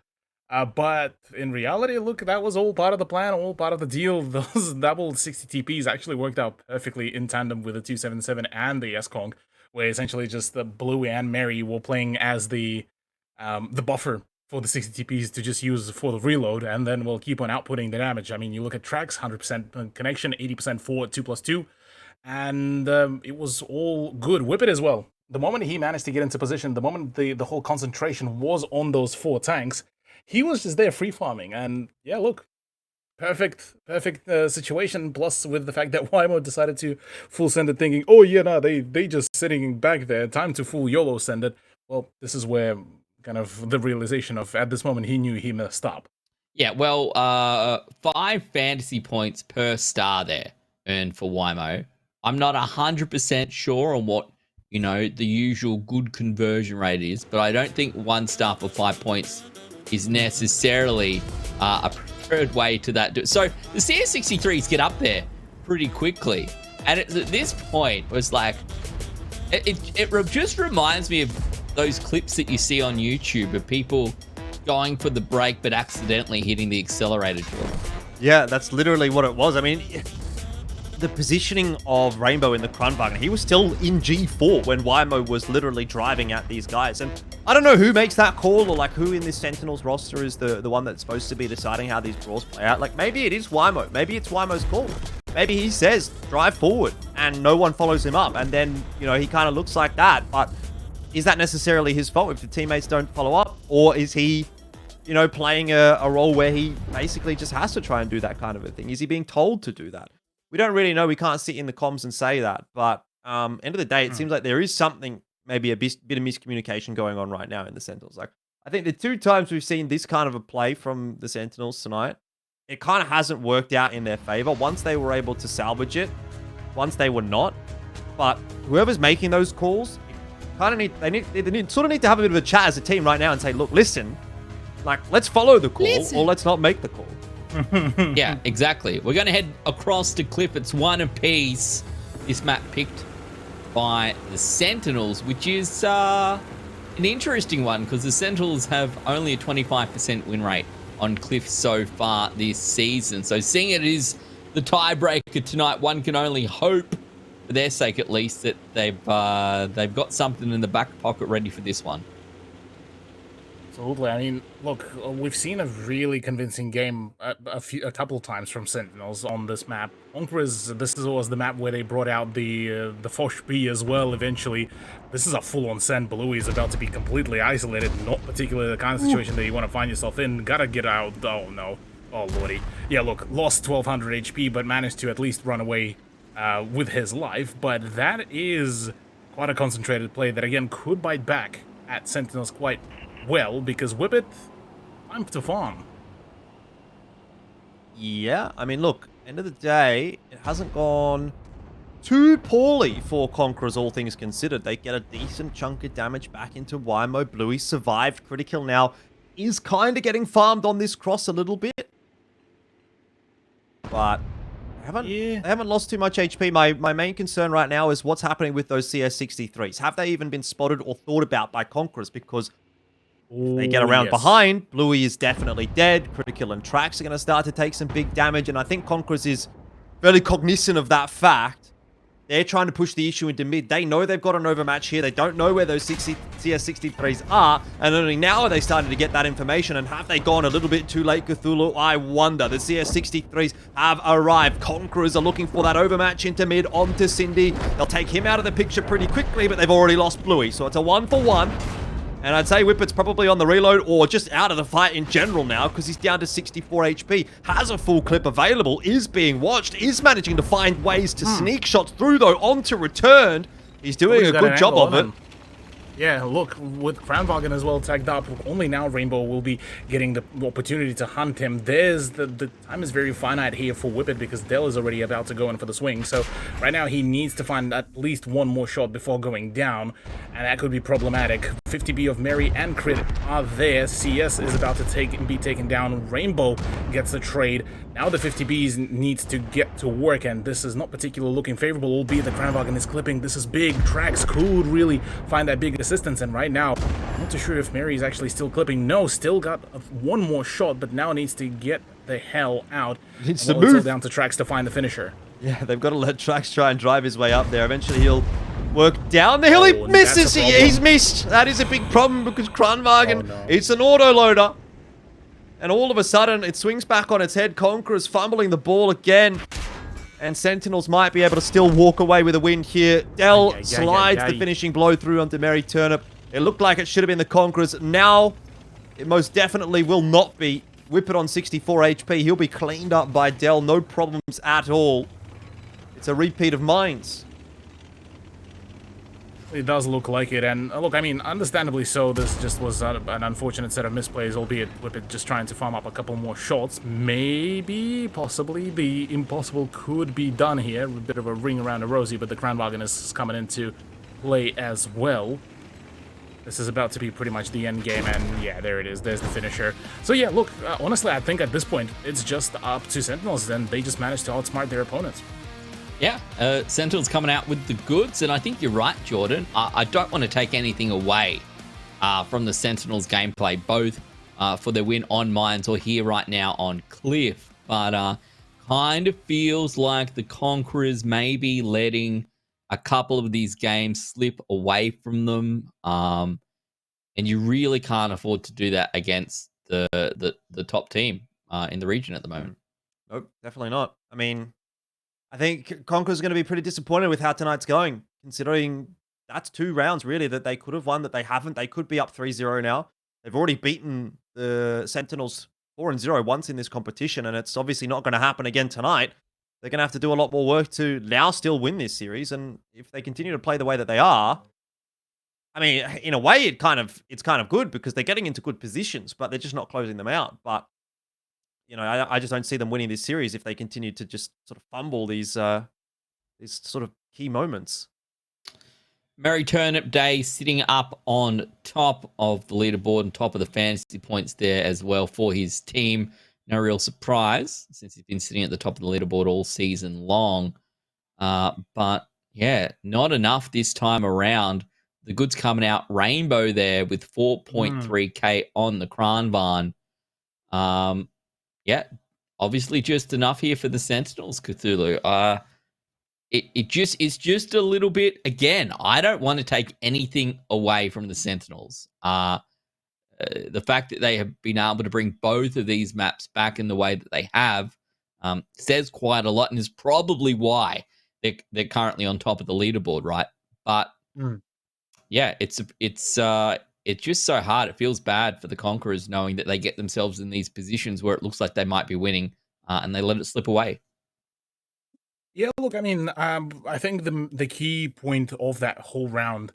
But in reality, look, that was all part of the plan, all part of the deal. Those double 60 TPs actually worked out perfectly in tandem with the 277 and the S-Kong, where essentially just the Blue and Mary were playing as the buffer for the 60 TPs to just use for the reload, and then we'll keep on outputting the damage. I mean, you look at Trax, 100% connection, 80% forward, 2+2, and it was all good. Whippet as well. The moment he managed to get into position, the moment the whole concentration was on those 4 tanks, he was just there free farming, and yeah, look, perfect situation. Plus, with the fact that Wymo decided to full send it, thinking, oh yeah, no, they just sitting back there, time to full YOLO send it. Well, this is where kind of the realization of at this moment he knew he messed up. Yeah, well, 5 fantasy points per star there earned for Wymo. I'm not 100% sure on what, you know, the usual good conversion rate is, but I don't think 1 star for 5 points is necessarily a preferred way to that. So the CS63s get up there pretty quickly. And at this point, was like, it just reminds me of those clips that you see on YouTube of people going for the brake but accidentally hitting the accelerator drill. Yeah, that's literally what it was. I mean, the positioning of Rainbow in the Crun button, he was still in G4 when Wymo was literally driving at these guys. And I don't know who makes that call, or like who in this Sentinels roster is the one that's supposed to be deciding how these draws play out. Like maybe it is Wymo. Maybe it's Wymo's call. Maybe he says, drive forward, and no one follows him up. And then, you know, he kind of looks like that. But is that necessarily his fault if the teammates don't follow up? Or is he, you know, playing a role where he basically just has to try and do that kind of a thing? Is he being told to do that? We don't really know. We can't sit in the comms and say that. But end of the day, it seems like there is something, maybe a bit of miscommunication going on right now in the Sentinels. Like, I think the 2 times we've seen this kind of a play from the Sentinels tonight, it kind of hasn't worked out in their favor. Once they were able to salvage it, once they were not. But whoever's making those calls, kind of they sort of need to have a bit of a chat as a team right now and say, look, listen, like, let's follow the call or let's not make the call. Yeah, exactly. We're going to head across to Cliff. It's 1 apiece. This map picked by the Sentinels, which is an interesting one because the Sentinels have only a 25% win rate on Cliff so far this season. So seeing it is the tiebreaker tonight, one can only hope, for their sake at least, that they've got something in the back pocket ready for this one. Absolutely. I mean, look, we've seen a really convincing game a couple of times from Sentinels on this map. Conquerors, this was the map where they brought out the Foch B as well eventually. This is a full-on send. Bluey is about to be completely isolated, not particularly the kind of situation that you want to find yourself in. Gotta get out. Oh, no. Oh, lordy. Yeah, look, lost 1200 HP, but managed to at least run away with his life. But that is quite a concentrated play that, again, could bite back at Sentinels quite well, because Whippet time to farm. Yeah, I mean, look, end of the day, it hasn't gone too poorly for Conquerors, all things considered. They get a decent chunk of damage back into Wymo. Bluey survived. Critical now is kind of getting farmed on this cross a little bit. But they haven't lost too much HP. My main concern right now is what's happening with those CS63s. Have they even been spotted or thought about by Conquerors? Because if they get around behind, Bluey is definitely dead. Critical and Trax are going to start to take some big damage. And I think Conquerors is fairly cognizant of that fact. They're trying to push the issue into mid. They know they've got an overmatch here. They don't know where those CS63s are. And only now are they starting to get that information. And have they gone a little bit too late, Cthulhu? I wonder. The CS63s have arrived. Conquerors are looking for that overmatch into mid onto Cindy. They'll take him out of the picture pretty quickly, but they've already lost Bluey. So it's a 1-for-1. And I'd say Whippet's probably on the reload or just out of the fight in general now because he's down to 64 HP. Has a full clip available, is being watched, is managing to find ways to sneak shots through though onto return. He's doing a good job of it. Yeah, look, with Kranvagen as well tagged up, only now Rainbow will be getting the opportunity to hunt him. The time is very finite here for Whippet because Dell is already about to go in for the swing. So right now he needs to find at least one more shot before going down, and that could be problematic. 50B of Mary and Crit are there. CS is about to be taken down. Rainbow gets the trade. Now the 50Bs needs to get to work, and this is not particularly looking favorable, albeit the Kranvagen is clipping. This is big. Trax could really find that big assistance, and right now, I'm not too sure if Mary is actually still clipping. No, still got one more shot, but now needs to get the hell out. Needs to move. It's all down to Trax to find the finisher. Yeah, they've got to let Trax try and drive his way up there. Eventually he'll work down the hill. He misses. He's missed. That is a big problem because Kranvagen, it's an auto loader. And all of a sudden, it swings back on its head. Conqueror's fumbling the ball again. And Sentinels might be able to still walk away with a win here. Dell slides the finishing blow through onto Mary Turnip. It looked like it should have been the Conquerors. Now, it most definitely will not be. Whippet on 64 HP. He'll be cleaned up by Dell. No problems at all. It's a repeat of mines. It does look like it, and look, I mean, understandably so, this just was an unfortunate set of misplays, albeit Whippet just trying to farm up a couple more shots. Maybe, possibly, the impossible could be done here. A bit of a ring around a rosy, but the Kranvagen is coming into play as well. This is about to be pretty much the end game, and yeah, there it is. There's the finisher. So yeah, look, honestly, I think at this point, it's just up to Sentinels, and they just managed to outsmart their opponents. Yeah, Sentinels coming out with the goods, and I think you're right, Jordan. I don't want to take anything away from the Sentinels gameplay, both for their win on Mines or here right now on Cliff, but kind of feels like the Conquerors may be letting a couple of these games slip away from them, and you really can't afford to do that against the top team in the region at the moment. Nope, definitely not. I mean, I think Conqueror's going to be pretty disappointed with how tonight's going, considering that's 2 rounds, really, that they could have won, that they haven't. They could be up 3-0 now. They've already beaten the Sentinels 4-0 once in this competition, and it's obviously not going to happen again tonight. They're going to have to do a lot more work to now still win this series, and if they continue to play the way that they are, I mean, in a way, it's kind of good because they're getting into good positions, but they're just not closing them out. But you know, I just don't see them winning this series if they continue to just sort of fumble these sort of key moments. Mary Turnip Day sitting up on top of the leaderboard and top of the fantasy points there as well for his team. No real surprise since he's been sitting at the top of the leaderboard all season long. But yeah, not enough this time around. The goods coming out. Rainbow there with 4.3k on the Kranvan. Yeah, obviously just enough here for the Sentinels, Cthulhu. It's just a little bit, again, I don't want to take anything away from the Sentinels. The fact that they have been able to bring both of these maps back in the way that they have says quite a lot and is probably why they're currently on top of the leaderboard, right? But yeah, it's just so hard. It feels bad for the Conquerors knowing that they get themselves in these positions where it looks like they might be winning and they let it slip away. Yeah, look, I mean, I think the key point of that whole round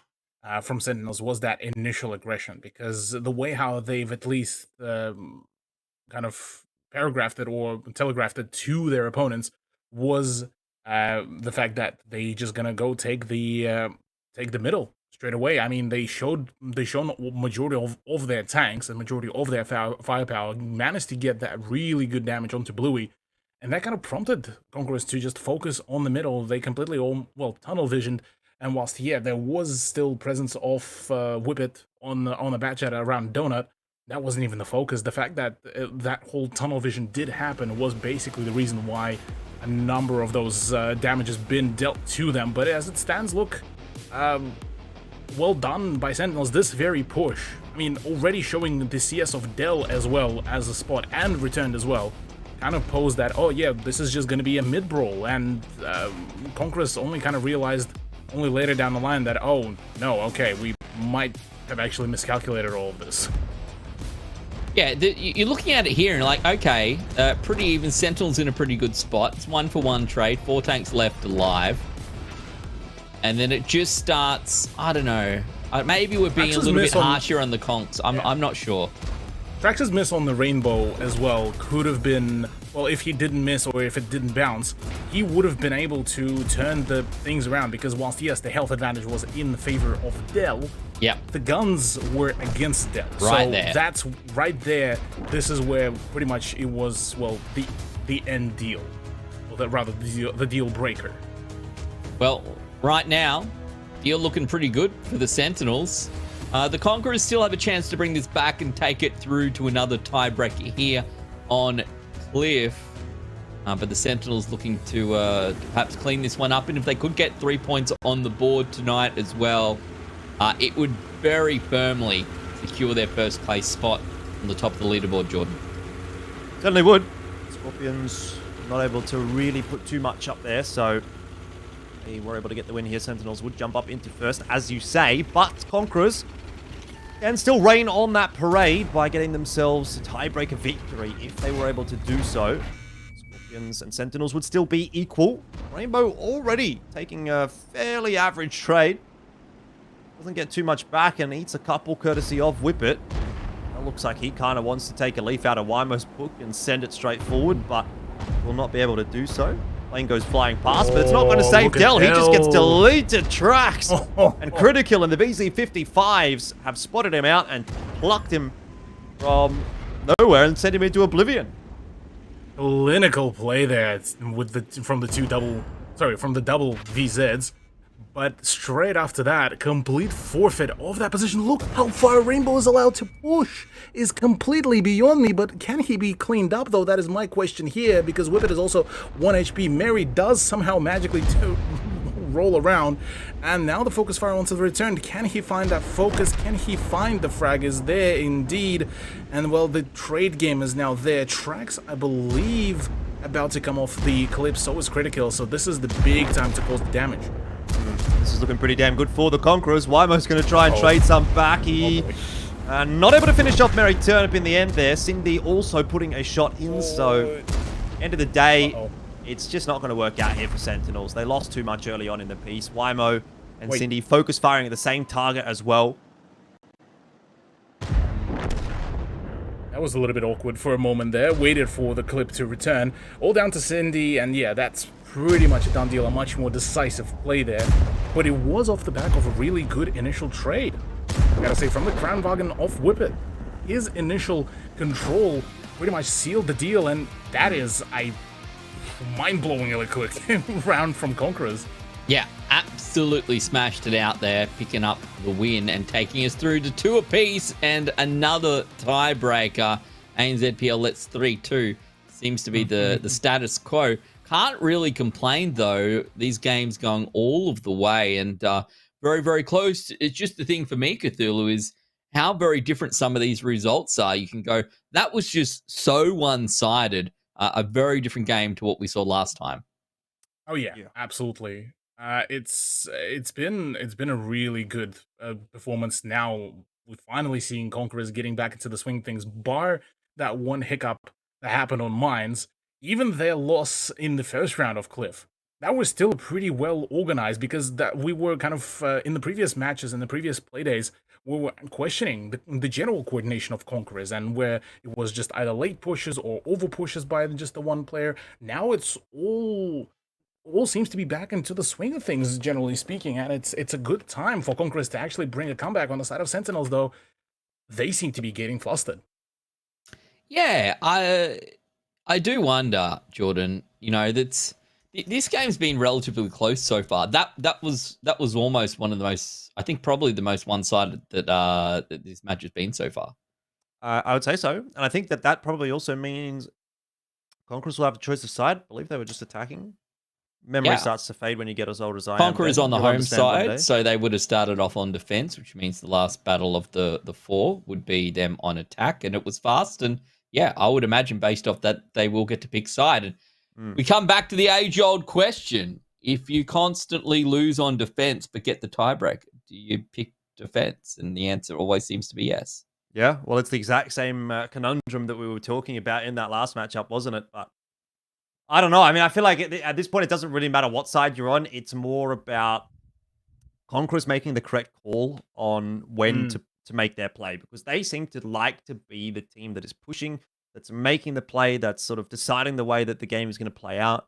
from Sentinels was that initial aggression, because the way how they've at least kind of paragraphed it or telegraphed it to their opponents was the fact that they just gonna go take the middle straight away. I mean, they showed majority of their tanks and majority of their firepower, managed to get that really good damage onto Bluey, and that kind of prompted Conquerors to just focus on the middle. They completely tunnel visioned, and whilst there was still presence of Whippet on the back chat around Donut, that wasn't even the focus. The fact that that whole tunnel vision did happen was basically the reason why a number of those damages been dealt to them. But as it stands, look, well done by Sentinels. This very push, I mean, already showing the CS of Dell as well as a spot and returned as well, kind of posed that, oh yeah, this is just going to be a mid-brawl. And Conquerors only kind of realized only later down the line that, oh no, okay, we might have actually miscalculated all of this. Yeah, you're looking at it here and like, okay, pretty even. Sentinel's in a pretty good spot. It's 1-for-1 trade, 4 tanks left alive. And then it just starts, I don't know. Maybe we're being a little bit harsher on the conks. I'm not sure. Trax's miss on the rainbow as well could have been, well, if he didn't miss or if it didn't bounce, he would have been able to turn the things around, because whilst, yes, the health advantage was in favor of Dell, the guns were against Dell. Right there. That's right there. This is where pretty much it was, well, the end deal. Well, rather, the deal breaker. Well, right now, you're looking pretty good for the Sentinels. The Conquerors still have a chance to bring this back and take it through to another tiebreaker here on Cliff. But the Sentinels looking to perhaps clean this one up. And if they could get 3 points on the board tonight as well, it would very firmly secure their first place spot on the top of the leaderboard, Jordan. Certainly would. Scorpions not able to really put too much up there, so they were able to get the win here. Sentinels would jump up into first, as you say, but Conquerors can still rain on that parade by getting themselves a tiebreaker victory if they were able to do so. Scorpions and Sentinels would still be equal. Rainbow already taking a fairly average trade. Doesn't get too much back and eats a couple courtesy of Whippet. It looks like he kind of wants to take a leaf out of Wymo's book and send it straight forward, but will not be able to do so. Plane goes flying past, but it's not going to save Dell. He just gets deleted tracks. And Critical and the BZ-55s have spotted him out and plucked him from nowhere and sent him into oblivion. Clinical play there with from the double VZs. But straight after that, complete forfeit of that position. Look how far Rainbow is allowed to push. Is completely beyond me, but can he be cleaned up, though? That is my question here, because Whippet is also 1 HP. Mary does somehow magically roll around, and now the focus fire onto the return. Can he find that focus? Can he find the frag? Is there indeed? And, well, the trade game is now there. Trax, I believe, about to come off the clip, so is Critical, so this is the big time to cause the damage. This is looking pretty damn good for the Conquerors. Wymo's going to try and trade some back. He not able to finish off Merry Turnip in the end there. Cindy also putting a shot in, so end of the day, it's just not going to work out here for Sentinels. They lost too much early on in the piece. Wymo and Cindy focus firing at the same target as well. That was a little bit awkward for a moment there. Waited for the clip to return. All down to Cindy, and yeah, that's pretty much a done deal. A much more decisive play there. But it was off the back of a really good initial trade. I gotta say, from the Kranwagen of Whippet, his initial control pretty much sealed the deal, and that is a mind-blowingly quick round from Conquerors. Yeah, absolutely smashed it out there, picking up the win and taking us through to 2 apiece and another tiebreaker. ANZPL lets 3-2. Seems to be the status quo. Can't really complain, though. These games going all of the way and very, very close. It's just the thing for me, Cthulhu, is how very different some of these results are. You can go, that was just so one-sided. A very different game to what we saw last time. Oh yeah. Absolutely. It's been a really good performance. Now we're finally seeing Conquerors getting back into the swing of things, bar that one hiccup that happened on Mines. Even their loss in the first round of Cliff that was still pretty well organized, because that we were kind of in the previous matches and the previous play days, we were questioning the general coordination of Conquerors, and where it was just either late pushes or over pushes by just the one player. Now it's all seems to be back into the swing of things, generally speaking, and it's a good time for Conquerors to actually bring a comeback. On the side of Sentinels, though, they seem to be getting flustered. Yeah, I do wonder, Jordan. This game's been relatively close so far. That was almost one of the most, I think, probably the most one-sided that this match has been so far. I would say so. And I think that probably also means Conquerors will have a choice of side. I believe they were just attacking. Memory Yeah. starts to fade when you get as old as I am. Conqueror's Ben. on the You'll home understand one day. side, so they would have started off on defense, which means the last battle of the four would be them on attack, and it was fast. And yeah, I would imagine based off that they will get to pick side. And we come back to the age-old question: if you constantly lose on defense but get the tiebreaker, do you pick defense? And the answer always seems to be yes. Yeah, well, it's the exact same conundrum that we were talking about in that last matchup, wasn't it? But I don't know. I mean, I feel like at this point, it doesn't really matter what side you're on. It's more about Conquerors making the correct call on when to make their play, because they seem to like to be the team that is pushing, that's making the play, that's sort of deciding the way that the game is going to play out.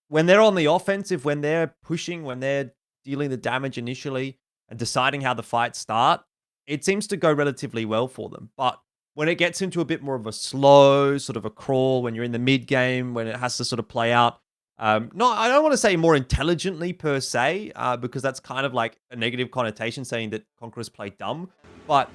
When they're on the offensive, when they're pushing, when they're dealing the damage initially and deciding how the fights start, it seems to go relatively well for them. But when it gets into a bit more of a slow, sort of a crawl, when you're in the mid game, when it has to sort of play out, no, I don't want to say more intelligently per se, because that's kind of like a negative connotation, saying that Conquerors play dumb. But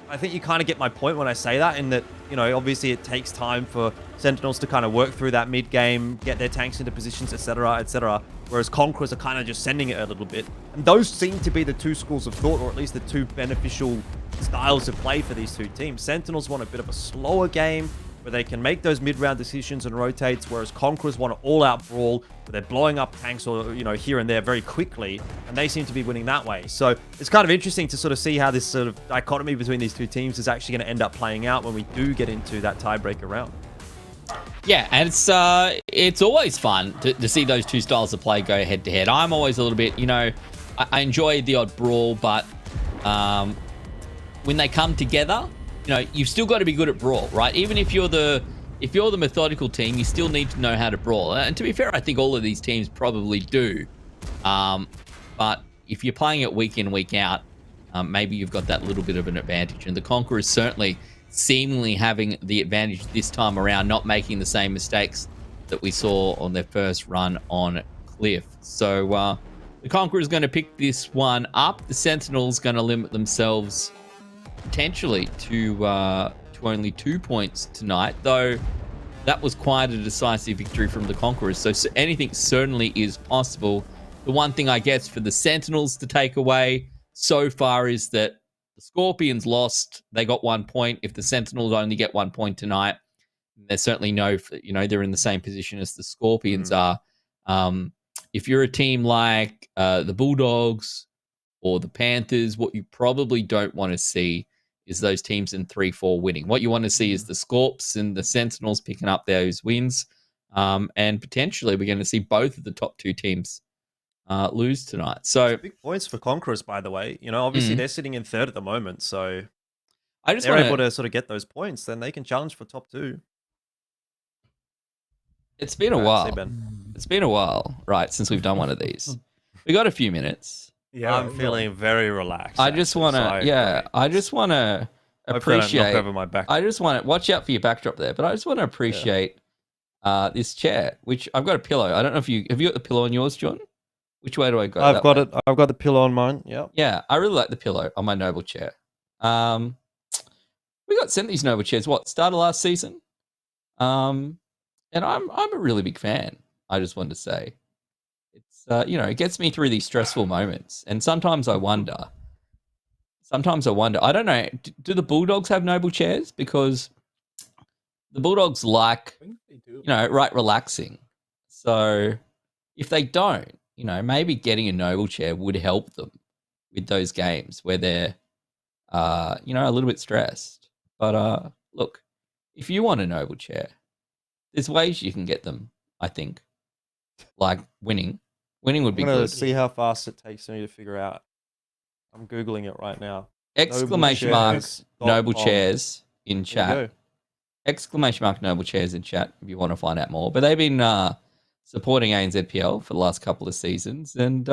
I think you kind of get my point when I say that, in that, obviously it takes time for Sentinels to kind of work through that mid game, get their tanks into positions, etc., etc. Whereas Conquerors are kind of just sending it a little bit. And those seem to be the two schools of thought, or at least the two beneficial styles of play for these two teams. Sentinels want a bit of a slower game where they can make those mid-round decisions and rotates, whereas Conquerors want an all-out brawl where they're blowing up tanks or, here and there very quickly, and they seem to be winning that way. So it's kind of interesting to sort of see how this sort of dichotomy between these two teams is actually going to end up playing out when we do get into that tiebreaker round. Yeah, and it's always fun to see those two styles of play go head-to-head. I'm always a little bit, I enjoy the odd brawl, but when they come together, you've still got to be good at brawl, right? Even if you're the methodical team, you still need to know how to brawl. And to be fair, I think all of these teams probably do. But if you're playing it week in, week out, maybe you've got that little bit of an advantage. And the Conquerors certainly seemingly having the advantage this time around, not making the same mistakes that we saw on their first run on Cliff. So the Conquerors going to pick this one up. The Sentinels going to limit themselves potentially to only 2 points tonight, though that was quite a decisive victory from the Conquerors, so anything certainly is possible. The one thing I guess for the Sentinels to take away so far is that the Scorpions lost. They got 1 point. If the Sentinels only get 1 point tonight, there's certainly they're in the same position as the Scorpions are. If you're a team like the Bulldogs or the Panthers, what you probably don't want to see is those teams in 3-4 winning. What you want to see is the Scorps and the Sentinels picking up those wins. And potentially we're going to see both of the top two teams lose tonight. So big points for Conquerors, by the way. Obviously they're sitting in third at the moment, so I just they're able to sort of get those points, then they can challenge for top two. It's been a while. It's been a while, right, since we've done one of these. We got a few minutes. Yeah, I'm feeling very relaxed. I just want to, I just want to appreciate. Over my back. I just want to watch out for your backdrop there, but I just want to appreciate this chair, which I've got a pillow. I don't know if have you got the pillow on yours, John? Which way do I go? I've got it. I've got the pillow on mine. Yeah. Yeah, I really like the pillow on my Noble chair. We got sent these Noble chairs. Start of last season, and I'm a really big fan. I just wanted to say. It gets me through these stressful moments. And sometimes I wonder, I don't know, do the Bulldogs have Noble chairs? Because the Bulldogs like, right, relaxing. So if they don't, maybe getting a Noble chair would help them with those games where they're, a little bit stressed. But look, if you want a Noble chair, there's ways you can get them, I think. like winning. Winning would be I'm gonna good. see how fast it takes me to figure out. I'm googling it right now. Exclamation mark Noble Chairs in There you chat. go. Exclamation mark Noble Chairs in chat if you want to find out more. But they've been supporting ANZPL for the last couple of seasons and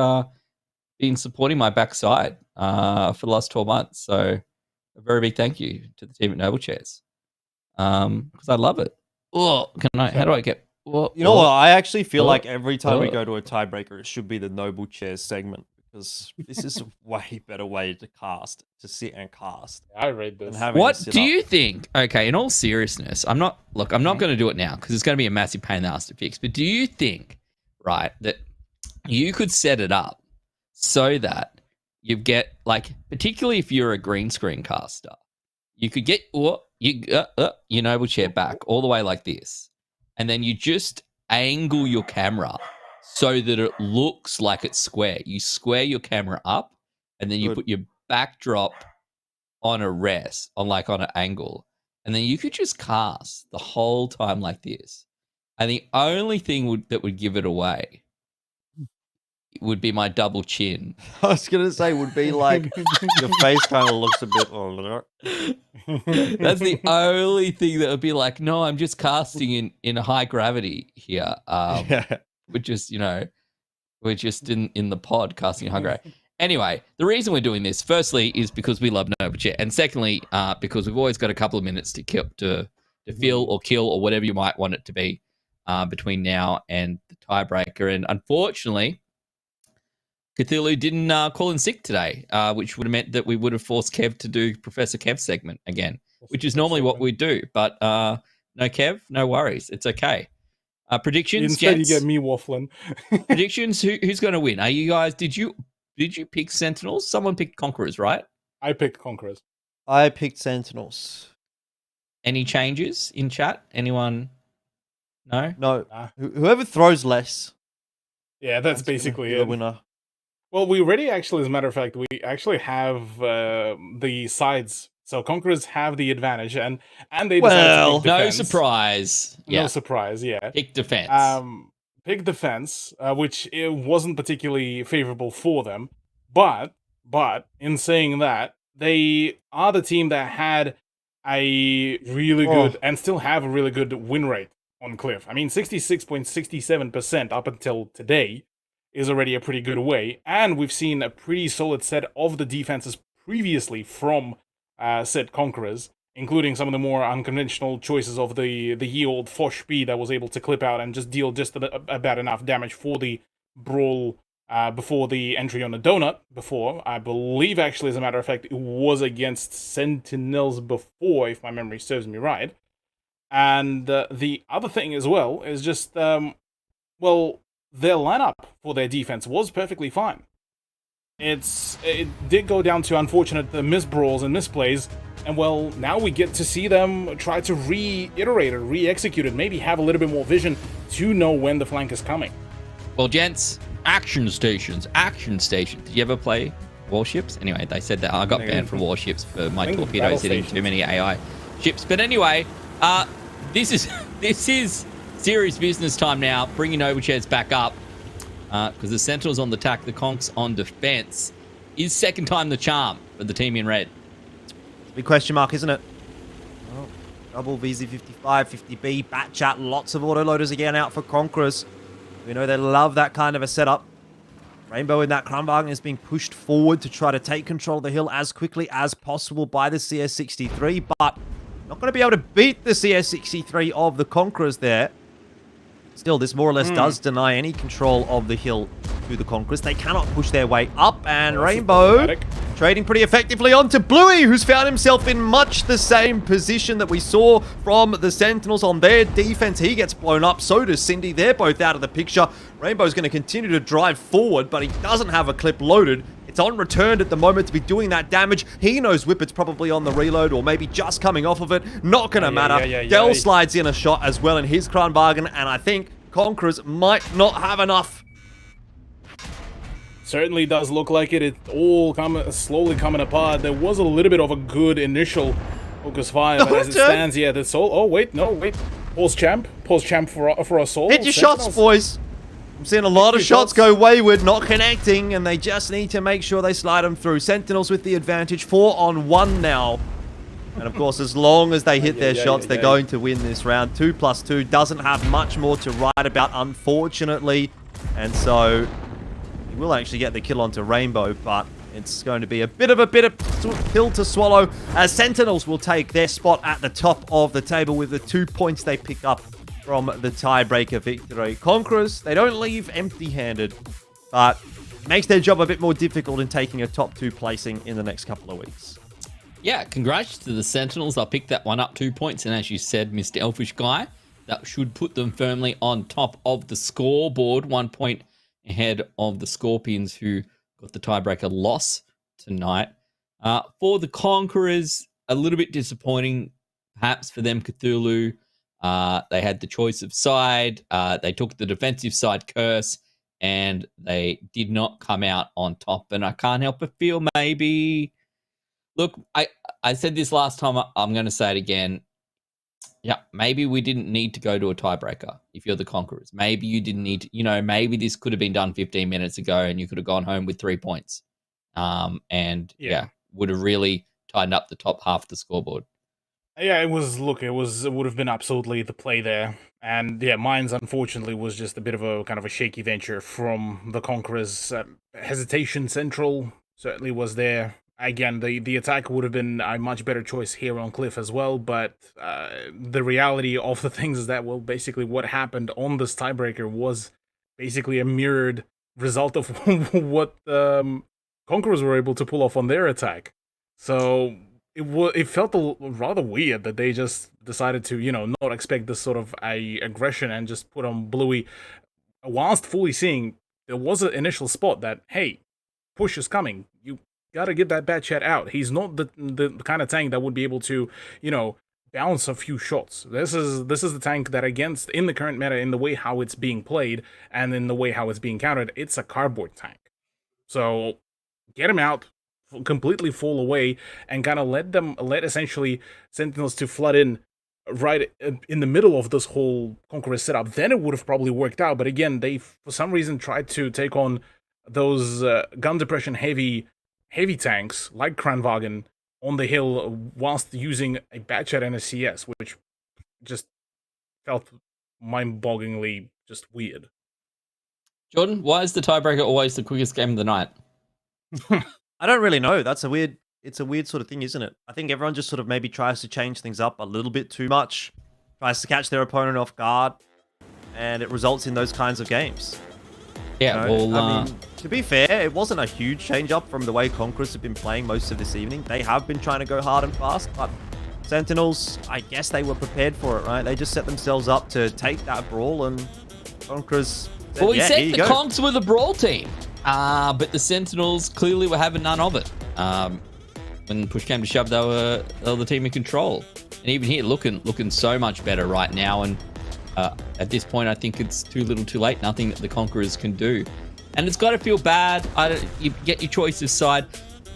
been supporting my backside for the last 12 months. So a very big thank you to the team at Noble Chairs because I love it. Oh, how do I get? You know what? I actually feel like every time we go to a tiebreaker, it should be the Noble Chairs segment because this is a way better way to sit and cast. I read this. What do you think? Okay, in all seriousness, I'm not going to do it now because it's going to be a massive pain in the ass to fix. But do you think, right, that you could set it up so that you get like, particularly if you're a green screen caster, you could get your Noble Chair back all the way like this, and then you just angle your camera so that it looks like it's square. You square your camera up, and then you put your backdrop on a rest, on an angle, and then you could just cast the whole time like this. And the only thing that would give it away would be my double chin. I was gonna say would be like your face kind of looks a bit. That's the only thing that would be like, no, I'm just casting in high gravity here. We're just, we're just in the pod casting in high gravity. Anyway, the reason we're doing this, firstly, is because we love Noble Chair, and secondly, because we've always got a couple of minutes to fill or kill or whatever you might want it to be between now and the tiebreaker. And unfortunately, Cthulhu didn't call in sick today, which would have meant that we would have forced Kev to do Professor Kev's segment again, which is normally what we do. But no Kev, no worries. It's okay. Predictions, Instead, gents? you get me waffling. Predictions, who's going to win? Are you guys, did you pick Sentinels? Someone picked Conquerors, right? I picked Conquerors. I picked Sentinels. Any changes in chat? Anyone? No? No. Whoever throws less. Yeah, that's basically the winner. Well, we already actually, as a matter of fact, we actually have the sides. So Conquerors have the advantage, and they decided to pick defense. No surprise. No surprise, yeah. Pick defense. Pick defense, which it wasn't particularly favorable for them. But in saying that, they are the team that had a really good and still have a really good win rate on Cliff. I mean, 66.67% up until today is already a pretty good way, and we've seen a pretty solid set of the defenses previously from said Conquerors, including some of the more unconventional choices of the ye old Fosh B that was able to clip out and just deal just about enough damage for the brawl before the entry on the donut. Before, I believe, actually, as a matter of fact, it was against Sentinels before, if my memory serves me right. And the other thing as well is just, their lineup for their defense was perfectly fine. It did go down to unfortunate misbrawls and misplays, and well, now we get to see them try to reiterate or re-execute it, maybe have a little bit more vision to know when the flank is coming. Well, gents, action stations. Did you ever play warships? Anyway, they said that I got banned from warships for my torpedoes hitting too many AI ships. But anyway, this is serious business time now. Bringing Noble Chairs back up because the Sentinels on the attack, the Conks on defense. Is second time the charm for the team in red? Big question mark, isn't it? Oh, double VZ55, 50B, bat chat, lots of autoloaders again out for Conquerors. We know they love that kind of a setup. Rainbow in that Kranwagen is being pushed forward to try to take control of the hill as quickly as possible by the CS63, but not going to be able to beat the CS63 of the Conquerors there. Still, this more or less does deny any control of the hill to the Conquerors. They cannot push their way up, and Rainbow trading pretty effectively onto Bluey, who's found himself in much the same position that we saw from the Sentinels on their defense. He gets blown up, so does Cindy. They're both out of the picture. Rainbow's going to continue to drive forward, but he doesn't have a clip loaded. It's on returned at the moment to be doing that damage. He knows Whippet's probably on the reload or maybe just coming off of it. Not going to matter. Dell slides in a shot as well in his Kranwagen, and I think Conquerors might not have enough. Certainly does look like it. It's all slowly coming apart. There was a little bit of a good initial focus fire, but as it stands, yeah, that's all. Oh, wait, no, wait. Pause champ for Assault. Hit your shots, boys. I'm seeing a lot of shots go wayward, not connecting, and they just need to make sure they slide them through. Sentinels with the advantage, 4-on-1 now. And of course, as long as they hit their shots, they're going to win this round. 2+2 doesn't have much more to write about, unfortunately. And so, he will actually get the kill onto Rainbow, but it's going to be a bit of a pill to swallow, as Sentinels will take their spot at the top of the table with the 2 points they pick up from the tiebreaker victory. Conquerors, they don't leave empty-handed, but makes their job a bit more difficult in taking a top 2 placing in the next couple of weeks. Yeah, congrats to the Sentinels. I'll pick that one up 2 points. And as you said, Mr. Elfish Guy, that should put them firmly on top of the scoreboard. 1 point ahead of the Scorpions, who got the tiebreaker loss tonight. For the Conquerors, a little bit disappointing, perhaps, for them, Cthulhu. They had the choice of side. They took the defensive side curse, and they did not come out on top. And I can't help but feel maybe... Look, I said this last time. I'm going to say it again. Yeah, maybe we didn't need to go to a tiebreaker if you're the Conquerors. Maybe you didn't need to, maybe this could have been done 15 minutes ago and you could have gone home with 3 points. And would have really tightened up the top half of the scoreboard. Yeah, it would have been absolutely the play there. And yeah, Mines, unfortunately, was just a bit of a kind of a shaky venture from the Conquerors. Hesitation Central certainly was there. Again, the attack would have been a much better choice here on Cliff as well, but the reality of the things is that, well, basically what happened on this tiebreaker was basically a mirrored result of what Conquerors were able to pull off on their attack. So it felt rather weird that they just decided to, not expect this sort of aggression and just put on Bluey, whilst fully seeing there was an initial spot that, hey, push is coming. You gotta get that bad chat out. He's not the kind of tank that would be able to, bounce a few shots. This is the tank that, against, in the current meta, in the way how it's being played and in the way how it's being countered, it's a cardboard tank. So get him out, completely fall away, and kind of let essentially Sentinels to flood in right in the middle of this whole Conqueror setup. Then it would have probably worked out. But again, they for some reason tried to take on those gun depression heavy tanks like Kranwagen on the hill whilst using a Batchat and a CS, which just felt mind-bogglingly just weird. Jordan, why is the tiebreaker always the quickest game of the night? I don't really know. It's a weird sort of thing, isn't it? I think everyone just sort of maybe tries to change things up a little bit too much, tries to catch their opponent off guard, and it results in those kinds of games. Yeah, I mean, to be fair, it wasn't a huge change up from the way Conquerors have been playing most of this evening. They have been trying to go hard and fast, but Sentinels, I guess they were prepared for it, right? They just set themselves up to take that brawl, and Conquerors said, well, we yeah, said the Conks were the brawl team, but the Sentinels clearly were having none of it. When push came to shove, they were the team in control. And even here, looking so much better right now, and at this point, I think it's too little too late. Nothing that the Conquerors can do. And it's got to feel bad. You get your choice of side.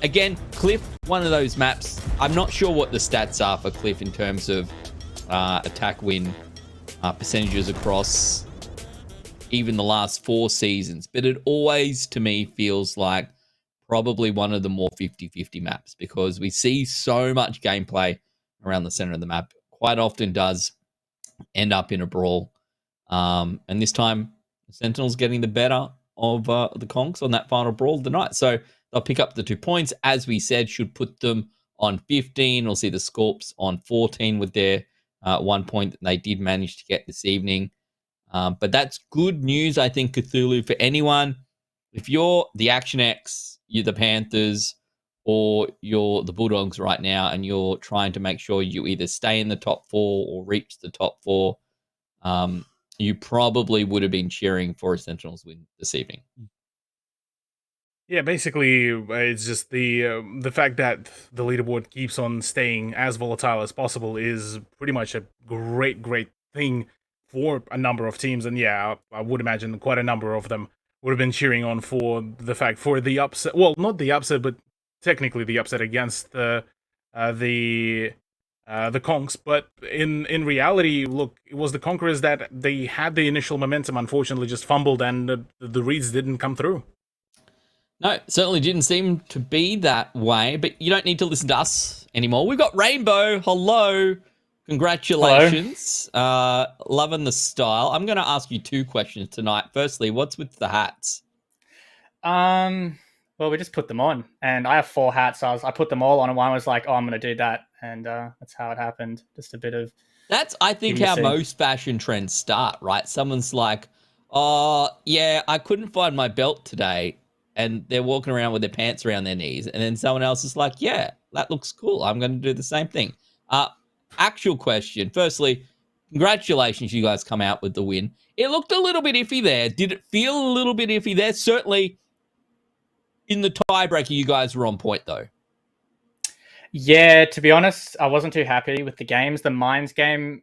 Again, Cliff, one of those maps. I'm not sure what the stats are for Cliff in terms of attack win percentages across even the last 4 seasons. But it always, to me, feels like probably one of the more 50-50 maps, because we see so much gameplay around the center of the map. Quite often does end up in a brawl. And this time, the Sentinels getting the better of the Conks on that final brawl of the night. So they'll pick up the 2 points, as we said, should put them on 15. We'll see the Scorps on 14 with their 1 point that they did manage to get this evening. But that's good news, I think, Cthulhu, for anyone. If you're the Action X, you're the Panthers, or you're the Bulldogs right now, and you're trying to make sure you either stay in the top 4 or reach the top 4, you probably would have been cheering for a Sentinels win this evening. Yeah, basically, it's just the fact that the leaderboard keeps on staying as volatile as possible is pretty much a great thing for a number of teams. And yeah, I would imagine quite a number of them would have been cheering on for the upset. Well, not the upset, but technically the upset against the the Conks. But in reality, look, it was the Conquerors that they had the initial momentum. Unfortunately, just fumbled, and the reads didn't come through. No, certainly didn't seem to be that way, but you don't need to listen to us anymore. We've got Rainbow. Hello. Congratulations. Loving the style. I'm going to ask you 2 questions tonight. Firstly, what's with the hats? Well, we just put them on, and I have 4 hats. So I put them all on, and one was like, "Oh, I'm going to do that," and that's how it happened. Just a bit of. That's, I think, how most fashion trends start, right? Someone's like, "Oh, yeah, I couldn't find my belt today," and they're walking around with their pants around their knees, and then someone else is like, "Yeah, that looks cool. I'm going to do the same thing." Actual question. Firstly, congratulations, you guys come out with the win. It looked a little bit iffy there. Did it feel a little bit iffy there? Certainly. In the tiebreaker, you guys were on point, though. Yeah, to be honest, I wasn't too happy with the games. The Mines game,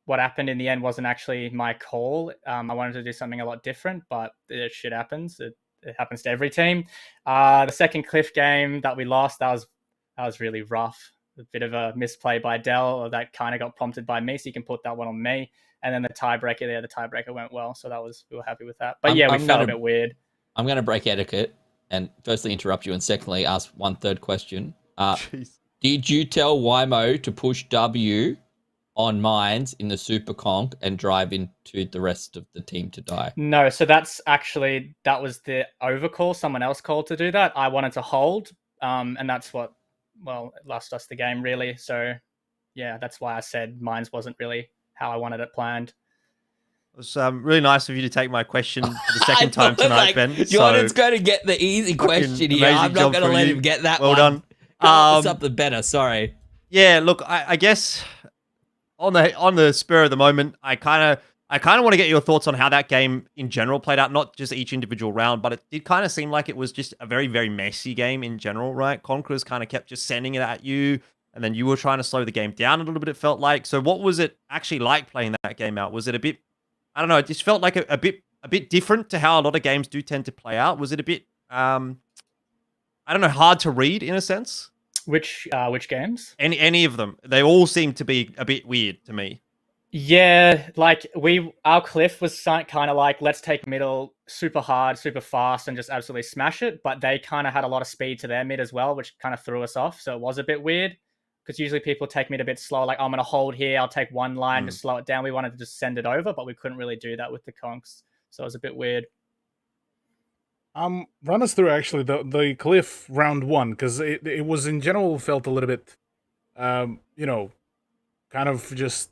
what happened in the end wasn't actually my call. I wanted to do something a lot different, but shit happens. It happens to every team. The second Cliff game that we lost, that was really rough. A bit of a misplay by Dell that kind of got prompted by me, so you can put that one on me. And then the tiebreaker went well, so we were happy with that. But we felt a bit weird. I'm going to break etiquette and firstly interrupt you and secondly ask one third question. Did you tell Wimo to push W on Mines in the Super Conk and drive into the rest of the team to die? No, so that was the overcall. Someone else called to do that. I wanted to hold, and that's what, it lost us the game, really. So, yeah, that's why I said Mines wasn't really how I wanted it planned. It was really nice of you to take my question for the second time tonight, Ben. Jordan's going to get the easy question here. I'm not going to let him get that one. Well done. Something better, sorry. Yeah, look, I guess on the spur of the moment, I kind of want to get your thoughts on how that game in general played out, not just each individual round, but it did kind of seem like it was just a very, very messy game in general, right? Conquerors kind of kept just sending it at you, and then you were trying to slow the game down a little bit, it felt like. So what was it actually like playing that game out? Was it a bit, I don't know, it just felt like a bit different to how a lot of games do tend to play out. Was it a bit, I don't know, hard to read in a sense? Which games? Any of them. They all seem to be a bit weird to me. Yeah, like our Cliff was kind of like, let's take middle super hard, super fast, and just absolutely smash it. But they kind of had a lot of speed to their mid as well, which kind of threw us off. So it was a bit weird because usually people take mid a bit slow. Like, I'm going to hold here. I'll take one line to slow it down. We wanted to just send it over, but we couldn't really do that with the Conks. So it was a bit weird. Run us through actually the Cliff round 1, because it was in general felt a little bit, kind of just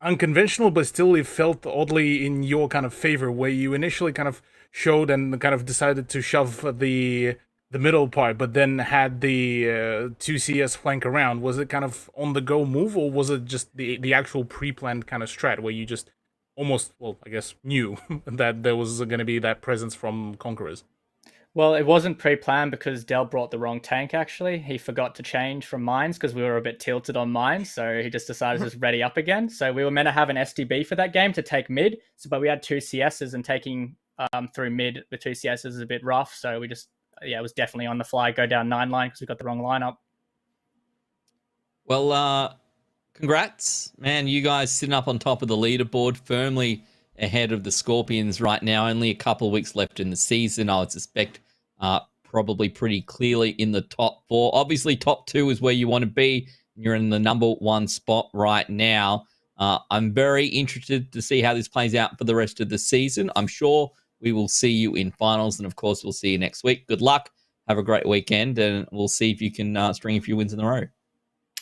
unconventional, but still it felt oddly in your kind of favor, where you initially kind of showed and kind of decided to shove the middle part, but then had the 2 CS flank around. Was it kind of on the go move, or was it just the actual pre-planned kind of strat where you just almost, I guess, knew that there was going to be that presence from Conquerors? Well, it wasn't pre-planned because Dell brought the wrong tank, actually. He forgot to change from Mines because we were a bit tilted on Mines, so he just decided to just ready up again. So we were meant to have an STB for that game to take mid, but we had 2 CSs, and taking through mid with 2 CSs is a bit rough, so we just, it was definitely on the fly, go down 9 line because we got the wrong lineup. Well, congrats, man. You guys sitting up on top of the leaderboard, firmly ahead of the Scorpions right now. Only a couple of weeks left in the season. I would suspect probably pretty clearly in the top 4. Obviously, top 2 is where you want to be. You're in the number 1 spot right now. I'm very interested to see how this plays out for the rest of the season. I'm sure we will see you in finals, and of course, we'll see you next week. Good luck. Have a great weekend, and we'll see if you can string a few wins in a row.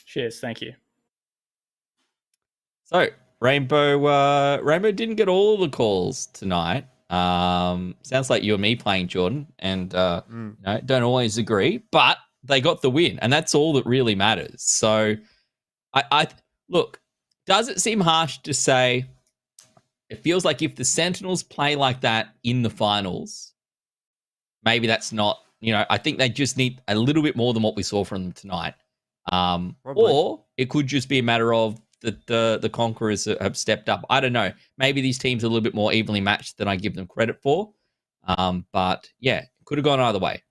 Cheers. Thank you. So, Rainbow didn't get all the calls tonight. Sounds like you and me playing, Jordan, and don't always agree, but they got the win, and that's all that really matters. So, I look, does it seem harsh to say it feels like if the Sentinels play like that in the finals, maybe that's not, I think they just need a little bit more than what we saw from them tonight. Or it could just be a matter of that the Conquerors have stepped up. I don't know. Maybe these teams are a little bit more evenly matched than I give them credit for. But yeah, could have gone either way.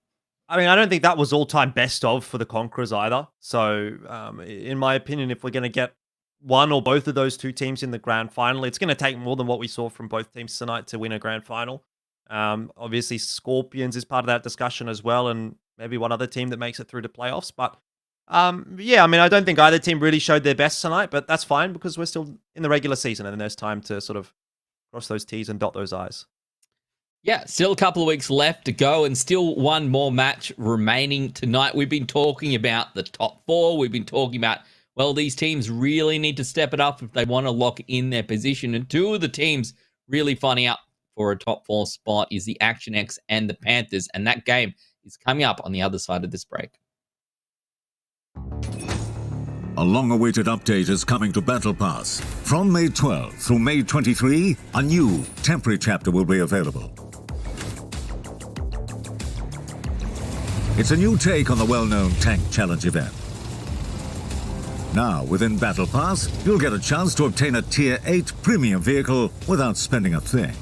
I mean, I don't think that was all-time best of for the Conquerors either. So, in my opinion, if we're going to get one or both of those two teams in the grand final, it's going to take more than what we saw from both teams tonight to win a grand final. Obviously, Scorpions is part of that discussion as well, and maybe one other team that makes it through to playoffs. But yeah, I mean, I don't think either team really showed their best tonight, but that's fine because we're still in the regular season and there's time to sort of cross those T's and dot those I's. Yeah, still a couple of weeks left to go and still one more match remaining tonight. We've been talking about the top four. We've been talking about, well, these teams really need to step it up if they want to lock in their position. And two of the teams really fighting out for a top four spot is the Action X and the Panthers. And that game is coming up on the other side of this break. A long-awaited update is coming to Battle Pass. From May 12 through May 23, a new temporary chapter will be available. It's a new take on the well-known Tank Challenge event. Now, within Battle Pass, you'll get a chance to obtain a Tier 8 premium vehicle without spending a thing.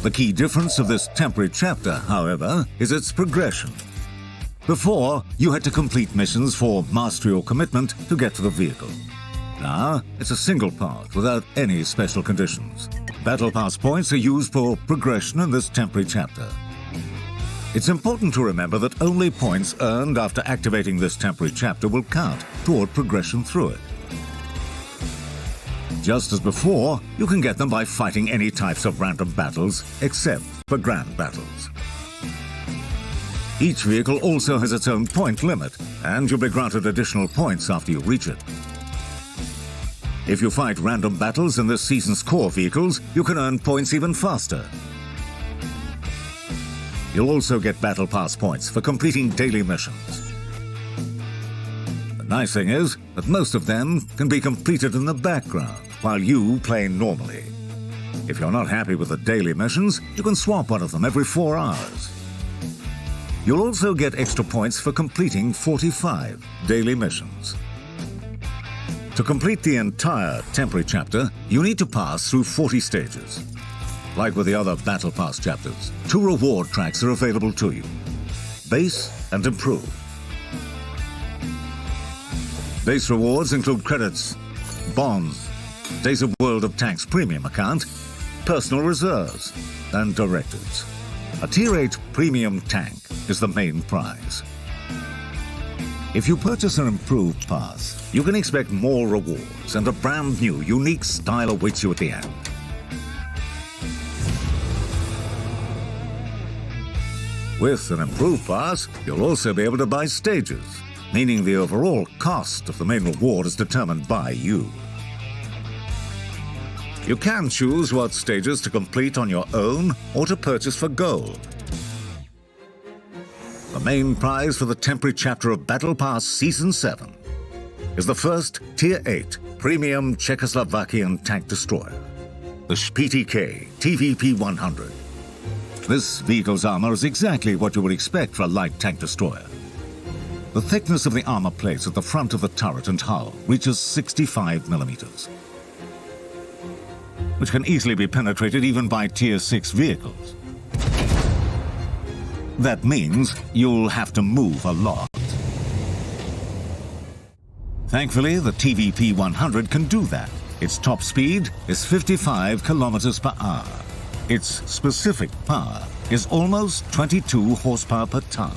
The key difference of this temporary chapter, however, is its progression. Before, you had to complete missions for mastery or commitment to get to the vehicle. Now, it's a single path without any special conditions. Battle Pass points are used for progression in this temporary chapter. It's important to remember that only points earned after activating this temporary chapter will count toward progression through it. Just as before, you can get them by fighting any types of random battles, except for grand battles. Each vehicle also has its own point limit, and you'll be granted additional points after you reach it. If you fight random battles in this season's core vehicles, you can earn points even faster. You'll also get Battle Pass points for completing daily missions. The nice thing is that most of them can be completed in the background while you play normally. If you're not happy with the daily missions, you can swap one of them every 4 hours. You'll also get extra points for completing 45 daily missions. To complete the entire temporary chapter, you need to pass through 40 stages. Like with the other Battle Pass chapters, 2 reward tracks are available to you: Base and Improve. Base rewards include credits, bonds, Days of World of Tanks Premium account, personal reserves, and directives. A Tier 8 premium tank is the main prize. If you purchase an improved pass, you can expect more rewards and a brand new, unique style awaits you at the end. With an improved pass, you'll also be able to buy stages, meaning the overall cost of the main reward is determined by you. You can choose what stages to complete on your own or to purchase for gold. The main prize for the temporary chapter of Battle Pass Season 7 is the first Tier 8 Premium Czechoslovakian Tank Destroyer, the SPTK TVP-100. This vehicle's armor is exactly what you would expect for a light tank destroyer. The thickness of the armor plates at the front of the turret and hull reaches 65 millimeters, which can easily be penetrated even by Tier 6 vehicles. That means you'll have to move a lot. Thankfully, the TVP-100 can do that. Its top speed is 55 kilometers per hour. Its specific power is almost 22 horsepower per ton.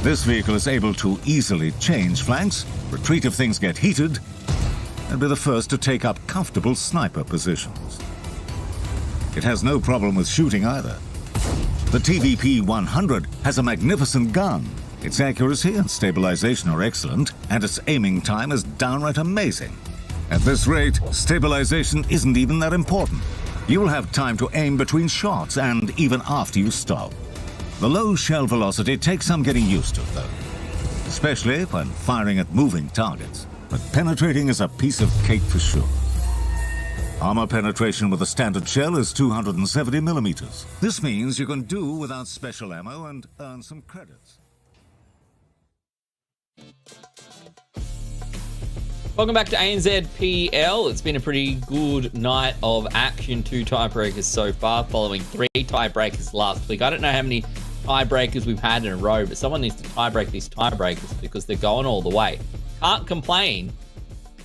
This vehicle is able to easily change flanks, retreat if things get heated, and be the first to take up comfortable sniper positions. It has no problem with shooting either. The TVP-100 has a magnificent gun. Its accuracy and stabilization are excellent, and its aiming time is downright amazing. At this rate, stabilization isn't even that important. You'll have time to aim between shots and even after you stop. The low shell velocity takes some getting used to, though, especially when firing at moving targets. But penetrating is a piece of cake for sure. Armor penetration with a standard shell is 270 millimeters. This means you can do without special ammo and earn some credits. Welcome back to ANZ PL. It's been a pretty good night of action. 2 tiebreakers so far, following 3 tiebreakers last week. I don't know how many tiebreakers we've had in a row, but someone needs to tiebreak these tiebreakers because they're going all the way. Can't complain,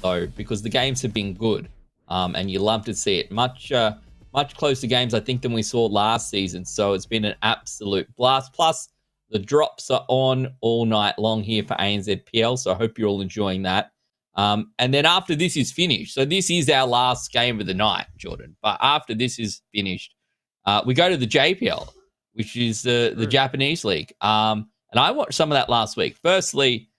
though, because the games have been good, and you love to see it. Much closer games, I think, than we saw last season. So it's been an absolute blast. Plus, the drops are on all night long here for ANZ PL, so I hope you're all enjoying that. And then after this is finished, so this is our last game of the night, Jordan. But after this is finished, we go to the JPL, which is the Japanese league. And I watched some of that last week. Firstly,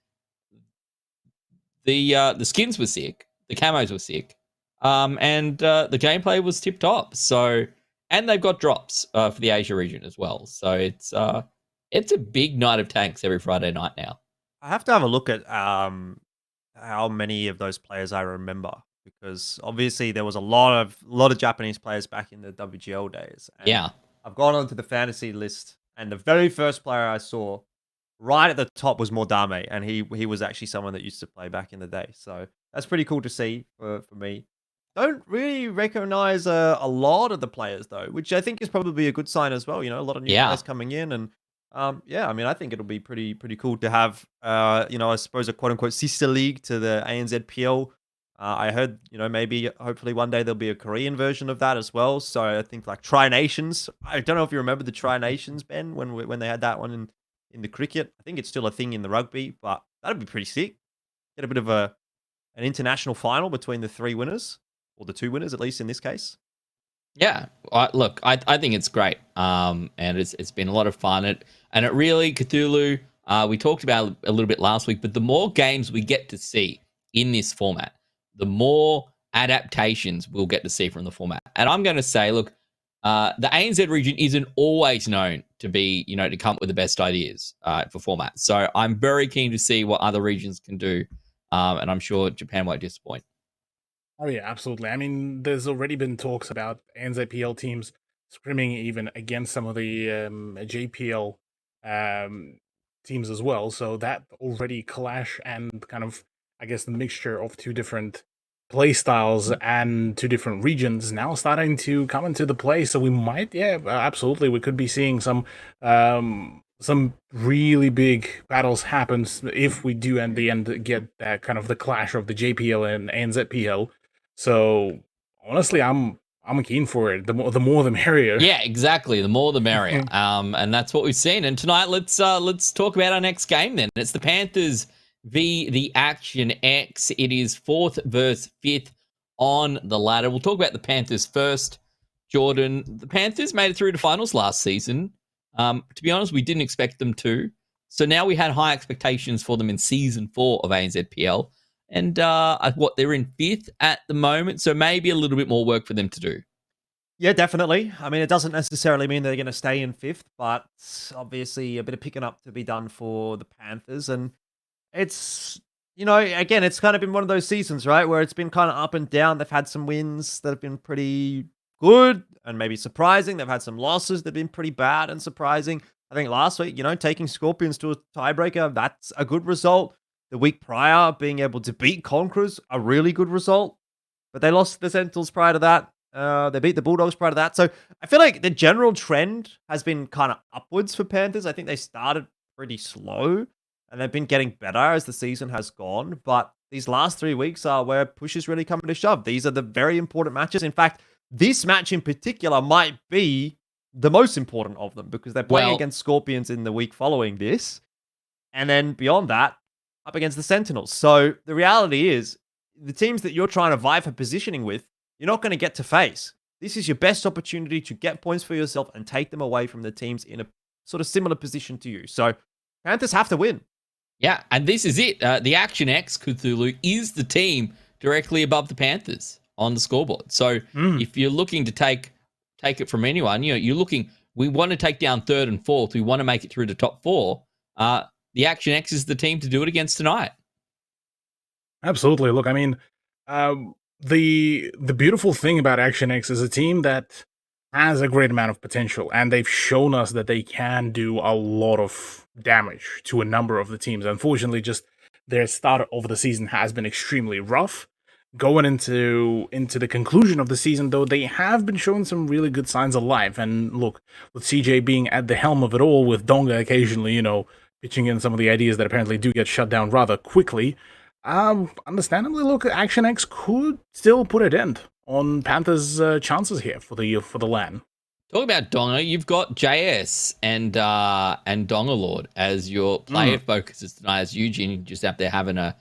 the skins were sick, the camos were sick, and the gameplay was tip top. So, and they've got drops for the Asia region as well. So it's a big night of tanks every Friday night now. I have to have a look at how many of those players I remember, because obviously there was a lot of Japanese players back in the WGL days. And Yeah. I've gone onto the fantasy list, and the very first player I saw right at the top was Mordame, and he was actually someone that used to play back in the day. So that's pretty cool to see for me. Don't really recognize a lot of the players though, which I think is probably a good sign as well. You know, a lot of new players coming in, and yeah, I mean, I think it'll be pretty cool to have, I suppose a quote unquote sister league to the ANZPL. I heard, maybe hopefully one day there'll be a Korean version of that as well. So I think like Tri Nations. I don't know if you remember the Tri Nations, Ben, when they had that one in the cricket. I think it's still a thing in the rugby, but that'd be pretty sick. Get a bit of an international final between the 3 winners, or the 2 winners at least in this case. Yeah, look, I think it's great, and it's been a lot of fun. And it really, Cthulhu, we talked about a little bit last week, but the more games we get to see in this format, the more adaptations we'll get to see from the format. And I'm going to say, look, the ANZ region isn't always known to be, to come up with the best ideas for formats. So I'm very keen to see what other regions can do, and I'm sure Japan won't disappoint. Oh yeah, absolutely. I mean, there's already been talks about NZPL teams scrimming even against some of the JPL teams as well. So that already clash and kind of, I guess, the mixture of 2 different play styles and 2 different regions now starting to come into the play. So we might, absolutely, we could be seeing some really big battles happen if we do in the end get that kind of the clash of the JPL and NZPL. So honestly, I'm keen for it. The more the merrier. Yeah, exactly. The more the merrier. And that's what we've seen. And tonight, let's talk about our next game. Then it's the Panthers v the Action X. It is 4th versus 5th on the ladder. We'll talk about the Panthers first. Jordan, the Panthers made it through to finals last season. To be honest, we didn't expect them to. So now we had high expectations for them in season 4 of ANZPL. And they're in 5th at the moment, so maybe a little bit more work for them to do. Yeah, definitely. I mean, it doesn't necessarily mean they're going to stay in 5th, but obviously a bit of picking up to be done for the Panthers. And it's, again, it's kind of been one of those seasons, right, where it's been kind of up and down. They've had some wins that have been pretty good and maybe surprising. They've had some losses that have been pretty bad and surprising. I think last week, taking Scorpions to a tiebreaker, that's a good result. The week prior, being able to beat Conquerors, a really good result. But they lost the Sentinels prior to that. They beat the Bulldogs prior to that. So I feel like the general trend has been kind of upwards for Panthers. I think they started pretty slow, and they've been getting better as the season has gone. But these last 3 weeks are where push is really coming to shove. These are the very important matches. In fact, this match in particular might be the most important of them, because they're playing against Scorpions in the week following this. And then beyond that, up against the Sentinels. So the reality is, the teams that you're trying to vie for positioning with, you're not going to get to face. This is your best opportunity to get points for yourself and take them away from the teams in a sort of similar position to you. So Panthers have to win. Yeah, and this is it. The Action X, Cthulhu, is the team directly above the Panthers on the scoreboard. So if you're looking to take it from anyone, you're looking, we want to take down 3rd and 4th. We want to make it through the top 4. The Action X is the team to do it against tonight. Absolutely. Look, I mean, the beautiful thing about Action X is a team that has a great amount of potential, and they've shown us that they can do a lot of damage to a number of the teams. Unfortunately, just their start of the season has been extremely rough. Going into the conclusion of the season, though, they have been showing some really good signs of life. And look, with CJ being at the helm of it all, with Donga occasionally, pitching in some of the ideas that apparently do get shut down rather quickly, understandably, look, Action X could still put a dent on Panthers' chances here for the LAN. Talk about Donga. You've got JS and Donga Lord as your player focuses tonight. As Eugene just out there having a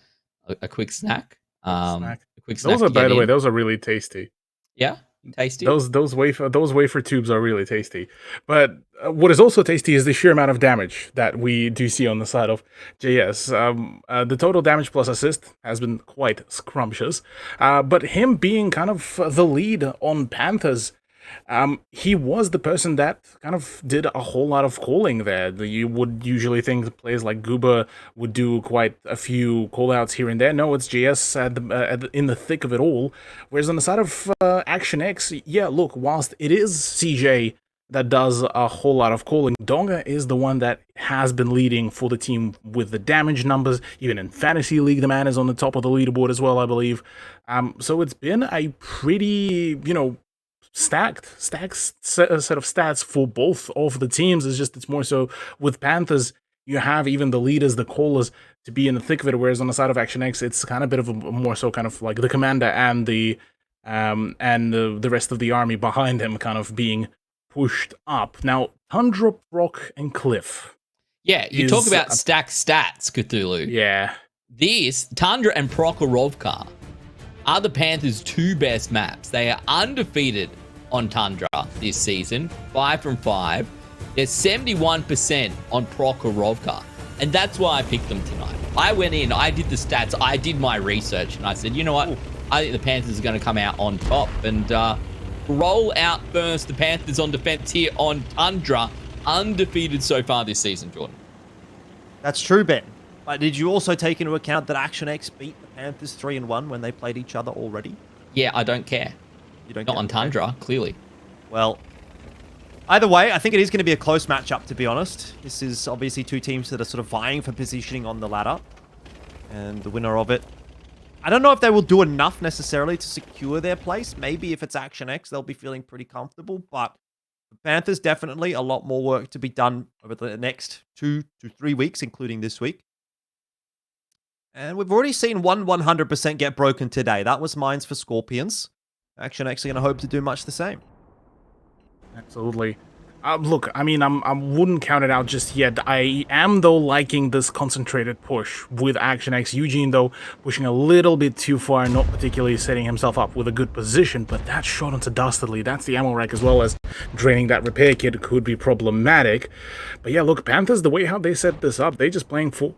quick snack. A quick snack. Those are, by the way, those are really tasty. Yeah, tasty. Those wafer tubes are really tasty. But what is also tasty is the sheer amount of damage that we do see on the side of JS. The total damage plus assist has been quite scrumptious. But him being kind of the lead on Panthers, he was the person that kind of did a whole lot of calling there. You would usually think players like Gooba would do quite a few callouts here and there. No, it's JS in the thick of it all. Whereas on the side of Action X, yeah, look, whilst it is CJ that does a whole lot of calling, Donga is the one that has been leading for the team with the damage numbers. Even in Fantasy League, the man is on the top of the leaderboard as well, I believe. So it's been a pretty, stacked set of stats for both of the teams. It's more so with Panthers, you have even the leaders, the callers, to be in the thick of it, whereas on the side of Action X, it's kind of a bit of a more so kind of like the commander and the rest of the army behind him kind of being pushed up. Now, Tundra, Brock, and Cliff. Yeah, you talk about stack stats, Cthulhu. Yeah. This, Tundra and Prokhorovka, are the Panthers' two best maps. They are undefeated on Tundra this season, 5 from 5. They're 71% on Prokhorovka, and that's why I picked them tonight. I went in, I did the stats, I did my research, and I said, you know what? I think the Panthers are going to come out on top, and roll out first. The Panthers on defense here on Tundra, undefeated so far this season, Jordan. That's true, Ben. But did you also take into account that Action X beat the Panthers 3-1 when they played each other already? Yeah, I don't care. You don't Not on Tundra, clearly. Well, either way, I think it is going to be a close matchup, to be honest. This is obviously two teams that are sort of vying for positioning on the ladder. And the winner of it, I don't know if they will do enough necessarily to secure their place. Maybe if it's Action X, they'll be feeling pretty comfortable. But the Panthers, definitely a lot more work to be done over the next 2 to 3 weeks, including this week. And we've already seen one 100% get broken today. That was mines for Scorpions. Action X are going to hope to do much the same. Absolutely. Look, I mean, I wouldn't count it out just yet. I am, though, liking this concentrated push with Action X. Eugene, though, pushing a little bit too far, not particularly setting himself up with a good position, but that shot onto Dastardly, that's the ammo rack, as well as draining that repair kit could be problematic. But yeah, look, Panthers, the way how they set this up, they're just playing for...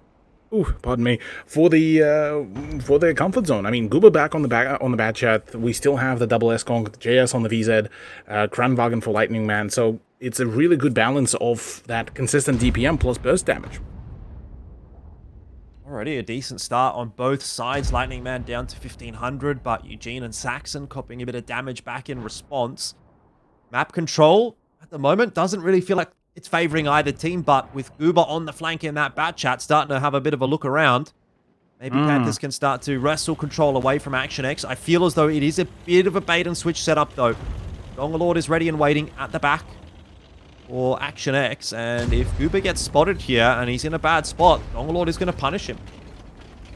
pardon me, for their comfort zone. I mean, Gooba back on the bad chat. We still have the double S-Kong, JS on the VZ, Kranwagen for Lightning Man. So it's a really good balance of that consistent DPM plus burst damage. Already a decent start on both sides. Lightning Man down to 1500, but Eugene and Saxon copying a bit of damage back in response. Map control at the moment doesn't really feel like it's favoring either team, but with Gooba on the flank in that bat chat, starting to have a bit of a look around, maybe Panthers can start to wrestle control away from Action X. I feel as though it is a bit of a bait and switch setup, though. Dongalord is ready and waiting at the back for Action X, and if Gooba gets spotted here and he's in a bad spot, Dongalord is going to punish him.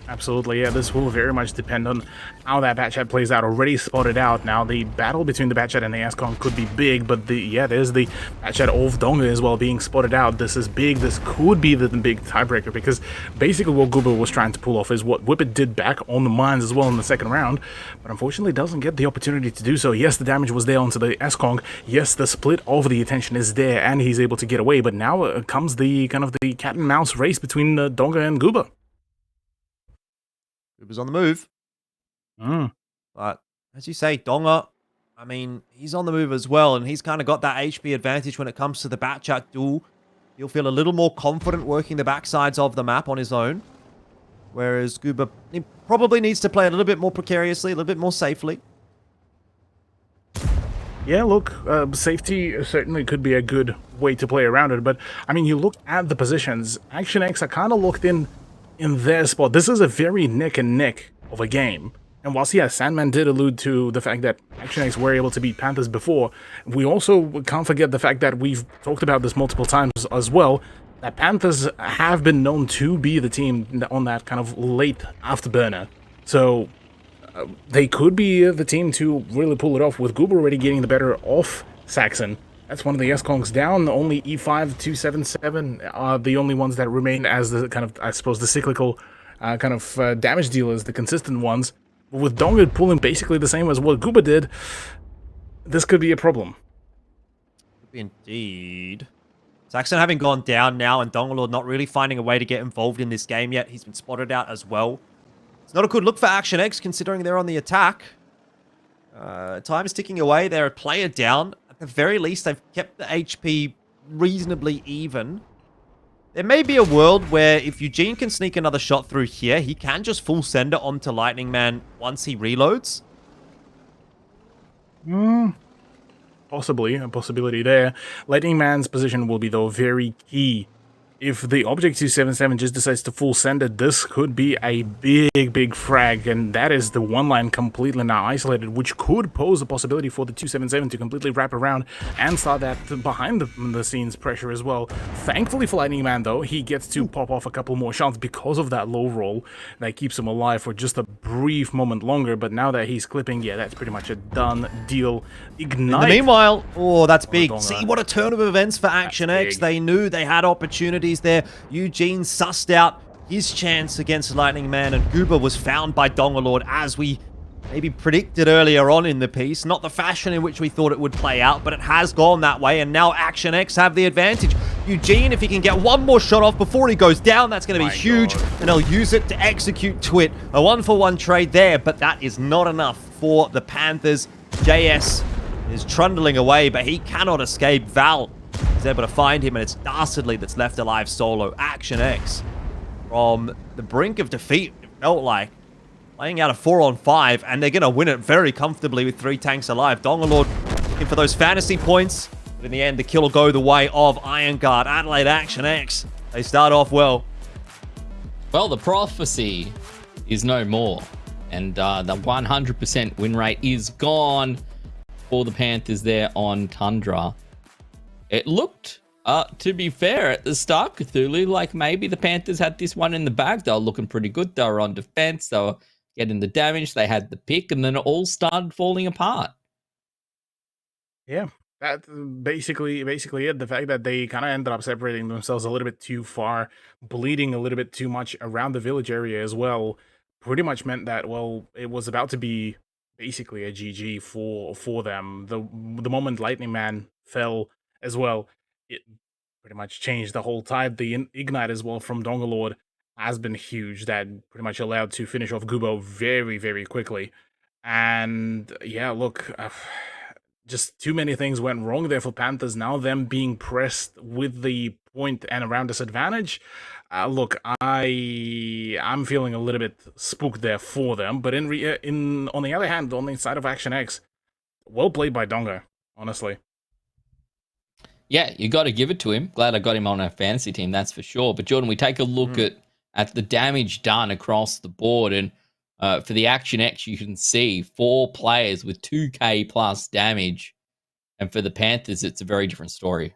Absolutely, yeah, this will very much depend on how that Batchat plays out. Already spotted out. Now, the battle between the Batchat and the Ascon could be big, but there's the Batchat of Donga as well being spotted out. This is big. This could be the big tiebreaker, because basically what Gooba was trying to pull off is what Whippet did back on the mines as well in the second round, but unfortunately doesn't get the opportunity to do so. Yes, the damage was there onto the Ascon. Yes, the split of the attention is there, and he's able to get away, but now comes the kind of the cat and mouse race between Donga and Gooba. Gooba's on the move. But as you say, Donga, I mean, he's on the move as well, and he's kind of got that HP advantage when it comes to the Batchat duel. He'll feel a little more confident working the backsides of the map on his own, whereas Gooba, he probably needs to play a little bit more precariously, a little bit more safely. Yeah, look, safety certainly could be a good way to play around it, but, I mean, you look at the positions, Action X are kind of locked in in their spot. This is a very neck and neck of a game. And whilst, yeah, Sandman did allude to the fact that ActionX were able to beat Panthers before, we also can't forget the fact that we've talked about this multiple times as well, that Panthers have been known to be the team on that kind of late afterburner. So they could be the team to really pull it off, with Goober already getting the better of Saxon. That's one of the S-Kongs down. Only E5, 277 are the only ones that remain as the kind of, I suppose, the cyclical damage dealers, the consistent ones. But with Donga pulling basically the same as what Goober did, this could be a problem. Could be indeed. Saxon having gone down now, and Dongalord not really finding a way to get involved in this game yet. He's been spotted out as well. It's not a good look for ActionX, considering they're on the attack. Time is ticking away. They're a player down. At the very least, they've kept the HP reasonably even. There may be a world where if Eugene can sneak another shot through here, he can just full send it onto Lightning Man once he reloads. Possibly, a possibility there. Lightning Man's position will be, though, very key. If the Object 277 just decides to full send it, this could be a big frag, and that is the one line completely now isolated, which could pose a possibility for the 277 to completely wrap around and start that behind the scenes pressure as well. Thankfully for Lightning Man, though, he gets to pop off a couple more shots because of that low roll that keeps him alive for just a brief moment longer, but now that he's clipping, yeah, that's pretty much a done deal. Ignite. In the meanwhile, oh, that's big. See what a turn of events for ActionX. They knew they had opportunities there. Eugene sussed out his chance against Lightning Man, and Goober was found by Dongalord, as we maybe predicted earlier on in the piece. Not the fashion in which we thought it would play out, but it has gone that way, and now ActionX have the advantage. Eugene, if he can get one more shot off before he goes down, that's going to be huge, and they'll use it to execute Twit. A 1-for-1 trade there, but that is not enough for the Panthers. JS is trundling away, but he cannot escape. Val is able to find him, and it's Dastardly that's left alive solo. ActionX from the brink of defeat, it felt like, laying out a 4-on-5, and they're going to win it very comfortably with 3 tanks alive. Dongalord looking for those fantasy points, but in the end, the kill will go the way of Iron Guard. Adelaide ActionX, they start off well. Well, the prophecy is no more, and the 100% win rate is gone for the Panthers there on Tundra. It looked, to be fair, at the start, Cthulhu, like maybe the Panthers had this one in the bag. They were looking pretty good. They were on defense. They were getting the damage. They had the pick, and then it all started falling apart. Yeah, that's basically it. The fact that they kind of ended up separating themselves a little bit too far, bleeding a little bit too much around the village area as well, pretty much meant that, well, it was about to be basically a GG for them. The moment Lightning Man fell as well, it pretty much changed the whole tide. The Ignite as well from Dongalord has been huge. That pretty much allowed to finish off Gubo very quickly. And yeah, look, just too many things went wrong there for Panthers. Now them being pressed with the point and around disadvantage. Look, I'm feeling a little bit spooked there for them. But on the other hand, on the side of ActionX, well played by Donga, honestly. Yeah, you got to give it to him. Glad I got him on our fantasy team, that's for sure. But Jordan, we take a look at the damage done across the board, and for the ActionX, you can see 4 players with 2k plus damage, and for the Panthers, it's a very different story.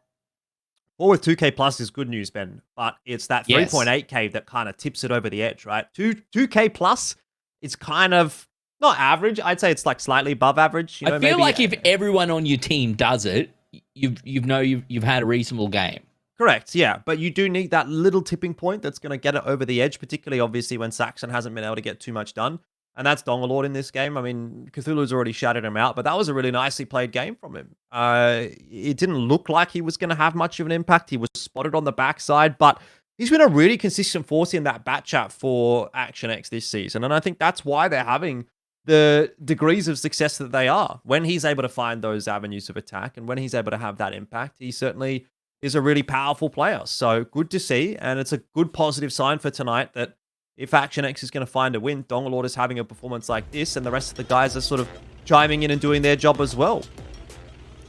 4 with 2k plus is good news, Ben, but it's that 3.8k that kind of tips it over the edge, right? 2k plus, it's kind of not average. I'd say it's like slightly above average. I feel like if everyone on your team does it, you've had a reasonable game. Correct, yeah. But you do need that little tipping point that's going to get it over the edge, particularly, obviously, when Saxon hasn't been able to get too much done. And that's Dongalord in this game. I mean, Cthulhu's already shouted him out, but that was a really nicely played game from him. It didn't look like he was going to have much of an impact. He was spotted on the backside, but he's been a really consistent force in that bat chat for ActionX this season. And I think that's why they're having the degrees of success that they are. When he's able to find those avenues of attack and when he's able to have that impact, he certainly is a really powerful player. So good to see, and it's a good positive sign for tonight that if ActionX is going to find a win, Dongalord is having a performance like this, and the rest of the guys are sort of chiming in and doing their job as well.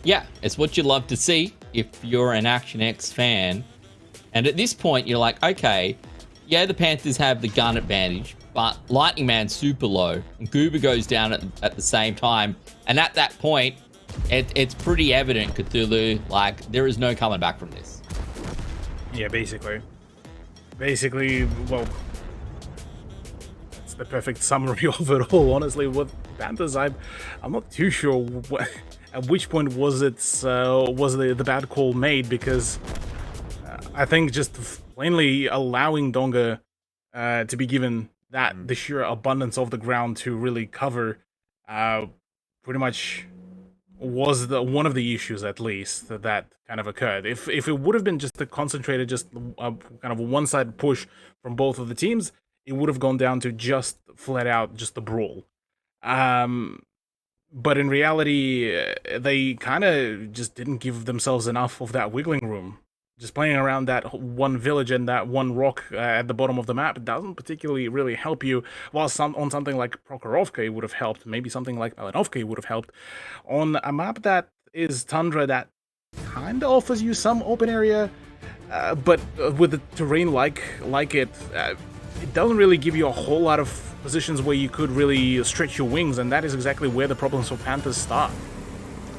Yeah, it's what you love to see if you're an ActionX fan. And at this point, you're like, okay, yeah, the Panthers have the gun advantage, but Lightning Man's super low, and Goober goes down at the same time. And at that point, it's pretty evident, Cthulhu, like, there is no coming back from this. Yeah, basically. Basically, well, that's the perfect summary of it all, honestly. With Panthers, I'm not too sure at which point was the bad call made, because I think just plainly allowing Donga to be given the sheer abundance of the ground to really cover pretty much was one of the issues, at least, that kind of occurred. If it would have been just a concentrated, just kind of a one-sided push from both of the teams, it would have gone down to just flat out just a brawl. But in reality, they kind of just didn't give themselves enough of that wiggling room. Just playing around that one village and that one rock at the bottom of the map doesn't particularly really help you. While on something like Prokhorovka it would have helped, maybe something like Malinovka it would have helped. On a map that is Tundra, that kind of offers you some open area, but with the terrain like it doesn't really give you a whole lot of positions where you could really stretch your wings, and that is exactly where the problems for Panthers start.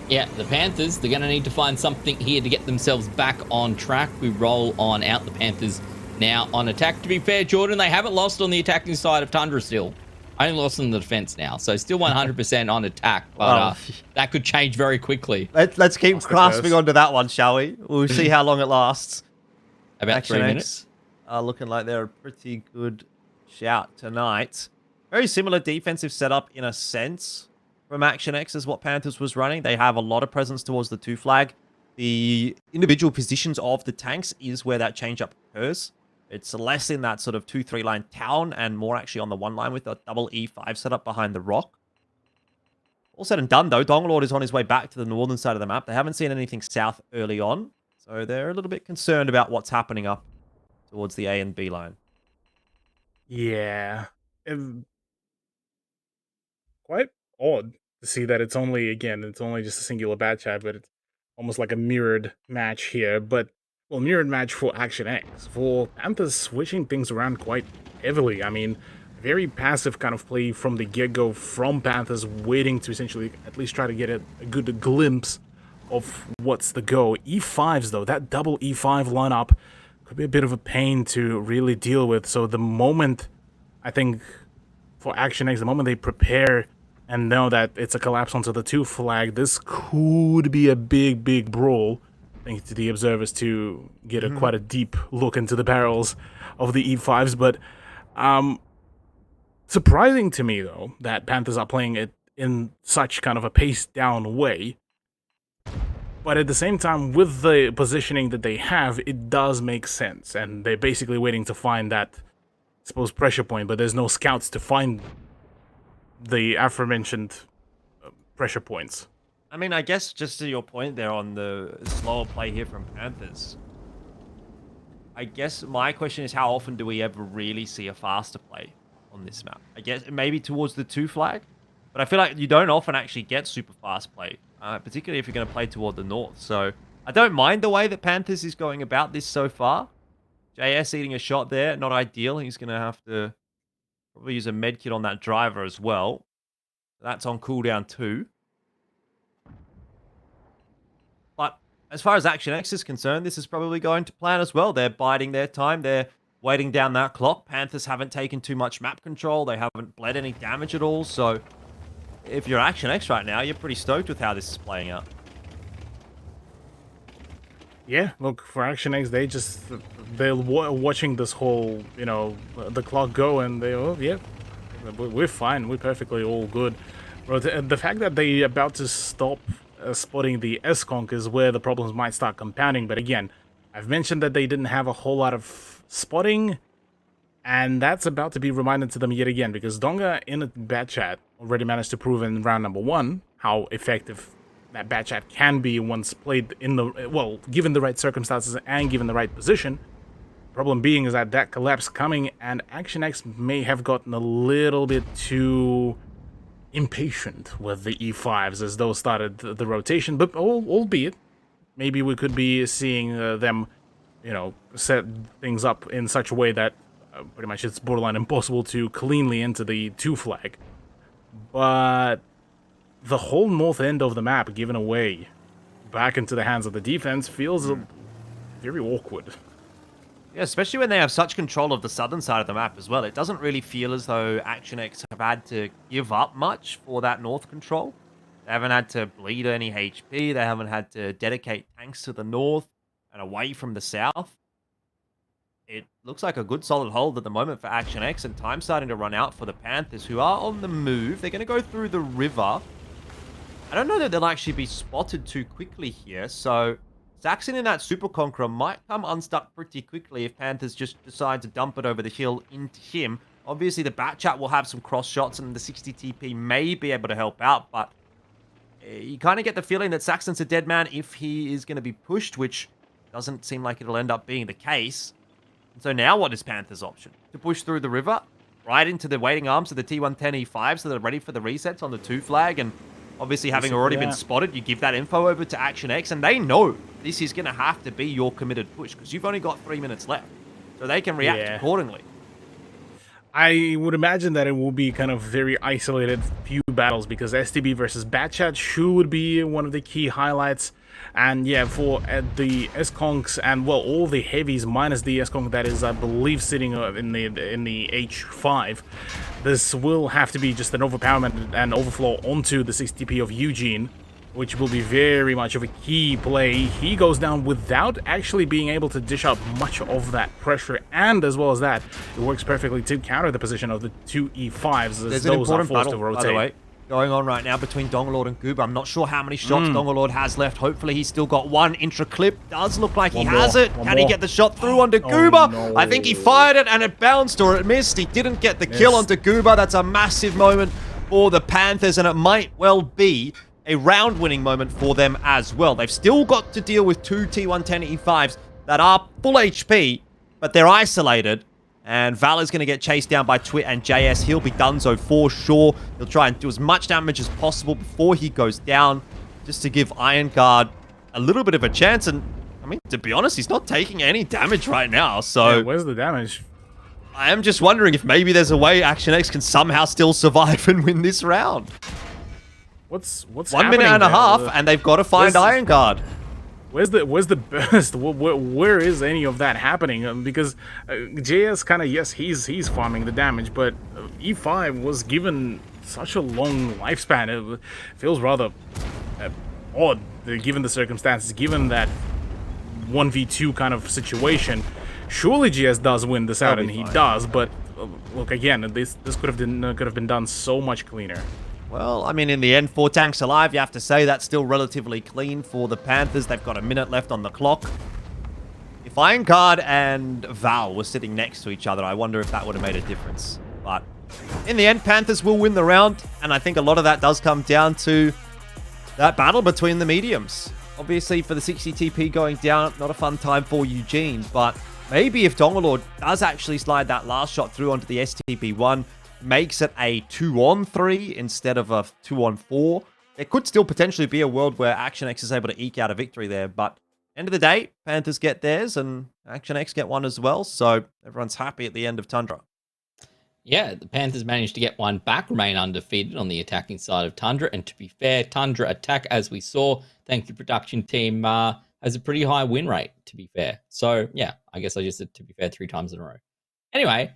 Yeah, the Panthers, they're going to need to find something here to get themselves back on track. We roll on out the Panthers now on attack. To be fair, Jordan, they haven't lost on the attacking side of Tundra still. Only lost on the defense now. So still 100% on attack, but that could change very quickly. Let's keep grasping onto that one, shall we? We'll see how long it lasts. About Action 3 X minutes. are looking like they're a pretty good shout tonight. Very similar defensive setup in a sense from Action X as what Panthers was running. They have a lot of presence towards the 2 flag. The individual positions of the tanks is where that change-up occurs. It's less in that sort of 2-3 line town and more actually on the 1 line with a double E5 setup behind the rock. All said and done, though, Donglord is on his way back to the northern side of the map. They haven't seen anything south early on, so they're a little bit concerned about what's happening up towards the A and B line. Yeah. Quite odd to see that it's only just a singular bad chat, but it's almost like a mirrored match here. But, well, mirrored match for Action X. For Panthers switching things around quite heavily. I mean, very passive kind of play from the get-go from Panthers, waiting to essentially at least try to get a good glimpse of what's the go. E5s, though, that double E5 lineup could be a bit of a pain to really deal with. So the moment, I think, for Action X, the moment they prepare and know that it's a collapse onto the 2 flag, this could be a big brawl. Thanks to the observers to get quite a deep look into the barrels of the E5s. But surprising to me, though, that Panthers are playing it in such kind of a paced-down way. But at the same time, with the positioning that they have, it does make sense. And they're basically waiting to find that, I suppose, pressure point, but there's no scouts to find the aforementioned pressure points. I mean, I guess just to your point there on the slower play here from Panthers, I guess my question is, how often do we ever really see a faster play on this map? I guess maybe towards the 2 flag, but I feel like you don't often actually get super fast play, particularly if you're going to play toward the north. So I don't mind the way that Panthers is going about this so far. JS eating a shot there, not ideal. He's going to have to probably use a med kit on that driver as well. That's on cooldown too. But as far as Action X is concerned, this is probably going to plan as well. They're biding their time. They're waiting down that clock. Panthers haven't taken too much map control. They haven't bled any damage at all. So if you're Action X right now, you're pretty stoked with how this is playing out. Yeah, look, for Action X, they're watching this whole, the clock go, and we're fine. We're perfectly all good. But the fact that they're about to stop spotting the S-Conk is where the problems might start compounding. But again, I've mentioned that they didn't have a whole lot of spotting, and that's about to be reminded to them yet again, because Donga in a bad chat already managed to prove in round number 1 how effective that bad chat can be once played given the right circumstances and given the right position. Problem being is that collapse coming, and Action X may have gotten a little bit too impatient with the E5s as those started the rotation, but albeit maybe we could be seeing them, set things up in such a way that pretty much it's borderline impossible to cleanly enter the 2 flag. But the whole north end of the map given away back into the hands of the defense feels very awkward. Yeah, especially when they have such control of the southern side of the map as well. It doesn't really feel as though ActionX have had to give up much for that north control. They haven't had to bleed any HP. They haven't had to dedicate tanks to the north and away from the south. It looks like a good solid hold at the moment for ActionX, and time's starting to run out for the Panthers, who are on the move. They're going to go through the river. I don't know that they'll actually be spotted too quickly here, so Saxon in that Super Conqueror might come unstuck pretty quickly if Panthers just decide to dump it over the hill into him. Obviously, the Batchat will have some cross shots, and the 60 TP may be able to help out, but you kind of get the feeling that Saxon's a dead man if he is going to be pushed, which doesn't seem like it'll end up being the case. And so now what is Panthers' option? To push through the river, right into the waiting arms of the T110 E5 so they're ready for the resets on the 2 flag, and obviously having already been spotted, you give that info over to ActionX, and they know this is going to have to be your committed push because you've only got 3 minutes left. So they can react accordingly. I would imagine that it will be kind of very isolated few battles because STB versus Batchat should be one of the key highlights. And yeah, for the S-Conks and, well, all the heavies minus the S-Conk that is, I believe, sitting in the H5, this will have to be just an overpowerment and overflow onto the 60p of Eugene, which will be very much of a key play. He goes down without actually being able to dish out much of that pressure, and as well as that, it works perfectly to counter the position of the 2 E5s as There's those an are important forced battle, to rotate. by the way, going on right now between Dongalord and Goober. I'm not sure how many shots Dongalord has left. Hopefully he's still got one. Intra clip does look like he has it. Can he get the shot through onto Goober? No. I think he fired it and it bounced or it missed. He didn't get the kill onto Goober. That's a massive moment for the Panthers, and it might well be a round-winning moment for them as well. They've still got to deal with 2 T110 E5s that are full HP, but they're isolated. And Val is going to get chased down by Twit and JS. He'll be donezo for sure. He'll try and do as much damage as possible before he goes down, just to give Iron Guard a little bit of a chance. And, I mean, to be honest, he's not taking any damage right now. So Yeah, where's the damage? I am just wondering if maybe there's a way ActionX can somehow still survive and win this round. What's 1 minute and a half, and they've got to find Iron Guard. Where's the burst? Where is any of that happening? Because JS kind of, yes, he's farming the damage, but E5 was given such a long lifespan. It feels rather odd, given the circumstances, given that 1v2 kind of situation. Surely GS does win this out, and he does. But look, again, this could have been done so much cleaner. Well, I mean, in the end, 4 tanks alive, you have to say that's still relatively clean for the Panthers. They've got a minute left on the clock. If Iron Guard and Val were sitting next to each other, I wonder if that would have made a difference. But in the end, Panthers will win the round, and I think a lot of that does come down to that battle between the mediums. Obviously, for the 60 TP going down, not a fun time for Eugene, but maybe if Dongalord does actually slide that last shot through onto the STB1, makes it a 2-on-3 instead of a 2-on-4. There could still potentially be a world where ActionX is able to eke out a victory there, but end of the day, Panthers get theirs and ActionX get one as well, so everyone's happy at the end of Tundra. Yeah, the Panthers managed to get one back, remain undefeated on the attacking side of Tundra, and to be fair, Tundra attack, as we saw, thank you production team, has a pretty high win rate, to be fair. So, yeah, I guess I just said to be fair 3 times in a row. Anyway,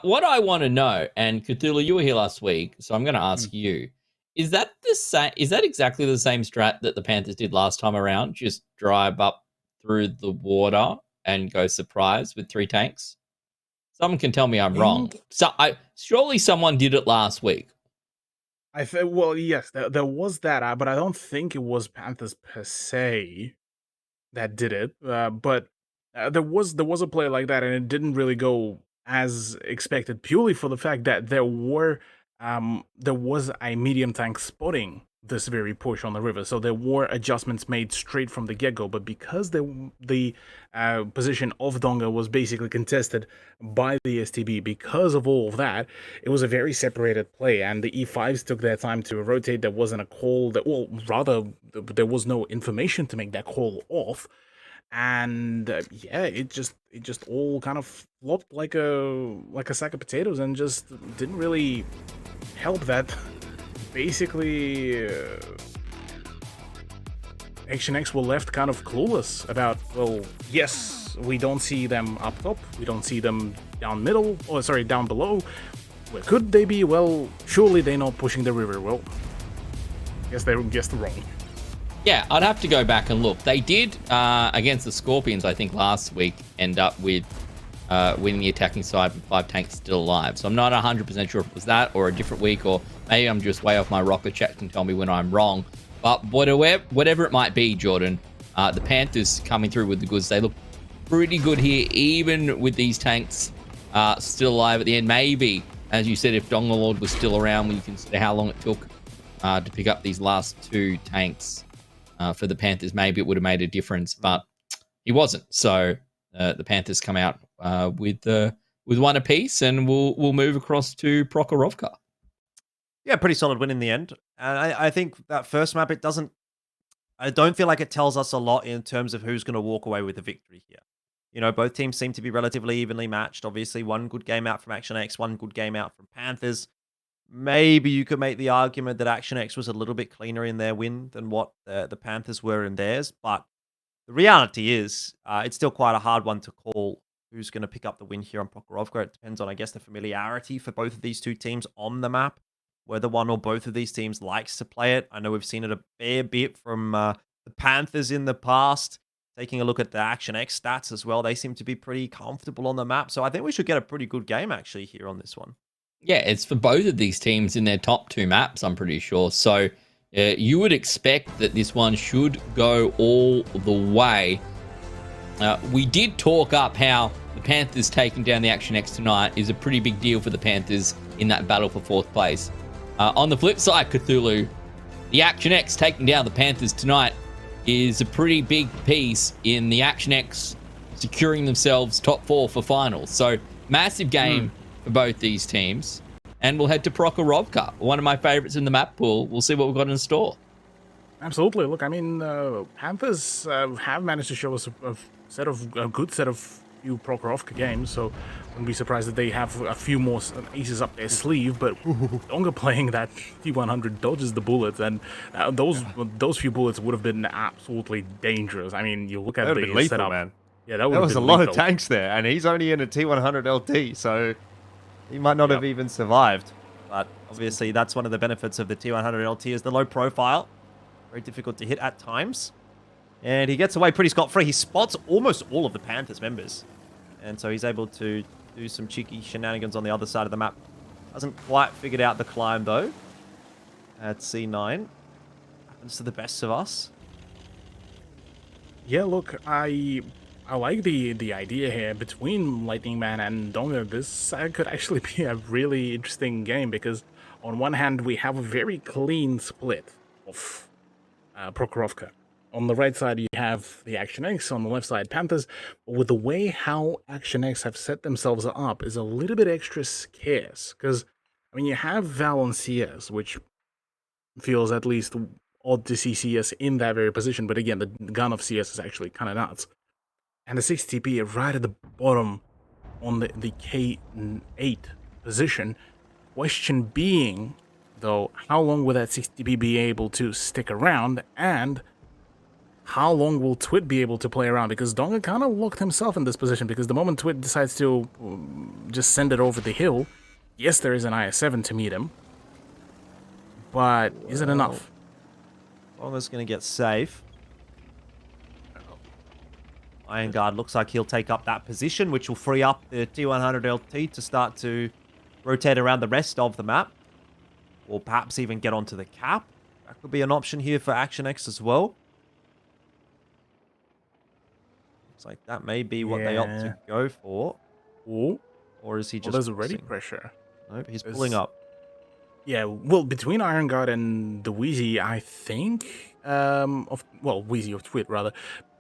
what I want to know, and Cthulhu, you were here last week, so I'm going to ask you: is that the same? Is that exactly the same strat that the Panthers did last time around? Just drive up through the water and go surprise with 3 tanks? Someone can tell me I'm wrong. So surely someone did it last week. Well, yes, there was that, but I don't think it was Panthers per se that did it. But there was a play like that, and it didn't really go as expected, purely for the fact that there was a medium tank spotting this very push on the river, so there were adjustments made straight from the get-go. But because the position of Donga was basically contested by the STB, because of all of that, it was a very separated play, and the E5s took their time to rotate. There wasn't a call there was no information to make that call off. and yeah, it just all kind of flopped like a sack of potatoes, and just didn't really help that. Basically, Action X were left kind of clueless about, well, yes, we don't see them up top, we don't see them down middle, or sorry, down below. Where could they be? Well, surely they're not pushing the river. Well, guess they guessed wrong. Yeah, I'd have to go back and look. They did, against the Scorpions, I think, last week, end up with winning the attacking side with 5 tanks still alive. So I'm not 100% sure if it was that or a different week, or maybe I'm just way off my rocker. Chat can tell me when I'm wrong. But whatever it might be, Jordan, the Panthers coming through with the goods. They look pretty good here, even with these tanks still alive at the end. Maybe, as you said, if Dongalord was still around, when you consider how long it took to pick up these last 2 tanks for the Panthers, maybe it would have made a difference, but he wasn't. So the Panthers come out with 1 apiece, and we'll move across to Prokhorovka. Yeah, pretty solid win in the end. And I think that first map, I don't feel like it tells us a lot in terms of who's going to walk away with the victory here. You know, both teams seem to be relatively evenly matched. Obviously, 1 good game out from Action X, 1 good game out from Panthers. Maybe you could make the argument that Action X was a little bit cleaner in their win than what the Panthers were in theirs. But the reality is, it's still quite a hard one to call who's going to pick up the win here on Prokhorovka. It depends on, I guess, the familiarity for both of these 2 teams on the map, whether one or both of these teams likes to play it. I know we've seen it a fair bit from the Panthers in the past. Taking a look at the Action X stats as well, they seem to be pretty comfortable on the map. So I think we should get a pretty good game, actually, here on this one. Yeah, it's for both of these teams in their top 2 maps, I'm pretty sure. So you would expect that this one should go all the way. We did talk up how the Panthers taking down the Action X tonight is a pretty big deal for the Panthers in that battle for 4th place. On the flip side, Cthulhu, the Action X taking down the Panthers tonight is a pretty big piece in the Action X securing themselves top 4 for finals. So massive game for both these teams. And we'll head to Prokhorovka, one of my favorites in the map pool. We'll see what we've got in store. Absolutely. Look, I mean, Panthers have managed to show us a good set of few Prokhorovka games, so wouldn't be surprised that they have a few more aces up their sleeve. But Donga playing that T100 dodges the bullets, and those few bullets would have been absolutely dangerous. I mean, you look at the lethal, setup, man. Yeah, that was a lot of tanks there, and he's only in a T100 LT, so he might not have even survived. But obviously, that's one of the benefits of the T100 LT is the low profile. Very difficult to hit at times. And he gets away pretty scot-free. He spots almost all of the Panthers members. And so he's able to do some cheeky shenanigans on the other side of the map. Hasn't quite figured out the climb, though. At C9. Happens to the best of us. Yeah, look, I like the idea here between Lightning Man and Donga. This could actually be a really interesting game, because on one hand, we have a very clean split of Prokhorovka. On the right side, you have the Action X. On the left side, Panthers. But with the way how Action X have set themselves up is a little bit extra scarce. Because, I mean, you have Val on CS, which feels at least odd to see CS in that very position. But again, the gun of CS is actually kind of nuts. And the 6TP right at the bottom on the K8 position. Question being, though, how long will that 6TP be able to stick around? And how long will Twit be able to play around? Because Donga kind of locked himself in this position, because the moment Twit decides to just send it over the hill, yes, there is an IS-7 to meet him, but is it enough? Donga's going to get safe. Iron Guard looks like he'll take up that position, which will free up the T100 LT to start to rotate around the rest of the map. Or perhaps even get onto the cap. That could be an option here for Action X as well. Looks like that may be what they opt to go for. Ooh. Or is he just... there's already pressure. Nope, he's pulling up. Yeah, well, between Iron Guard and the Wheezy, I think... Wheezy of Twit, rather.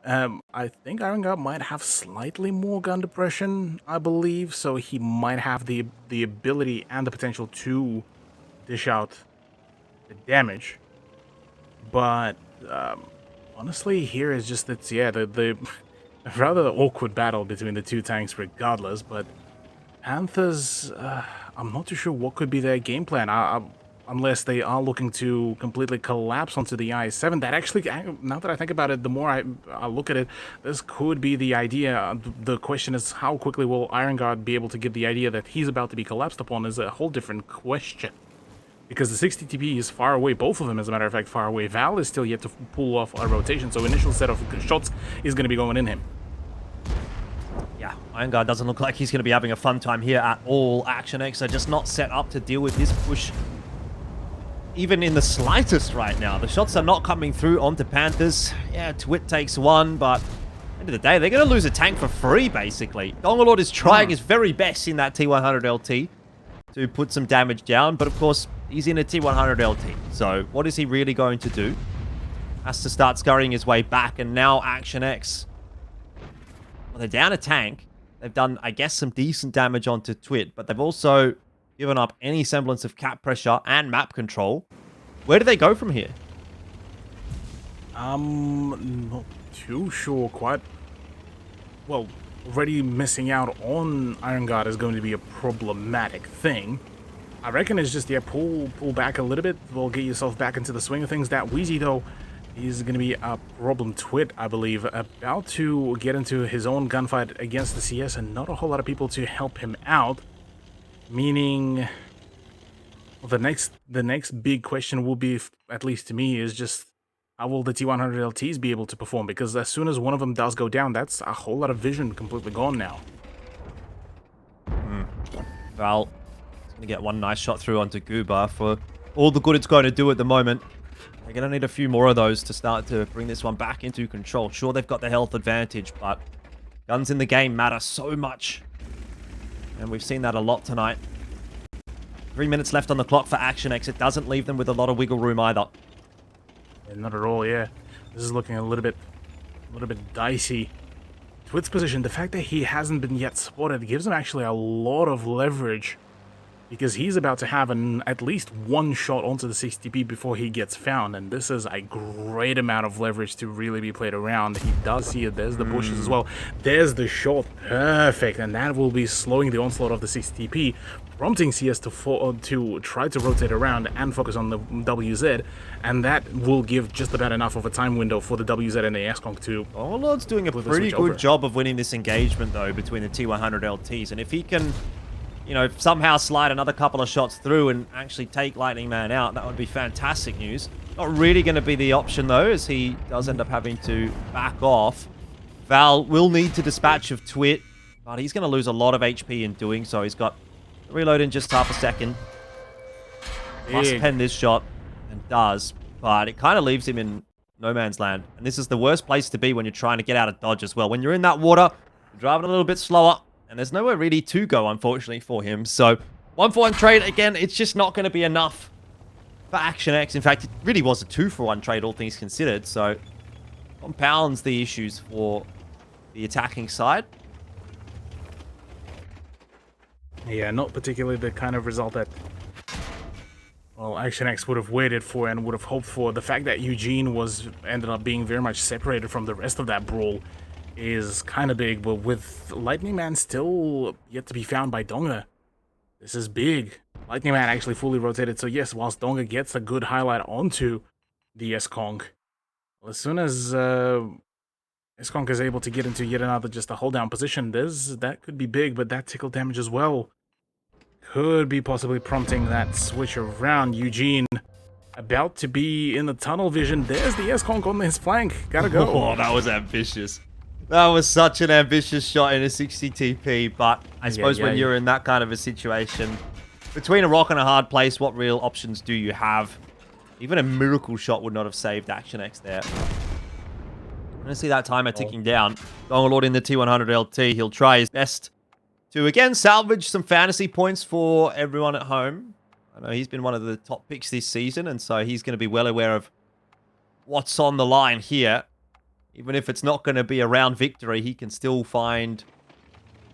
I think Iron Guard might have slightly more gun depression, I believe, so he might have the ability and the potential to dish out the damage. But honestly, here is just that, yeah, a rather awkward battle between the two tanks regardless, but Panthers, I'm not too sure what could be their game plan, unless they are looking to completely collapse onto the I-7. That actually, now that I think about it, the more I look at it, this could be the idea. The question is, how quickly will Iron Guard be able to get the idea that he's about to be collapsed upon is a whole different question. Because the 60 TP is far away, both of them, as a matter of fact, far away. Val is still yet to pull off a rotation, so initial set of shots is going to be going in him. Yeah, Iron Guard doesn't look like he's going to be having a fun time here at all. Action X are just not set up to deal with this push even in the slightest right now. The shots are not coming through onto Panthers. Yeah, Twit takes one, but at the end of the day, they're going to lose a tank for free, basically. Dongalord is trying his very best in that T100 LT to put some damage down, but of course, he's in a T100 LT. So what is he really going to do? Has to start scurrying his way back, and now Action X. Well, they're down a tank. They've done, I guess, some decent damage onto Twit, but they've also given up any semblance of cap pressure and map control. Where do they go from here? Not too sure quite. Well, already missing out on Iron Guard is going to be a problematic thing. I reckon it's just, yeah, pull back a little bit. We'll get yourself back into the swing of things. That Wheezy, though, is going to be a problem. Twit, I believe, about to get into his own gunfight against the CS, and not a whole lot of people to help him out. Meaning, well, the next big question will be, at least to me, is just how will the T100 LTs be able to perform? Because as soon as one of them does go down, that's a whole lot of vision completely gone now. Val is going to get one nice shot through onto Gooba for all the good it's going to do at the moment. They're going to need a few more of those to start to bring this one back into control. Sure, they've got the health advantage, but guns in the game matter so much. And we've seen that a lot tonight. 3 minutes left on the clock for Action X. It doesn't leave them with a lot of wiggle room either. Yeah, not at all, yeah. This is looking a little bit dicey. Twit's position, the fact that he hasn't been yet spotted gives him actually a lot of leverage, because he's about to have at least one shot onto the 60p before he gets found, and this is a great amount of leverage to really be played around. He does see it. There's the bushes as well. There's the shot. Perfect. And that will be slowing the onslaught of the 60p, prompting CS to try to rotate around and focus on the WZ, and that will give just about enough of a time window for the WZ and the S-Conk to... Oh, Lord's doing a pretty good job of winning this engagement, though, between the T100 LTs, and if he can, you know, somehow slide another couple of shots through and actually take Lightning Man out, that would be fantastic news. Not really going to be the option, though, as he does end up having to back off. Val will need to dispatch of Twit, but he's going to lose a lot of HP in doing so. He's got reload in just half a second. Must pen this shot, and does, but it kind of leaves him in no man's land. And this is the worst place to be when you're trying to get out of dodge as well. When you're in that water, you're driving a little bit slower, and there's nowhere really to go, unfortunately, for him. So, 1-for-1 trade, again, it's just not going to be enough for Action X. In fact, it really was a 2-for-1 trade, all things considered. So, compounds the issues for the attacking side. Yeah, not particularly the kind of result that, well, Action X would have waited for and would have hoped for. The fact that Eugene ended up being very much separated from the rest of that brawl is kind of big, but with Lightning Man still yet to be found by Donga, this is big. Lightning Man actually fully rotated, so yes, whilst Donga gets a good highlight onto the S-Conk, well, as soon as S-Conk is able to get into yet another just a hold down position, that could be big, but that tickle damage as well could be possibly prompting that switch around. Eugene about to be in the tunnel vision. There's the S-Conk on his flank. Gotta go. Oh, that was ambitious. That was such an ambitious shot in a 60 TP, but I suppose when you're in that kind of a situation, between a rock and a hard place, what real options do you have? Even a miracle shot would not have saved Action X there. I'm going to see that timer ticking down. Dongalord in the T100 LT. He'll try his best to, again, salvage some fantasy points for everyone at home. I know he's been one of the top picks this season, and so he's going to be well aware of what's on the line here. Even if it's not going to be a round victory, he can still find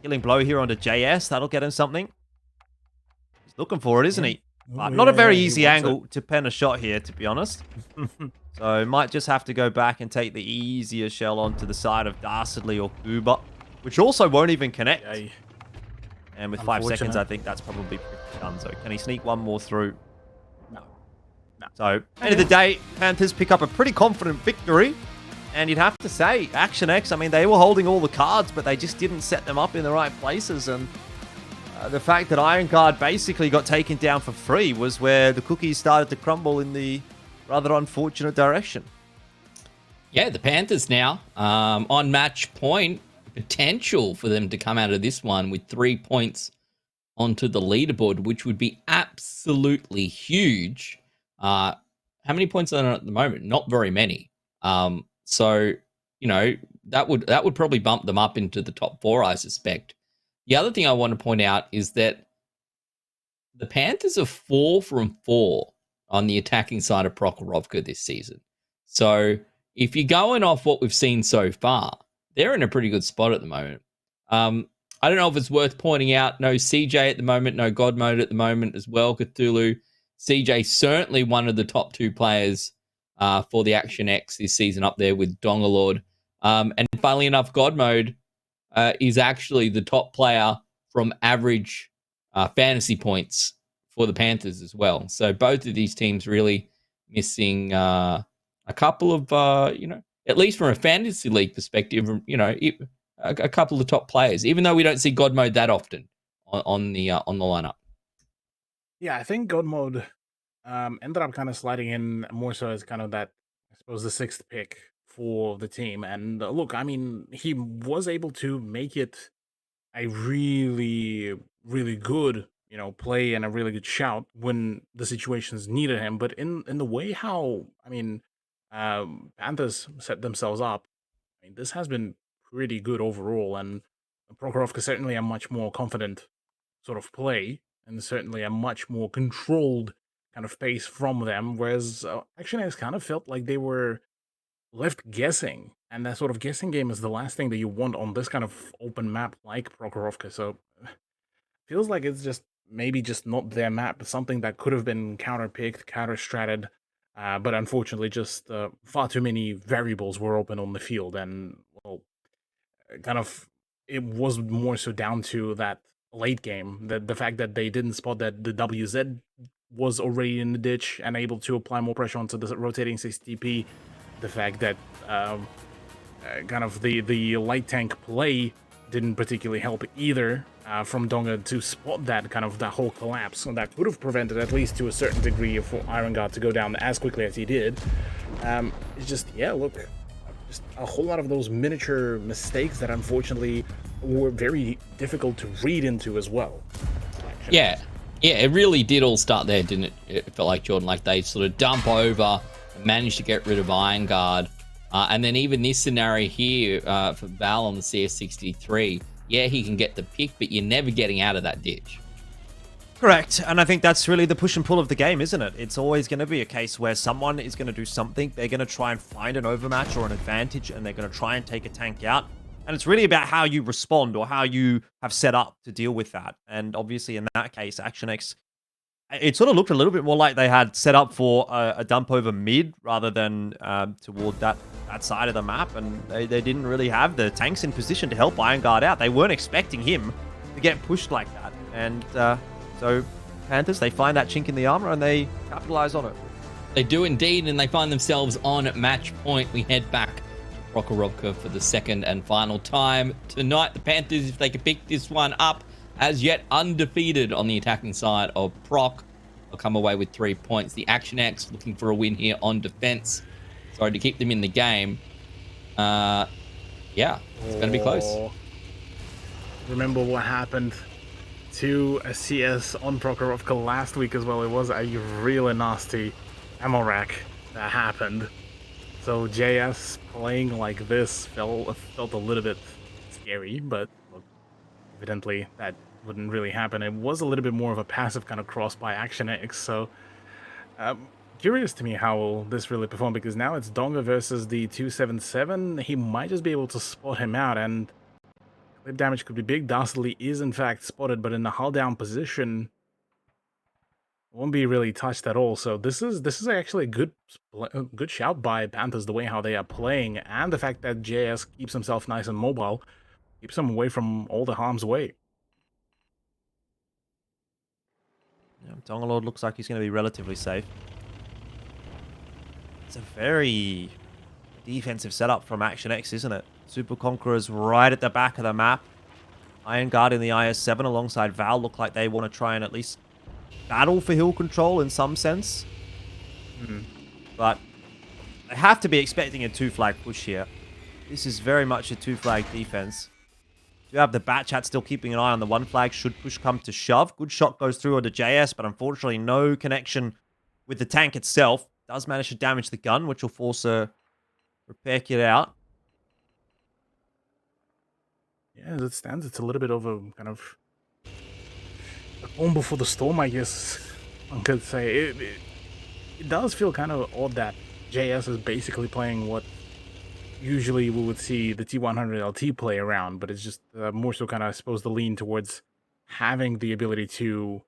Killing Blow here onto JS. That'll get him something. He's looking for it, isn't he? But not a very easy angle to pen a shot here, to be honest. So might just have to go back and take the easier shell onto the side of Dastardly or Kuba, which also won't even connect. Yay. And with 5 seconds, Unfortunate. I think that's probably pretty done. So can he sneak one more through? No. No. So, end of the day, Panthers pick up a pretty confident victory. And you'd have to say, Action X, I mean, they were holding all the cards, but they just didn't set them up in the right places. And the fact that Iron Guard basically got taken down for free was where the cookies started to crumble in the rather unfortunate direction. Yeah, the Panthers now on match point. Potential for them to come out of this one with 3 points onto the leaderboard, which would be absolutely huge. How many points are there at the moment? Not very many. So, you know, that would probably bump them up into the top 4, I suspect. The other thing I want to point out is that the Panthers are 4 from 4 on the attacking side of Prokhorovka this season. So if you're going off what we've seen so far, they're in a pretty good spot at the moment. I don't know if it's worth pointing out, no CJ at the moment, no God Mode at the moment as well, Cthulhu. CJ certainly one of the top 2 players for the Action X this season up there with Dongalord. And funnily enough, God Mode is actually the top player from average fantasy points for the Panthers as well. So both of these teams really missing a couple of, you know, at least from a fantasy league perspective, you know, a couple of top players, even though we don't see God Mode that often on the lineup. Yeah, I think God Mode ended up kind of sliding in more so as kind of that, I suppose, the 6th pick for the team. And look, I mean, he was able to make it a really, really good, you know, play and a really good shout when the situations needed him. But in the way how, I mean, Panthers set themselves up, I mean, this has been pretty good overall. And Prokhorovka certainly a much more confident sort of play and certainly a much more controlled kind of pace from them. Whereas Action X kind of felt like they were left guessing, and that sort of guessing game is the last thing that you want on this kind of open map like Prokhorovka. So feels like it's just maybe just not their map, something that could have been counter-picked, counter-stratted, but unfortunately just far too many variables were open on the field, and well, kind of it was more so down to that late game, the fact that they didn't spot that the WZ was already in the ditch and able to apply more pressure onto the rotating 6TP, the fact that kind of the light tank play didn't particularly help either from Donga to spot that kind of that whole collapse, and that could have prevented, at least to a certain degree, for Iron Guard to go down as quickly as he did. It's just, yeah, look, just a whole lot of those miniature mistakes that unfortunately were very difficult to read into as well. Yeah, it really did all start there, didn't it? It felt like, Jordan, like they sort of dump over and managed to get rid of Iron Guard. And then even this scenario here for Val on the CS63, yeah, he can get the pick, but you're never getting out of that ditch. Correct, and I think that's really the push and pull of the game, isn't it? It's always going to be a case where someone is going to do something, they're going to try and find an overmatch or an advantage, and they're going to try and take a tank out. And it's really about how you respond or how you have set up to deal with that. And obviously in that case, Action X, it sort of looked a little bit more like they had set up for a dump over mid rather than toward that side of the map. And they didn't really have the tanks in position to help Iron Guard out. They weren't expecting him to get pushed like that. And so Panthers, they find that chink in the armor and they capitalize on it. They do indeed, and they find themselves on match point. We head back to Prokhorovka for the second and final time tonight. The Panthers, if they can pick this one up, as yet undefeated on the attacking side of Proc, will come away with 3 points. The Action X looking for a win here on defense. Sorry, to keep them in the game. Yeah, it's going to be close. Remember what happened to a CS on Prokhorovka last week as well. It was a really nasty ammo rack that happened. So JS playing like this felt a little bit scary, but look, evidently that wouldn't really happen. It was a little bit more of a passive kind of cross by Action X, so curious to me how this really performed, because now it's Donga versus the 277. He might just be able to spot him out, and clip damage could be big. Dastardly is in fact spotted, but in the hull down position, won't be really touched at all. So this is actually a good shout by Panthers, the way how they are playing, and the fact that JS keeps himself nice and mobile, keeps him away from all the harm's way. Yeah, Dongalord looks like he's going to be relatively safe. It's a very defensive setup from Action X, isn't it? Super Conquerors right at the back of the map. Iron Guard in the IS-7 alongside Val look like they want to try and at least battle for hill control in some sense. But they have to be expecting a 2-flag push here. This is very much a 2-flag defense. You have the Bat Chat still keeping an eye on the 1 flag should push come to shove. Good shot goes through onto JS, but unfortunately no connection with the tank itself. Does manage to damage the gun, which will force a repair kit out. Yeah, as it stands, it's a little bit of a kind of a calm before the storm, I guess one could say. It does feel kind of odd that JS is basically playing what usually we would see the T100 LT play around, but it's just more so kind of, I suppose, the lean towards having the ability to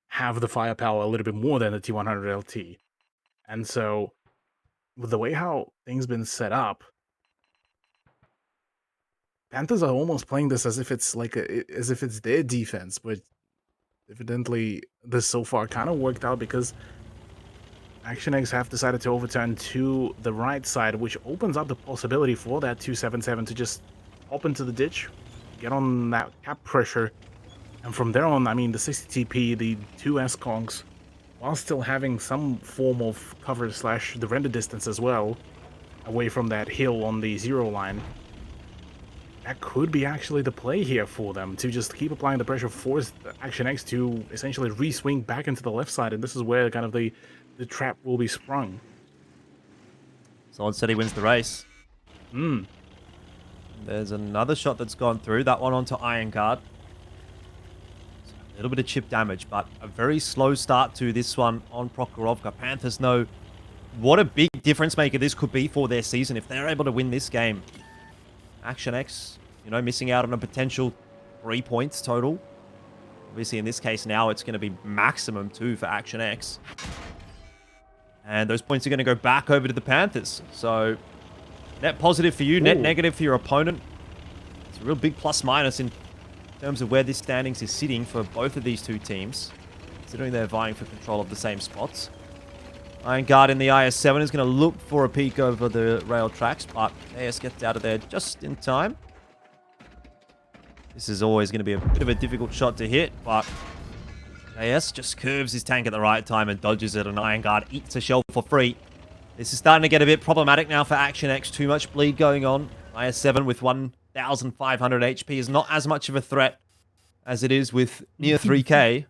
have the firepower a little bit more than the T100 LT. And so, with the way how things been set up, Panthers are almost playing this as if it's like as if it's their defense, but evidently this so far kind of worked out because Action X have decided to overturn to the right side, which opens up the possibility for that 277 to just hop into the ditch, get on that cap pressure, and from there on, I mean, the 60 TP, the 2 S-Conks, while still having some form of cover / the render distance as well, away from that hill on the 0 line, that could be actually the play here for them, to just keep applying the pressure, force Action X to essentially re-swing back into the left side, and this is where kind of the trap will be sprung. Solid said he wins the race. There's another shot that's gone through. That one onto Iron Guard. A little bit of chip damage, but a very slow start to this one on Prokhorovka. Panthers know what a big difference maker this could be for their season if they're able to win this game. Action X, you know, missing out on a potential 3 points total. Obviously, in this case now, it's going to be maximum 2 for Action X. And those points are going to go back over to the Panthers. So, net positive for you, net negative for your opponent. It's a real big plus-minus in terms of where this standings is sitting for both of these two teams, considering they're vying for control of the same spots. Iron Guard in the IS-7 is going to look for a peek over the rail tracks, but AS gets out of there just in time. This is always going to be a bit of a difficult shot to hit, but AS just curves his tank at the right time and dodges it, and Iron Guard eats a shell for free. This is starting to get a bit problematic now for Action X. Too much bleed going on. IS-7 with 1,500 HP is not as much of a threat as it is with near 3k.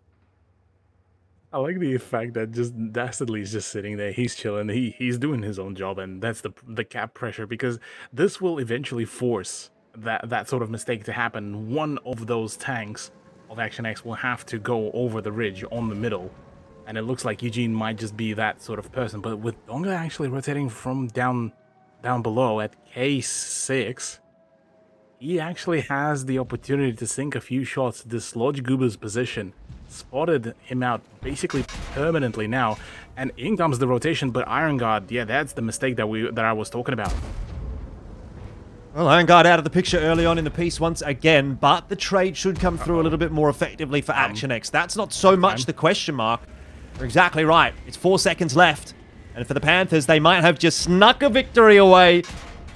I like the fact that just Dastardly is just sitting there. He's chilling. He's doing his own job, and that's the cap pressure, because this will eventually force that sort of mistake to happen. One of those tanks of Action X will have to go over the ridge on the middle, and it looks like Eugene might just be that sort of person. But with Donga actually rotating from down below at K6, he actually has the opportunity to sink a few shots to dislodge Goober's position. Spotted him out basically permanently now, and in comes the rotation. But Iron Guard, yeah, that's the mistake that I was talking about. Well, Iron Guard out of the picture early on in the piece once again, but the trade should come through a little bit more effectively for Action X. That's not so much the question mark. You're exactly right. It's 4 seconds left. And for the Panthers, they might have just snuck a victory away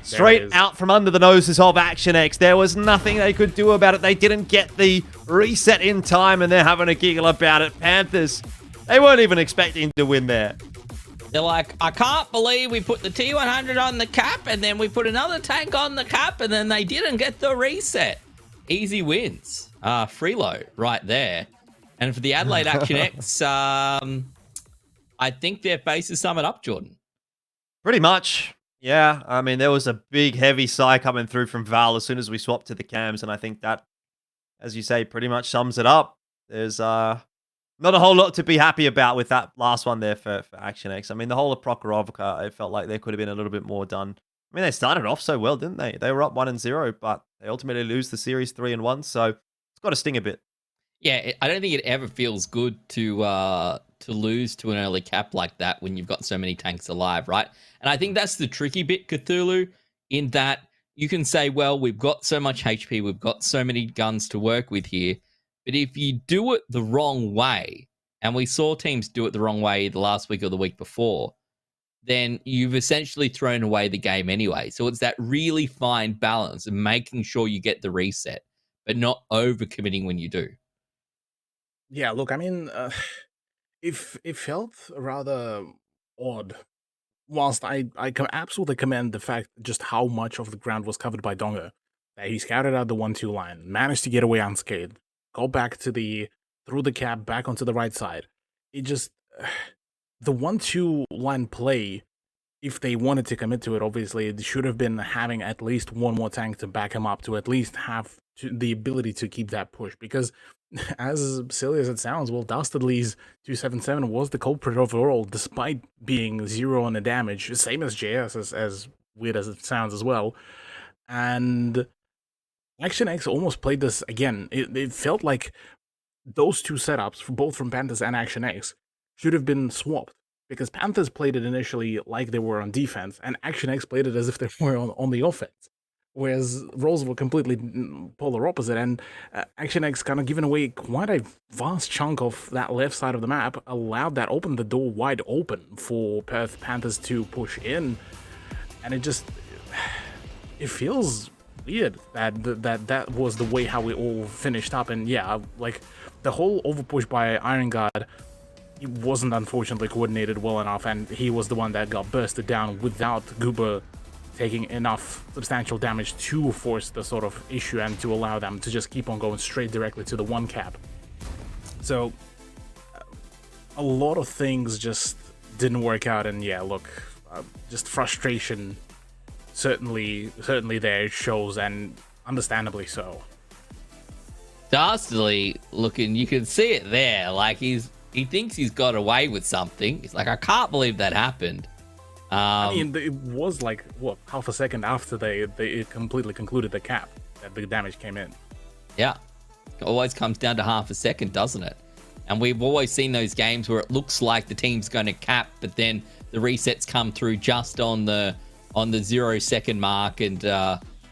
straight out from under the noses of Action X. There was nothing they could do about it. They didn't get the reset in time, and they're having a giggle about it. Panthers, they weren't even expecting to win there. They're like, I can't believe we put the T100 on the cap, and then we put another tank on the cap, and then they didn't get the reset. Easy wins. Freelo right there. And for the Adelaide Action X, I think their faces sum it up, Jordan. Pretty much. Yeah, I mean, there was a big, heavy sigh coming through from Val as soon as we swapped to the cams, and I think that, as you say, pretty much sums it up. There's not a whole lot to be happy about with that last one there for Action X. I mean, the whole of Prokhorovka, it felt like there could have been a little bit more done. I mean, they started off so well, didn't they? They were up 1-0, but they ultimately lose the series 3-1, so it's got to sting a bit. Yeah, I don't think it ever feels good to to lose to an early cap like that when you've got so many tanks alive, right? And I think that's the tricky bit, Cthulhu, in that you can say, well, we've got so much HP, we've got so many guns to work with here, but if you do it the wrong way, and we saw teams do it the wrong way the last week or the week before, then you've essentially thrown away the game anyway. So it's that really fine balance of making sure you get the reset, but not overcommitting when you do. Yeah, look, I mean, if it felt rather odd. Whilst absolutely commend the fact just how much of the ground was covered by Donga, that he scouted out the 1-2 line, managed to get away unscathed, go back to through the cap, back onto the right side. It just, the 1-2 line play, if they wanted to commit to it, obviously, it should have been having at least one more tank to back him up, to at least have the ability to keep that push. Because, as silly as it sounds, well, Dastardly's 277 was the culprit overall, despite being 0 on the damage, same as JS, as weird as it sounds as well. And Action X almost played this again. It felt like those two setups, both from Panthers and Action X, should have been swapped. Because Panthers played it initially like they were on defense, and Action X played it as if they were on the offense. Whereas roles were completely polar opposite, and Action X kind of giving away quite a vast chunk of that left side of the map, opened the door wide open for Perth Panthers to push in, and it feels weird that was the way how we all finished up. And yeah, like the whole overpush by Iron Guard, it wasn't unfortunately coordinated well enough, and he was the one that got bursted down without Goober taking enough substantial damage to force the sort of issue and to allow them to just keep on going straight directly to the 1 cap. So a lot of things just didn't work out, and yeah, look, just frustration certainly there, it shows, and understandably so. Dastardly looking, you can see it there, like he thinks he's got away with something. He's like, I can't believe that happened. I mean, it was like, what, half a second after it completely concluded the cap that the damage came in. Yeah. It always comes down to half a second, doesn't it? And we've always seen those games where it looks like the team's going to cap, but then the resets come through just on the 0 second mark, and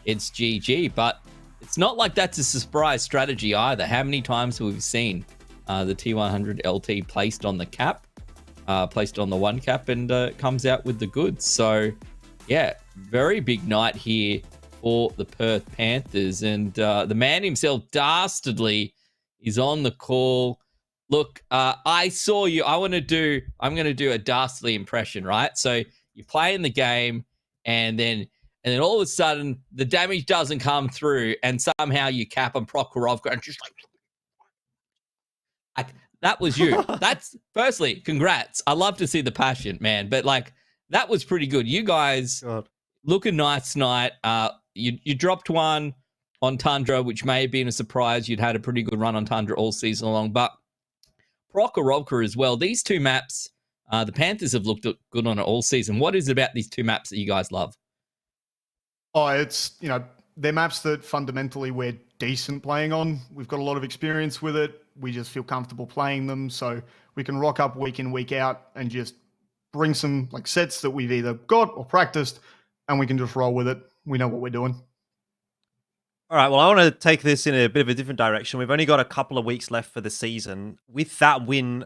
it's GG. But it's not like that's a surprise strategy either. How many times have we seen the T100 LT placed on the cap? Placed on the 1 cap, and comes out with the goods. So, yeah, very big night here for the Perth Panthers. And the man himself, Dastardly, is on the call. Look, I saw you. I'm going to do a Dastardly impression, right? So you play in the game, and then all of a sudden the damage doesn't come through, and somehow you cap on Prokhorov, and just like that was you. That's, firstly, congrats. I love to see the passion, man. But like, that was pretty good. You guys looking nice tonight. You dropped one on Tundra, which may have been a surprise. You'd had a pretty good run on Tundra all season long. But Prokhorovka as well. These two maps, the Panthers have looked good on it all season. What is it about these two maps that you guys love? Oh, it's, they're maps that fundamentally we're decent playing on. We've got a lot of experience with it. We just feel comfortable playing them, so we can rock up week in, week out and just bring some like sets that we've either got or practiced, and we can just roll with it. We know what we're doing. All right, well, I want to take this in a bit of a different direction. We've only got a couple of weeks left for the season. With that win,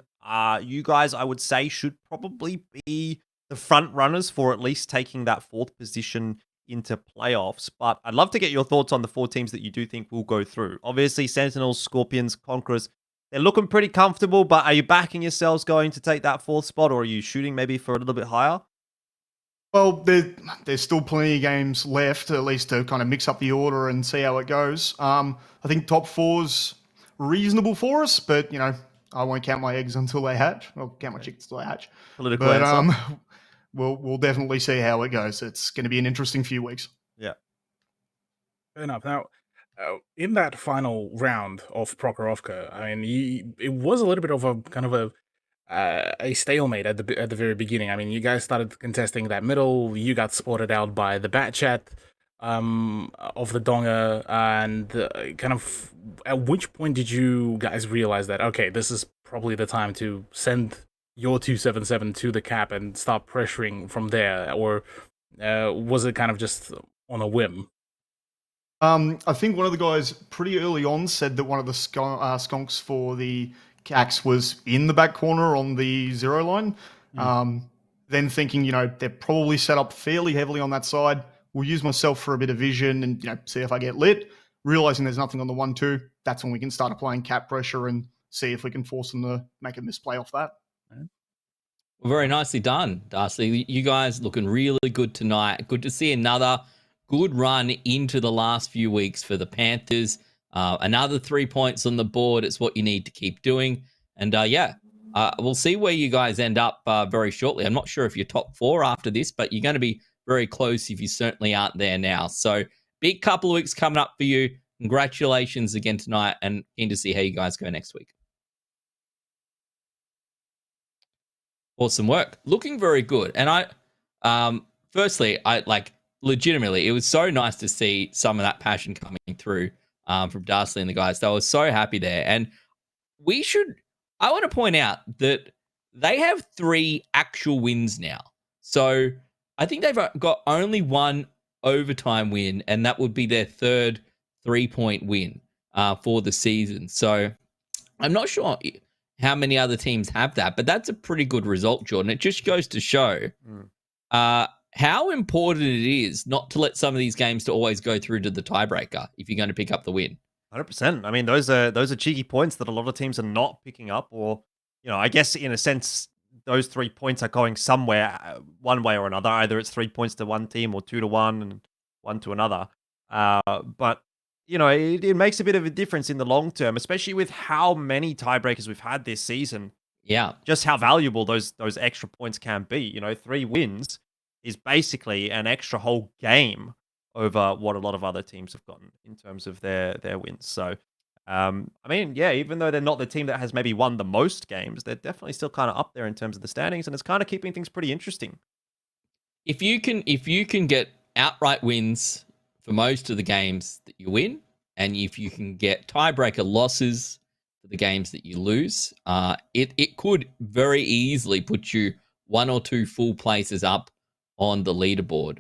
you guys, I would say, should probably be the front runners for at least taking that 4th position into playoffs. But I'd love to get your thoughts on the 4 teams that you do think will go through. Obviously, Sentinels, Scorpions, Conquerors, they're looking pretty comfortable, but are you backing yourselves going to take that 4th spot, or are you shooting maybe for a little bit higher? Well, there's still plenty of games left, at least to kind of mix up the order and see how it goes. I think top 4's reasonable for us, but, I won't count my eggs until they hatch. I'll count my chickens until they hatch. Political answer. We'll definitely see how it goes. It's going to be an interesting few weeks. Yeah. Fair enough. Now, in that final round of Prokhorovka, I mean, it was a little bit of a kind of a stalemate at the very beginning. I mean, you guys started contesting that middle. You got spotted out by the bat chat of the Donga, and kind of at which point did you guys realize that, okay, this is probably the time to send your 277 to the cap and start pressuring from there, or was it kind of just on a whim? I think one of the guys pretty early on said that one of the skonks for the Cax was in the back corner on the 0 line. Then thinking, they're probably set up fairly heavily on that side. We'll use myself for a bit of vision and see if I get lit. Realizing there's nothing on the 1-2, that's when we can start applying cap pressure and see if we can force them to make a misplay off that. Well, very nicely done, Darcy. You guys looking really good tonight. Good to see another good run into the last few weeks for the Panthers. Another 3 points on the board. It's what you need to keep doing. And we'll see where you guys end up very shortly. I'm not sure if you're top 4 after this, but you're going to be very close if you certainly aren't there now. So big couple of weeks coming up for you. Congratulations again tonight, and keen to see how you guys go next week. Awesome work. Looking very good. And firstly, legitimately, it was so nice to see some of that passion coming through from Darcy and the guys. They were so happy there. And I want to point out that they have 3 actual wins now. So I think they've got only 1 overtime win, and that would be their 3rd 3-point win for the season. So I'm not sure how many other teams have that, but that's a pretty good result, Jordan. It just goes to show how important it is not to let some of these games to always go through to the tiebreaker if you're going to pick up the win. 100%. I mean, those are cheeky points that a lot of teams are not picking up, or I guess in a sense, those 3 points are going somewhere one way or another. Either it's 3 points to one team, or 2 to one, and 1 to another. But it makes a bit of a difference in the long term, especially with how many tiebreakers we've had this season. Yeah, just how valuable those extra points can be. 3 wins is basically an extra whole game over what a lot of other teams have gotten in terms of their wins. So, even though they're not the team that has maybe won the most games, they're definitely still kind of up there in terms of the standings, and it's kind of keeping things pretty interesting. If you can get outright wins for most of the games that you win, and if you can get tiebreaker losses for the games that you lose, it could very easily put you 1 or 2 full places up on the leaderboard,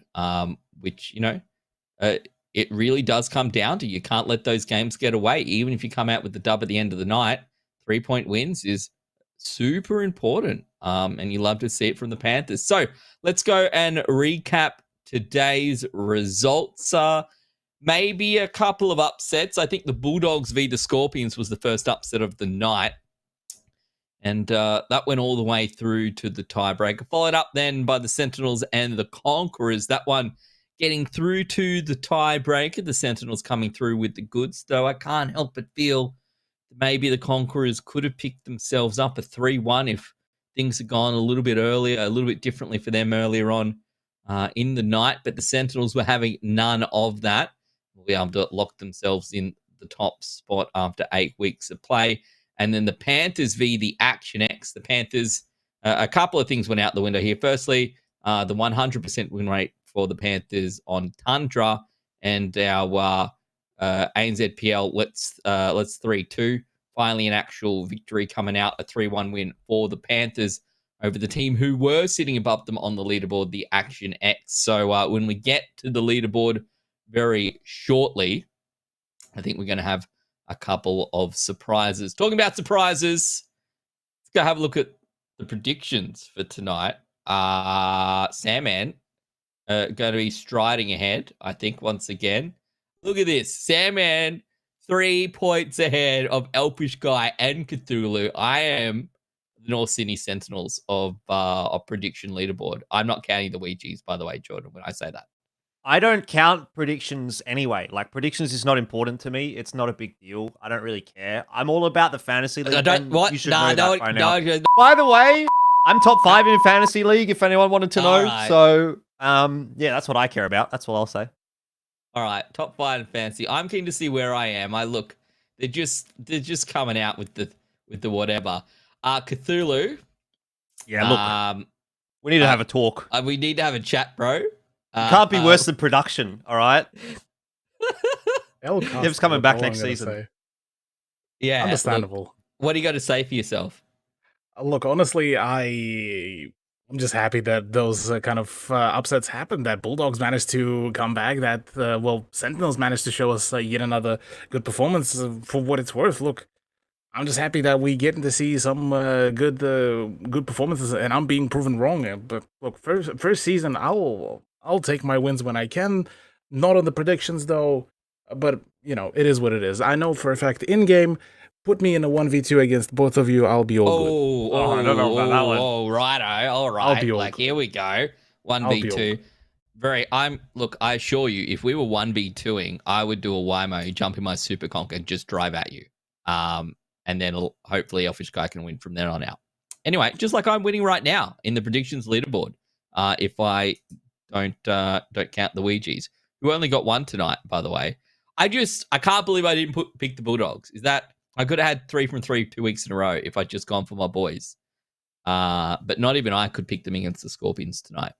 which, it really does come down to, you can't let those games get away. Even if you come out with the dub at the end of the night, 3-point wins is super important, and you love to see it from the Panthers. So let's go and recap today's results. Maybe a couple of upsets. I think the Bulldogs v. the Scorpions was the first upset of the night. And that went all the way through to the tiebreaker. Followed up then by the Sentinels and the Conquerors. That one getting through to the tiebreaker. The Sentinels coming through with the goods, though I can't help but feel that maybe the Conquerors could have picked themselves up a 3-1 if things had gone a little bit earlier, a little bit differently for them earlier on in the night. But the Sentinels were having none of that. Will be able to lock themselves in the top spot after 8 weeks of play. And then the Panthers v. the Action X. The Panthers, a couple of things went out the window here. Firstly, the 100% win rate for the Panthers on Tundra, and our ANZPL let's 3-2. Finally, an actual victory coming out, a 3-1 win for the Panthers over the team who were sitting above them on the leaderboard, the Action X. So when we get to the leaderboard very shortly, I think we're going to have a couple of surprises. Talking about surprises, let's go have a look at the predictions for tonight. Sandman going to be striding ahead, I think, once again. Look at this. Sandman, 3 points ahead of Elfish Guy and Cthulhu. I am the North Sydney Sentinels of prediction leaderboard. I'm not counting the Ouija's, by the way, Jordan, when I say that. I don't count predictions anyway. Like, predictions is not important to me. It's not a big deal. I don't really care. I'm all about the fantasy league. You should know that by now. By the way, I'm top 5 in fantasy league, if anyone wanted to know. Right. So, that's what I care about. That's what I'll say. All right, top 5 in fantasy. I'm keen to see where I am. They're just coming out with the whatever. Cthulhu. Yeah, look. We need to have a talk. We need to have a chat, bro. Can't be worse than production, all right? Dev's coming back next season. Yeah, understandable. Look, what do you got to say for yourself? Look, honestly, I'm just happy that those kind of upsets happened. That Bulldogs managed to come back. That Sentinels managed to show us yet another good performance. For what it's worth, look, I'm just happy that we get to see some good performances, and I'm being proven wrong. But look, first season, I'll take my wins when I can. Not on the predictions though, but it is what it is. I know for a fact in game. Put me in a 1v2 against both of you, I'll be all good. I don't know about that one. Righto, all right. I'll be all Like good. here we go, I'll be all 1v2. Look. I assure you, if we were 1v2ing, I would do a YMO, jump in my super conk, and just drive at you. And then hopefully Elfish Guy can win from then on out. Anyway, just like I'm winning right now in the predictions leaderboard. If I don't count the Ouija's, who only got one tonight, by the way. I can't believe I didn't pick the Bulldogs. Is that I could have had 3 from 3 2 weeks in a row if I'd just gone for my boys. But not even I could pick them against the Scorpions tonight.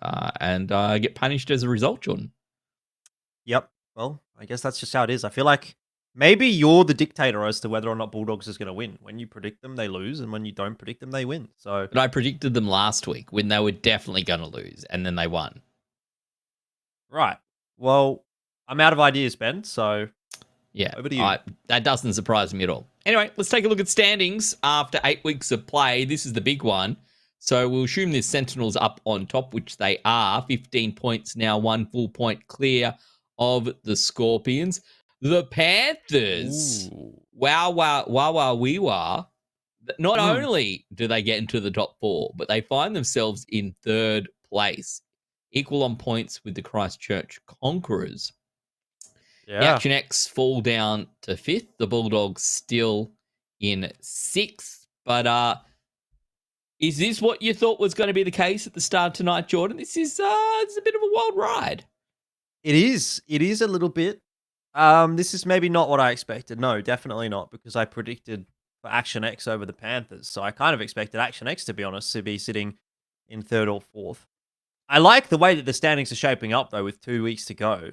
And I get punished as a result, Jordan. Yep. Well, I guess that's just how it is. I feel like maybe you're the dictator as to whether or not Bulldogs is going to win. When you predict them, they lose, and when you don't predict them, they win. So, but I predicted them last week when they were definitely going to lose, and then they won. Right. Well, I'm out of ideas, Ben. So, yeah, over to you. That doesn't surprise me at all. Anyway, let's take a look at standings after 8 weeks of play. This is the big one. So we'll assume the Sentinels up on top, which they are. 15 points now, 1 full point clear of the Scorpions. The Panthers, wee wah. Not only do they get into the top 4, but they find themselves in 3rd place, equal on points with the Christchurch Conquerors. Yeah. The Action X fall down to 5th. The Bulldogs still in 6th. But is this what you thought was going to be the case at the start of tonight, Jordan? This is it's a bit of a wild ride. It is. It is a little bit. This is maybe not what I expected. No, definitely not, because I predicted for Action X over the Panthers. So I kind of expected Action X, to be honest, to be sitting in 3rd or 4th. I like the way that the standings are shaping up, though, with 2 weeks to go.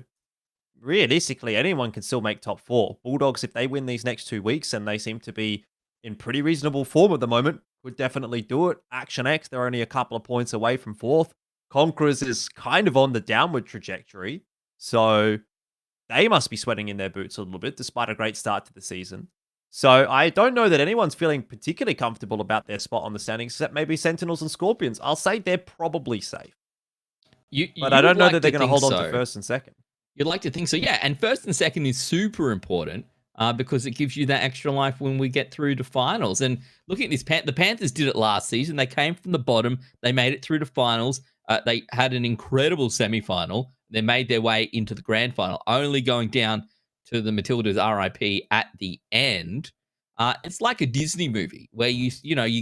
Realistically, anyone can still make top 4. Bulldogs, if they win these next 2 weeks, and they seem to be in pretty reasonable form at the moment, could definitely do it. Action X, they're only a couple of points away from 4th. Conquerors is kind of on the downward trajectory. So they must be sweating in their boots a little bit, despite a great start to the season. So I don't know that anyone's feeling particularly comfortable about their spot on the standings, except maybe Sentinels and Scorpions. I'll say they're probably safe. But I don't know that they're going to hold on to 1st and 2nd. You'd like to think so, yeah. And 1st and 2nd is super important because it gives you that extra life when we get through to finals. And looking at this, the Panthers did it last season. They came from the bottom. They made it through to finals. They had an incredible semi-final. They made their way into the grand final, only going down to the Matildas RIP at the end. It's like a Disney movie where you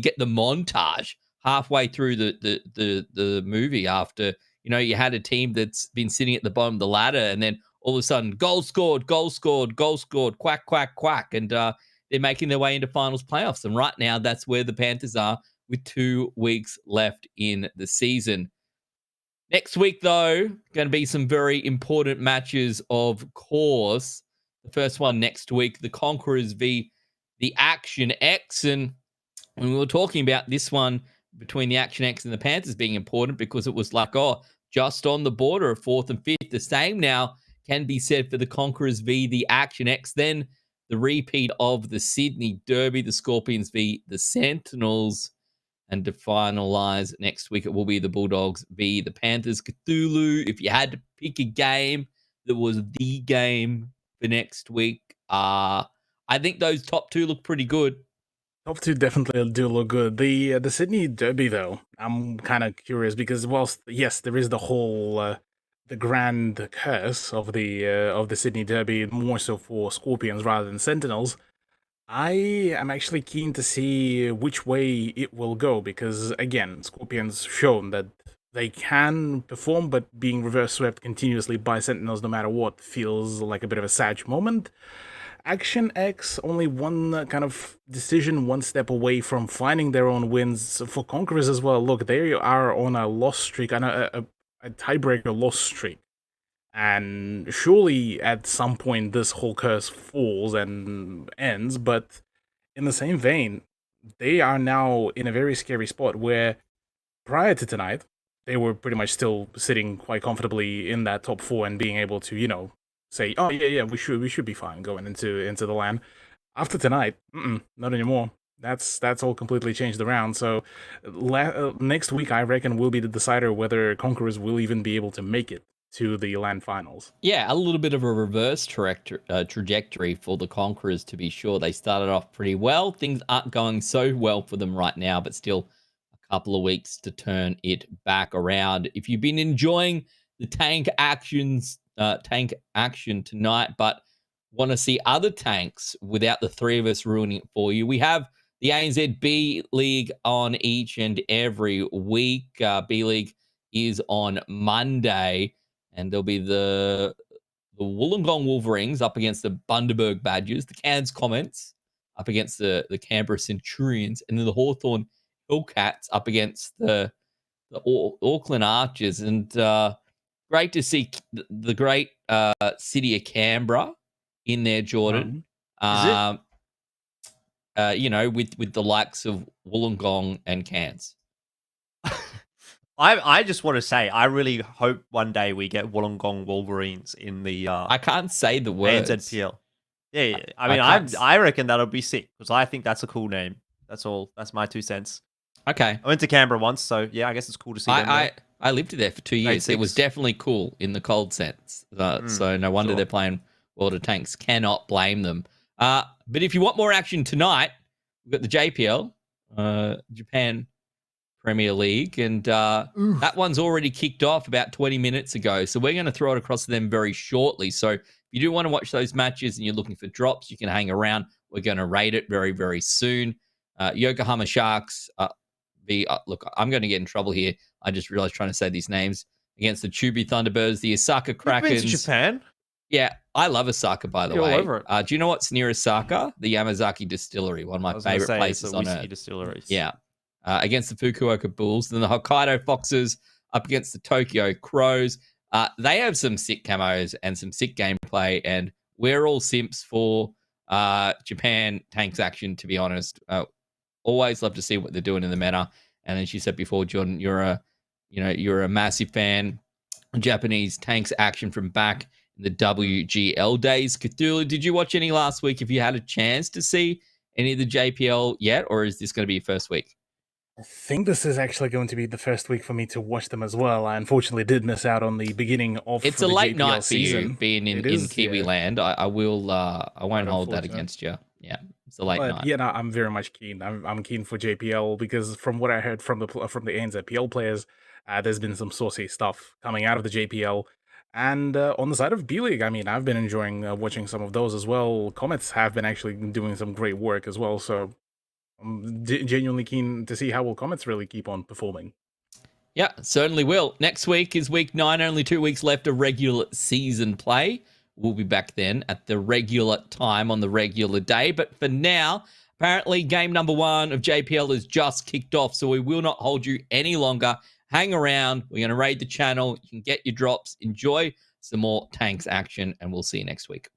get the montage halfway through the movie after you had a team that's been sitting at the bottom of the ladder, and then all of a sudden goal scored, quack, quack, quack, and they're making their way into finals playoffs. And right now, that's where the Panthers are with 2 weeks left in the season. Next week, though, going to be some very important matches, of course. The first one next week, the Conquerors v. the Action X. And when we were talking about this one between the Action X and the Panthers being important because it was like, just on the border of 4th and 5th. The same now can be said for the Conquerors v. the Action X. Then the repeat of the Sydney Derby, the Scorpions v. the Sentinels. And to finalize next week, it will be the Bulldogs v. the Panthers. Cthulhu, if you had to pick a game that was the game for next week, I think those top 2 look pretty good. Top 2 definitely do look good. The Sydney Derby, though, I'm kind of curious because whilst, yes, there is the whole the grand curse of the Sydney Derby, more so for Scorpions rather than Sentinels, I am actually keen to see which way it will go because, again, Scorpions shown that they can perform, but being reverse swept continuously by Sentinels no matter what feels like a bit of a sad moment. Action X, only one kind of decision, one step away from finding their own wins. For Conquerors as well, look, they are on a loss streak, and a tiebreaker loss streak. And surely at some point this whole curse falls and ends, but in the same vein, they are now in a very scary spot where prior to tonight, they were pretty much still sitting quite comfortably in that top 4 and being able to, say, oh yeah, we should be fine going into the LAN. After tonight, not anymore. That's all completely changed around. So next week, I reckon, will be the decider whether Conquerors will even be able to make it to the LAN finals. Yeah, a little bit of a reverse trajectory for the Conquerors, to be sure. They started off pretty well. Things aren't going so well for them right now, but still a couple of weeks to turn it back around. If you've been enjoying the tank action tonight, but want to see other tanks without the three of us ruining it for you, we have the ANZ B League on each and every week. B League is on Monday, and there'll be the Wollongong Wolverines up against the Bundaberg Badgers, the Cairns Comets up against the Canberra Centurions, and then the Hawthorn Hillcats up against the Auckland Archers. And great to see the great city of Canberra in there, Jordan. Is With the likes of Wollongong and Cairns. I just want to say, I really hope one day we get Wollongong Wolverines in the I can't say the words. ANZPL. Yeah. I mean, I reckon that'll be sick because I think that's a cool name. That's all. That's my 2 cents. Okay. I went to Canberra once, so yeah, I guess it's cool to see them there. I lived there for 2 years. It was definitely cool in the cold sense. So no wonder they're playing World of Tanks. Cannot blame them. But if you want more action tonight, we've got the JPL, Japan Premier League, and that one's already kicked off about 20 minutes ago. So we're going to throw it across to them very shortly. So if you do want to watch those matches and you're looking for drops, you can hang around. We're going to rate it very, very soon. Yokohama Sharks, look, I'm going to get in trouble here. I just realized trying to say these names against the Chubi Thunderbirds, the Osaka Krakens. You've been to Japan? Yeah, I love Osaka, by the You're way. all over it. Do you know what's near Osaka? The Yamazaki Distillery, one of my favorite places on earth. Distilleries. Yeah. Against the Fukuoka Bulls. Then the Hokkaido Foxes up against the Tokyo Crows. They have some sick camos and some sick gameplay, and we're all simps for Japan Tanks action, to be honest. Always love to see what they're doing in the meta. And as you said before, Jordan, you're a massive fan of Japanese Tanks action from back in the WGL days. Cthulhu, did you watch any last week? If you had a chance to see any of the JPL yet, or is this going to be your first week? I think this is actually going to be the first week for me to watch them as well. I unfortunately did miss out on the beginning of It's the a late JPL night for season. you being in Kiwi land. I won't hold that against you. Yeah, it's a late night. Yeah, no, I'm very much keen. I'm keen for JPL because from what I heard from the ANZPL players, there's been some saucy stuff coming out of the JPL. And on the side of B League, I mean, I've been enjoying watching some of those as well. Comets have been actually doing some great work as well. So I'm genuinely keen to see how will Comets really keep on performing. Yeah, certainly will. Next week is week 9, only 2 weeks left of regular season play. We'll be back then at the regular time on the regular day. But for now, apparently game number 1 of JPL has just kicked off, so we will not hold you any longer. Hang around. We're going to raid the channel. You can get your drops. Enjoy some more Tanks action, and we'll see you next week.